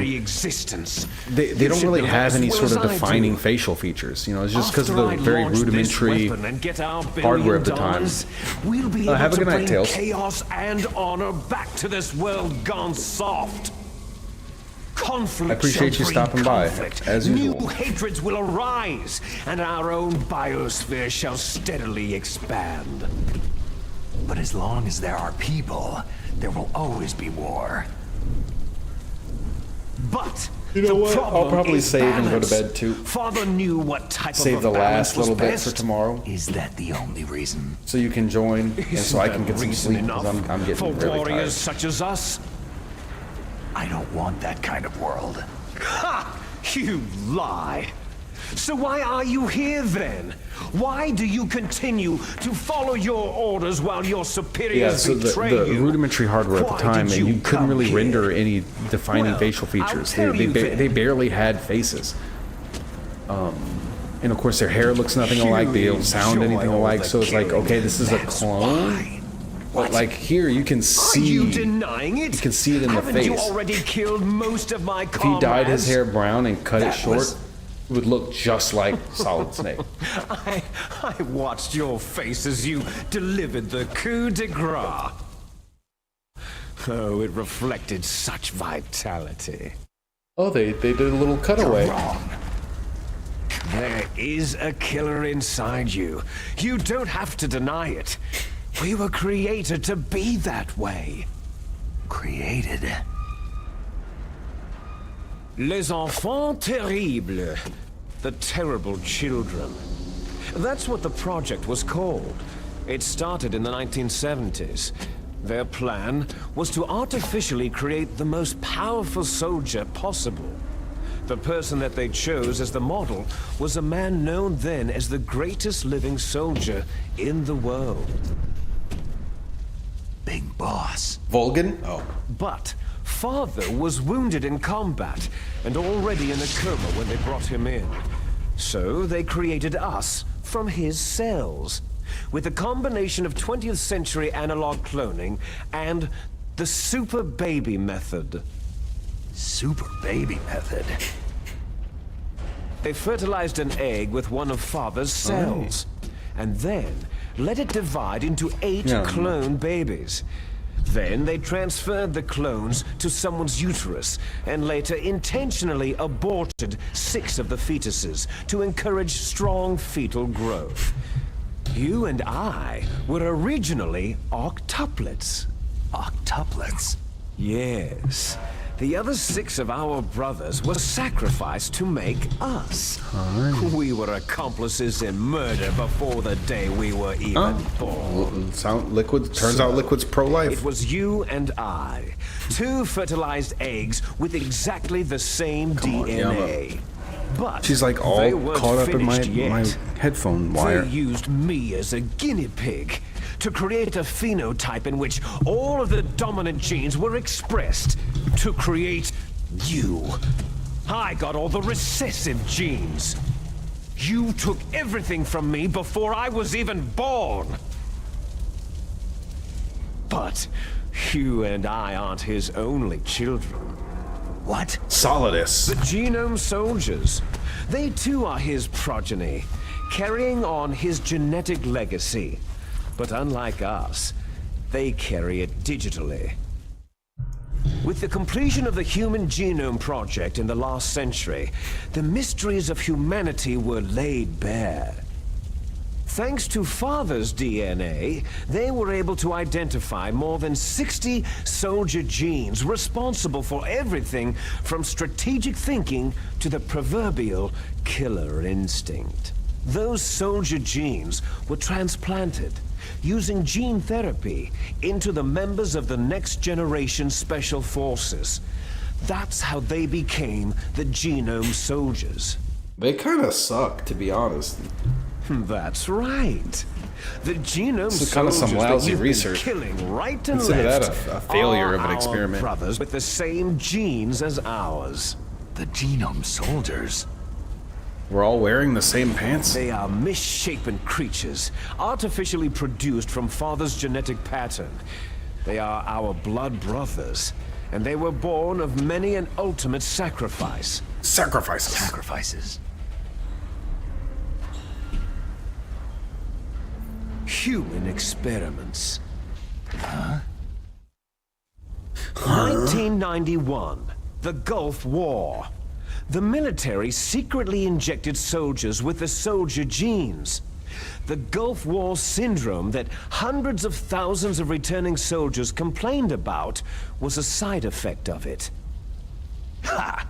they don't really have any sort of defining facial features. You know, it's just because of the very rudimentary hardware of the time. We'll be have a good night, Tails. Chaos and honor back to this world gone soft. Conflict I appreciate you stopping by, as usual. New hatreds will arise, and our own biosphere shall steadily expand. But as long as there are people, there will always be war. But you know what? I'll probably save and go to bed too. Father knew what type save of the last balance was little bit best. for tomorrow. Is that the only reason? So you can join, and so I can get some sleep because I'm getting for really warriors tired. such as us? I don't want that kind of world. Ha! You lie! So why are you here then? Why do you continue to follow your orders while your superiors betray the you? Why rudimentary hardware at the time, did and you you couldn't come really here? render any defining Well, facial features. I'll tell you then. They barely had faces. And of course, their hair looks nothing alike. They don't sound anything alike. So it's like, okay, this is a clone. But like here, you can see. Are you denying it? You can see it in the Haven't face. you already killed most of my If he comrades? dyed his hair brown and cut it short, was- it would look just like Solid Snake. I watched your face as you delivered the coup de grace. Oh, it reflected such vitality. Oh, they did a little cutaway. You're wrong. There is a killer inside you. You don't have to deny it. We were created to be that way. Created? Les enfants terribles. The terrible children. That's what the project was called. It started in the 1970s. Their plan was to artificially create the most powerful soldier possible. The person that they chose as the model was a man known then as the greatest living soldier in the world. Big Boss. Volgan? Oh. But Father was wounded in combat and already in a coma when they brought him in. So they created us from his cells, with a combination of 20th century analog cloning and the super baby method. Super baby method? They fertilized an egg with one of Father's cells, and then let it divide into 8 clone babies. Then they transferred the clones to someone's uterus and later intentionally aborted 6 of the fetuses to encourage strong fetal growth. You and I were originally octuplets. Octuplets? Yes. The other 6 of our brothers were sacrificed to make us. We were accomplices in murder before the day we were even born. Turns out Liquid's pro-life. It was you and I. 2 fertilized eggs with exactly the same DNA. But she's like they all weren't caught up in my finished yet. headphone wire. They used me as a guinea pig to create a phenotype in which all of the dominant genes were expressed to create you. I got all the recessive genes. You took everything from me before I was even born. But you and I aren't his only children. What? Solidus. The Genome Soldiers. They too are his progeny, carrying on his genetic legacy. But unlike us, they carry it digitally. With the completion of the Human Genome Project in the last century, the mysteries of humanity were laid bare. Thanks to Father's DNA, they were able to identify more than 60 soldier genes responsible for everything from strategic thinking to the proverbial killer instinct. Those soldier genes were transplanted using gene therapy into the members of the Next Generation Special Forces. That's how they became the Genome Soldiers. They kind of suck, to be honest. That's right. The genome This is kind of some soldiers that lousy you've been research. killing right and Consider that left a failure are of an our experiment. brothers with the same genes as ours. The genome soldiers? We're all wearing the same pants? They are misshapen creatures, artificially produced from Father's genetic pattern. They are our blood brothers, and they were born of many an ultimate sacrifice. Sacrifices. Sacrifices. Human experiments. Huh? 1991, the Gulf War. The military secretly injected soldiers with the soldier genes. The Gulf War syndrome that hundreds of thousands of returning soldiers complained about was a side effect of it. Ha!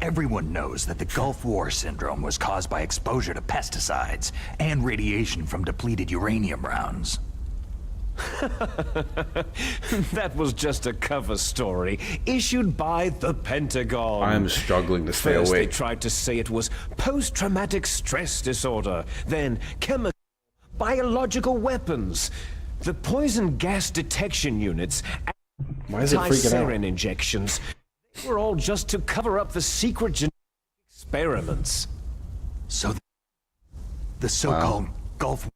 Everyone knows that the Gulf War syndrome was caused by exposure to pesticides and radiation from depleted uranium rounds. That was just a cover story issued by the Pentagon. I'm struggling to stay First, awake. they tried to say it was post-traumatic stress disorder, then chemical, biological weapons, the poison gas detection units, Why is it freaking out? anti-sarin injections. They were all just to cover up the secret genetic experiments. So the so-called Gulf War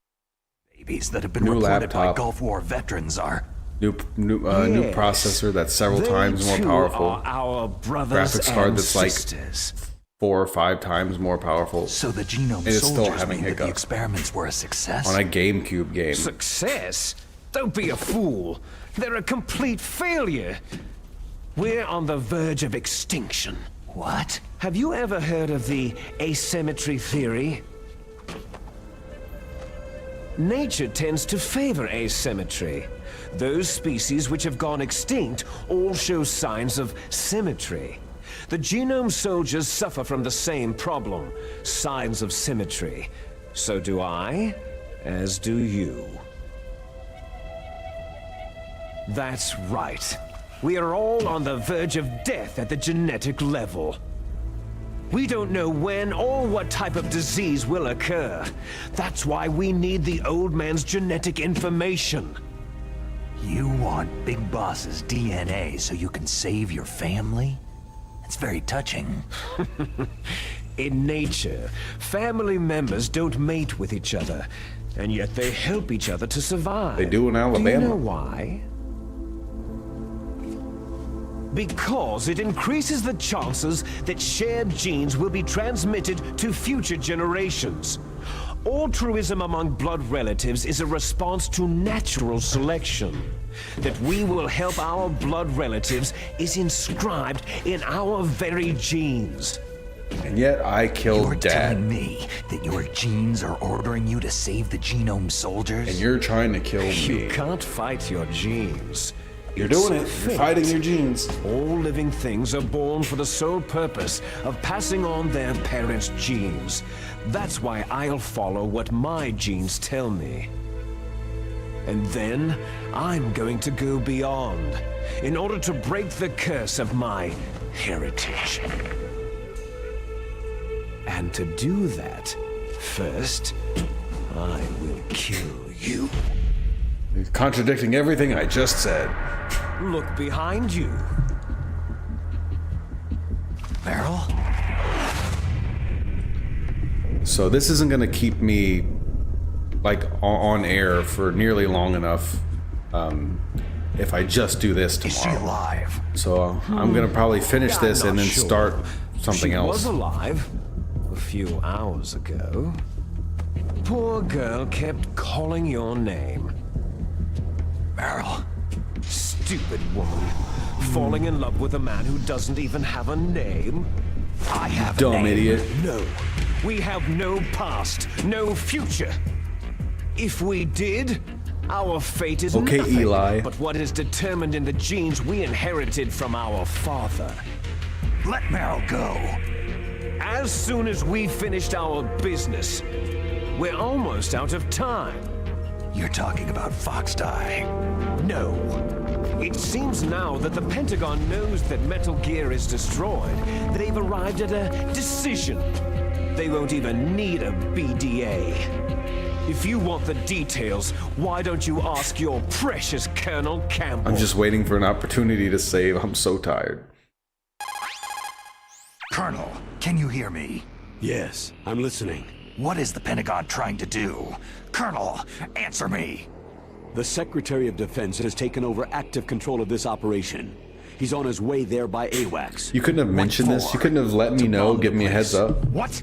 babies that have been New reported by laptop. Gulf War veterans are New Yes. processor that's several They times more too powerful. are our brothers Graphics card and that's like sisters. 4 or 5 times more powerful. So the genome and it's still soldiers having mean that the hiccups experiments were a success. on a GameCube game. Success? Don't be a fool. They're a complete failure. We're on the verge of extinction. What? Have you ever heard of the asymmetry theory? Nature tends to favor asymmetry. Those species which have gone extinct all show signs of symmetry. The genome soldiers suffer from the same problem, signs of symmetry. So do I, as do you. That's right. We are all on the verge of death at the genetic level. We don't know when or what type of disease will occur. That's why we need the old man's genetic information. You want Big Boss's DNA so you can save your family? It's very touching. In nature, family members don't mate with each other, and yet they help each other to survive. They do in Alabama. Do you know why? Because it increases the chances that shared genes will be transmitted to future generations. Altruism among blood relatives is a response to natural selection. That we will help our blood relatives is inscribed in our very genes. And yet I killed You're Dad. telling me that your genes are ordering you to save the genome soldiers? And you're trying to kill me. You can't fight your genes. You're It's doing it. You're fate. fighting your genes. All living things are born for the sole purpose of passing on their parents' genes. That's why I'll follow what my genes tell me. And then I'm going to go beyond in order to break the curse of my heritage. And to do that, first, I will kill you. You're contradicting everything I just said. Look behind you. Meryl? So this isn't going to keep me like on air for nearly long enough if I just do this tomorrow. Is she alive? So I'm going to probably finish this and then Not sure. start something She else. was alive a few hours ago. Poor girl kept calling your name. Meryl. Stupid woman. Falling in love with a man who doesn't even have a name. I have a Dumb name. idiot. No. We have no past, no future. If we did, our fate is Okay, nothing Eli. but what is determined in the genes we inherited from our father. Let Meryl go. As soon as we finished our business, we're almost out of time. You're talking about Fox Die. No. It seems now that the Pentagon knows that Metal Gear is destroyed, that they've arrived at a decision. They won't even need a BDA. If you want the details, why don't you ask your precious Colonel Campbell? I'm just waiting for an opportunity to save. I'm so tired. Colonel, can you hear me? Yes, I'm listening. What is the Pentagon trying to do? Colonel, answer me. The Secretary of Defense has taken over active control of this operation. He's on his way there by AWACS. You couldn't have mentioned this. You couldn't have let me know, give me a heads up. What?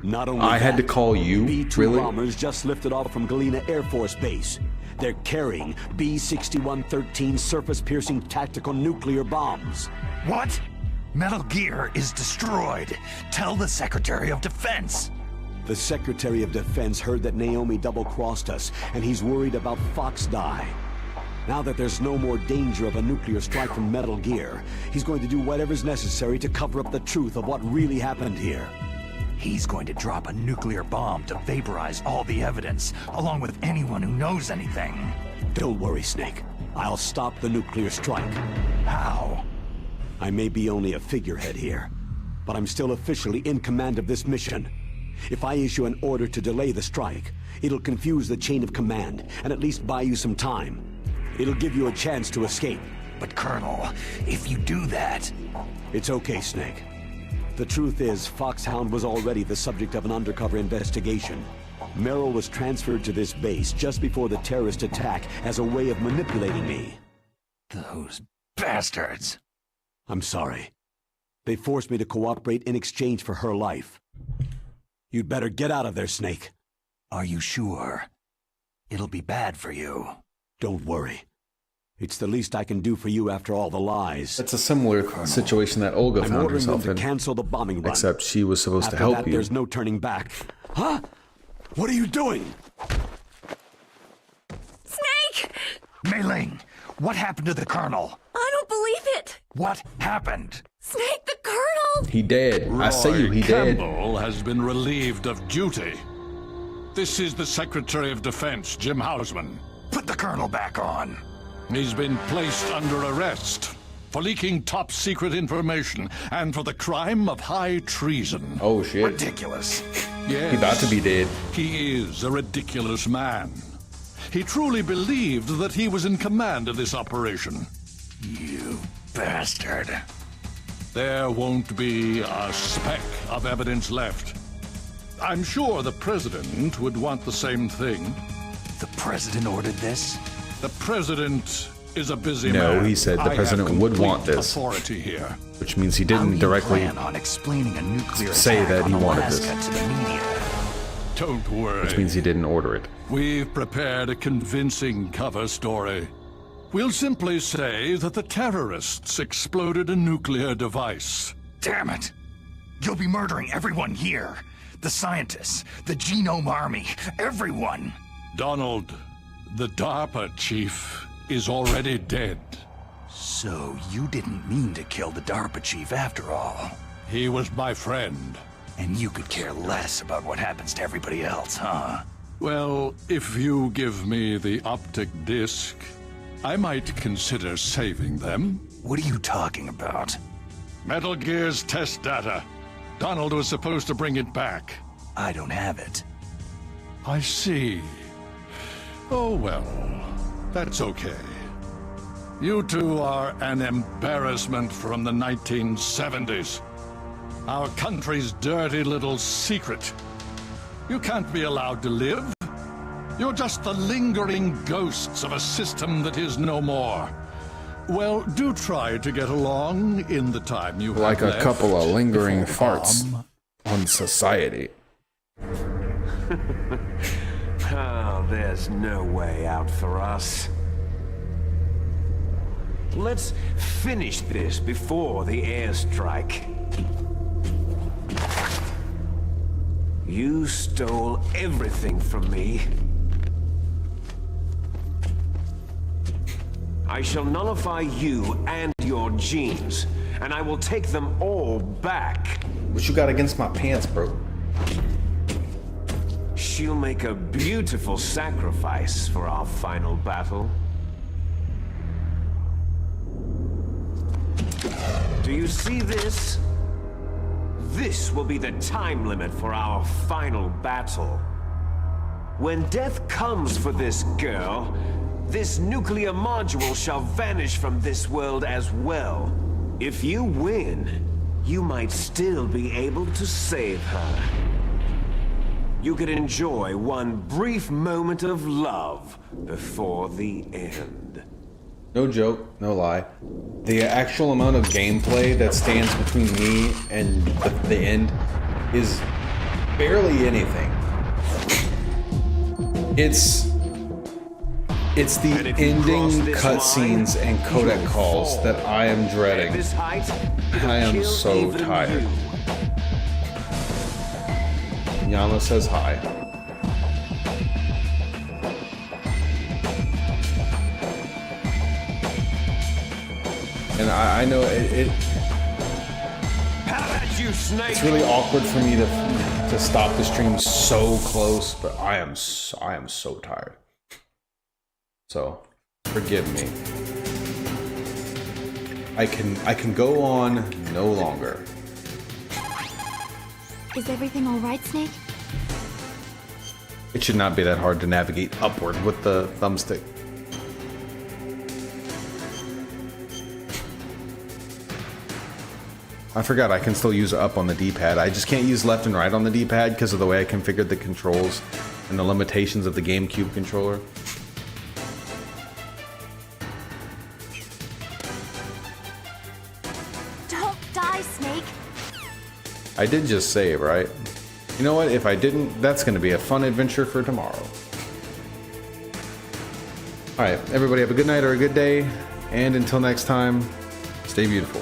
Not only I had to call you? B-2 Really? bombers just lifted off from Galena Air Force Base. They're carrying B-6113 surface-piercing tactical nuclear bombs. What? Metal Gear is destroyed. Tell the Secretary of Defense. The Secretary of Defense heard that Naomi double-crossed us, and he's worried about Fox Die. Now that there's no more danger of a nuclear strike from Metal Gear, he's going to do whatever's necessary to cover up the truth of what really happened here. He's going to drop a nuclear bomb to vaporize all the evidence, along with anyone who knows anything. Don't worry, Snake. I'll stop the nuclear strike. How? I may be only a figurehead here, but I'm still officially in command of this mission. If I issue an order to delay the strike, it'll confuse the chain of command and at least buy you some time. It'll give you a chance to escape. But Colonel, if you do that... It's okay, Snake. The truth is, Foxhound was already the subject of an undercover investigation. Merrill was transferred to this base just before the terrorist attack as a way of manipulating me. Those bastards. I'm sorry. They forced me to cooperate in exchange for her life. You'd better get out of there, Snake. Are you sure? It'll be bad for you. Don't worry. It's the least I can do for you after all the lies. It's a similar situation that Olga I'm found ordering them herself to in. cancel the bombing run. Except she was supposed After to help that, you. There's no turning back. Huh? What are you doing? Snake! Mei Ling, what happened to the Colonel? I don't believe it! What happened? Snake, the Colonel! He dead. I say you, he dead. Campbell has been relieved of duty. This is the Secretary of Defense, Jim Hausman. Put the Colonel back on. He's been placed under arrest for leaking top-secret information and for the crime of high treason. Oh, shit. Ridiculous. Yes. He about to be dead. He is a ridiculous man. He truly believed that he was in command of this operation. You bastard. There won't be a speck of evidence left. I'm sure the President would want the same thing. The President ordered this? The President is a busy No, man. he said the President would want this. Authority here. Which means he didn't directly plan on explaining a nuclear say that he wanted Alaska this. to the media. Don't worry. Which means he didn't order it. We've prepared a convincing cover story. We'll simply say that the terrorists exploded a nuclear device. Damn it! You'll be murdering everyone here. The scientists, the Genome Army, everyone. Donald, the DARPA chief, is already dead. So you didn't mean to kill the DARPA chief after all. He was my friend. And you could care less about what happens to everybody else, huh? Well, if you give me the optic disc, I might consider saving them. What are you talking about? Metal Gear's test data. Donald was supposed to bring it back. I don't have it. I see. Oh well, that's okay. You two are an embarrassment from the 1970s. Our country's dirty little secret. You can't be allowed to live. You're just the lingering ghosts of a system that is no more. Well, do try to get along in the time you have Like a left couple of lingering before the farts bomb. on society. Oh, there's no way out for us. Let's finish this before the airstrike. You stole everything from me. I shall nullify you and your genes, and I will take them all back. What you got against my pants, bro? She'll make a beautiful sacrifice for our final battle. Do you see this? this will be the time limit for our final battle. When death comes for this girl, this nuclear module shall vanish from this world as well. If you win, you might still be able to save her. You could enjoy one brief moment of love before the end. No joke, no lie. The actual amount of gameplay that stands between me and the end is barely anything. It's the ending cutscenes and codec calls that I am dreading. I am so tired. Yama says hi. And I know it's really awkward for me to stop the stream so close, but I am so tired. So forgive me. I can go on no longer. Is everything all right, Snake? It should not be that hard to navigate upward with the thumbstick. I forgot I can still use up on the D-pad. I just can't use left and right on the D-pad because of the way I configured the controls and the limitations of the GameCube controller. Don't die, Snake! I did just save, right? You know what? If I didn't, that's going to be a fun adventure for tomorrow. Alright, everybody have a good night or a good day, and until next time, stay beautiful.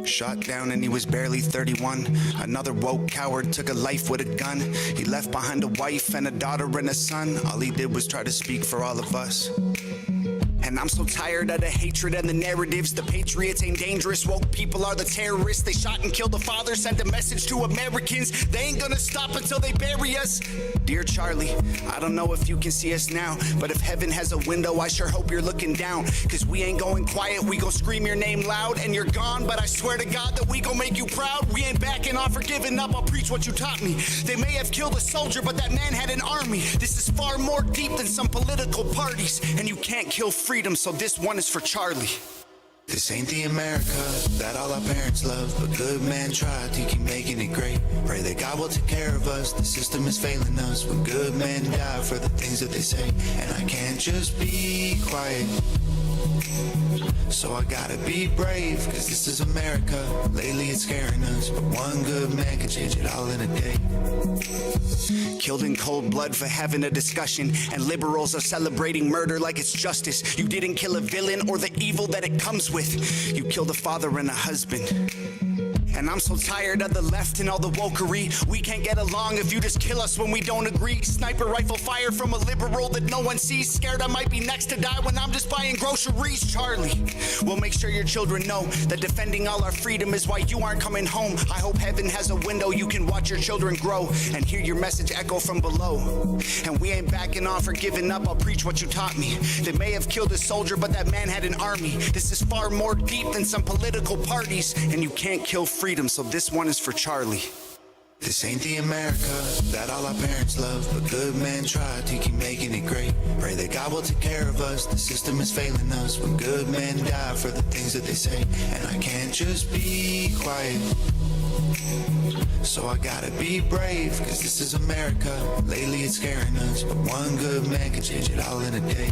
Shot down and he was barely 31. Another woke coward took a life with a gun. He left behind a wife and a daughter and a son. All he did was try to speak for all of us. And I'm so tired of the hatred and the narratives. The patriots ain't dangerous, woke people are the terrorists. They shot and killed the father, sent a message to Americans. They ain't gonna stop until they bury us. Dear Charlie, I don't know if you can see us now, but if heaven has a window, I sure hope you're looking down. Cause we ain't going quiet, we gon' scream your name loud. And you're gone, but I swear to God that we gon' make you proud. We ain't backing off or giving up, I'll preach what you taught me. They may have killed a soldier, but that man had an army. This is far more deep than some political parties. And you can't kill freedom, so this one is for Charlie. This ain't the America that all our parents love, but good man tried to keep making it great. Pray that God will take care of us, the system is failing us. When good men die for the things that they say, and I can't just be quiet. So I gotta be brave, cause this is America. Lately it's scaring us, but one good man can change it all in a day. Killed in cold blood for having a discussion, and liberals are celebrating murder like it's justice. You didn't kill a villain or the evil that it comes with. You killed a father and a husband. And I'm so tired of the left and all the wokery. We can't get along if you just kill us when we don't agree. Sniper rifle fire from a liberal that no one sees. Scared I might be next to die when I'm just buying groceries. Charlie, we'll make sure your children know that defending all our freedom is why you aren't coming home. I hope heaven has a window you can watch your children grow and hear your message echo from below. And we ain't backing off or giving up, I'll preach what you taught me. They may have killed a soldier, but that man had an army. This is far more deep than some political parties. And you can't kill freedom, so this one is for Charlie. This ain't the America that all our parents love, but good men try to keep making it great. Pray that God will take care of us, the system is failing us. When good men die for the things that they say, and I can't just be quiet. So I gotta be brave, cause this is America. Lately it's scaring us, but one good man can change it all in a day.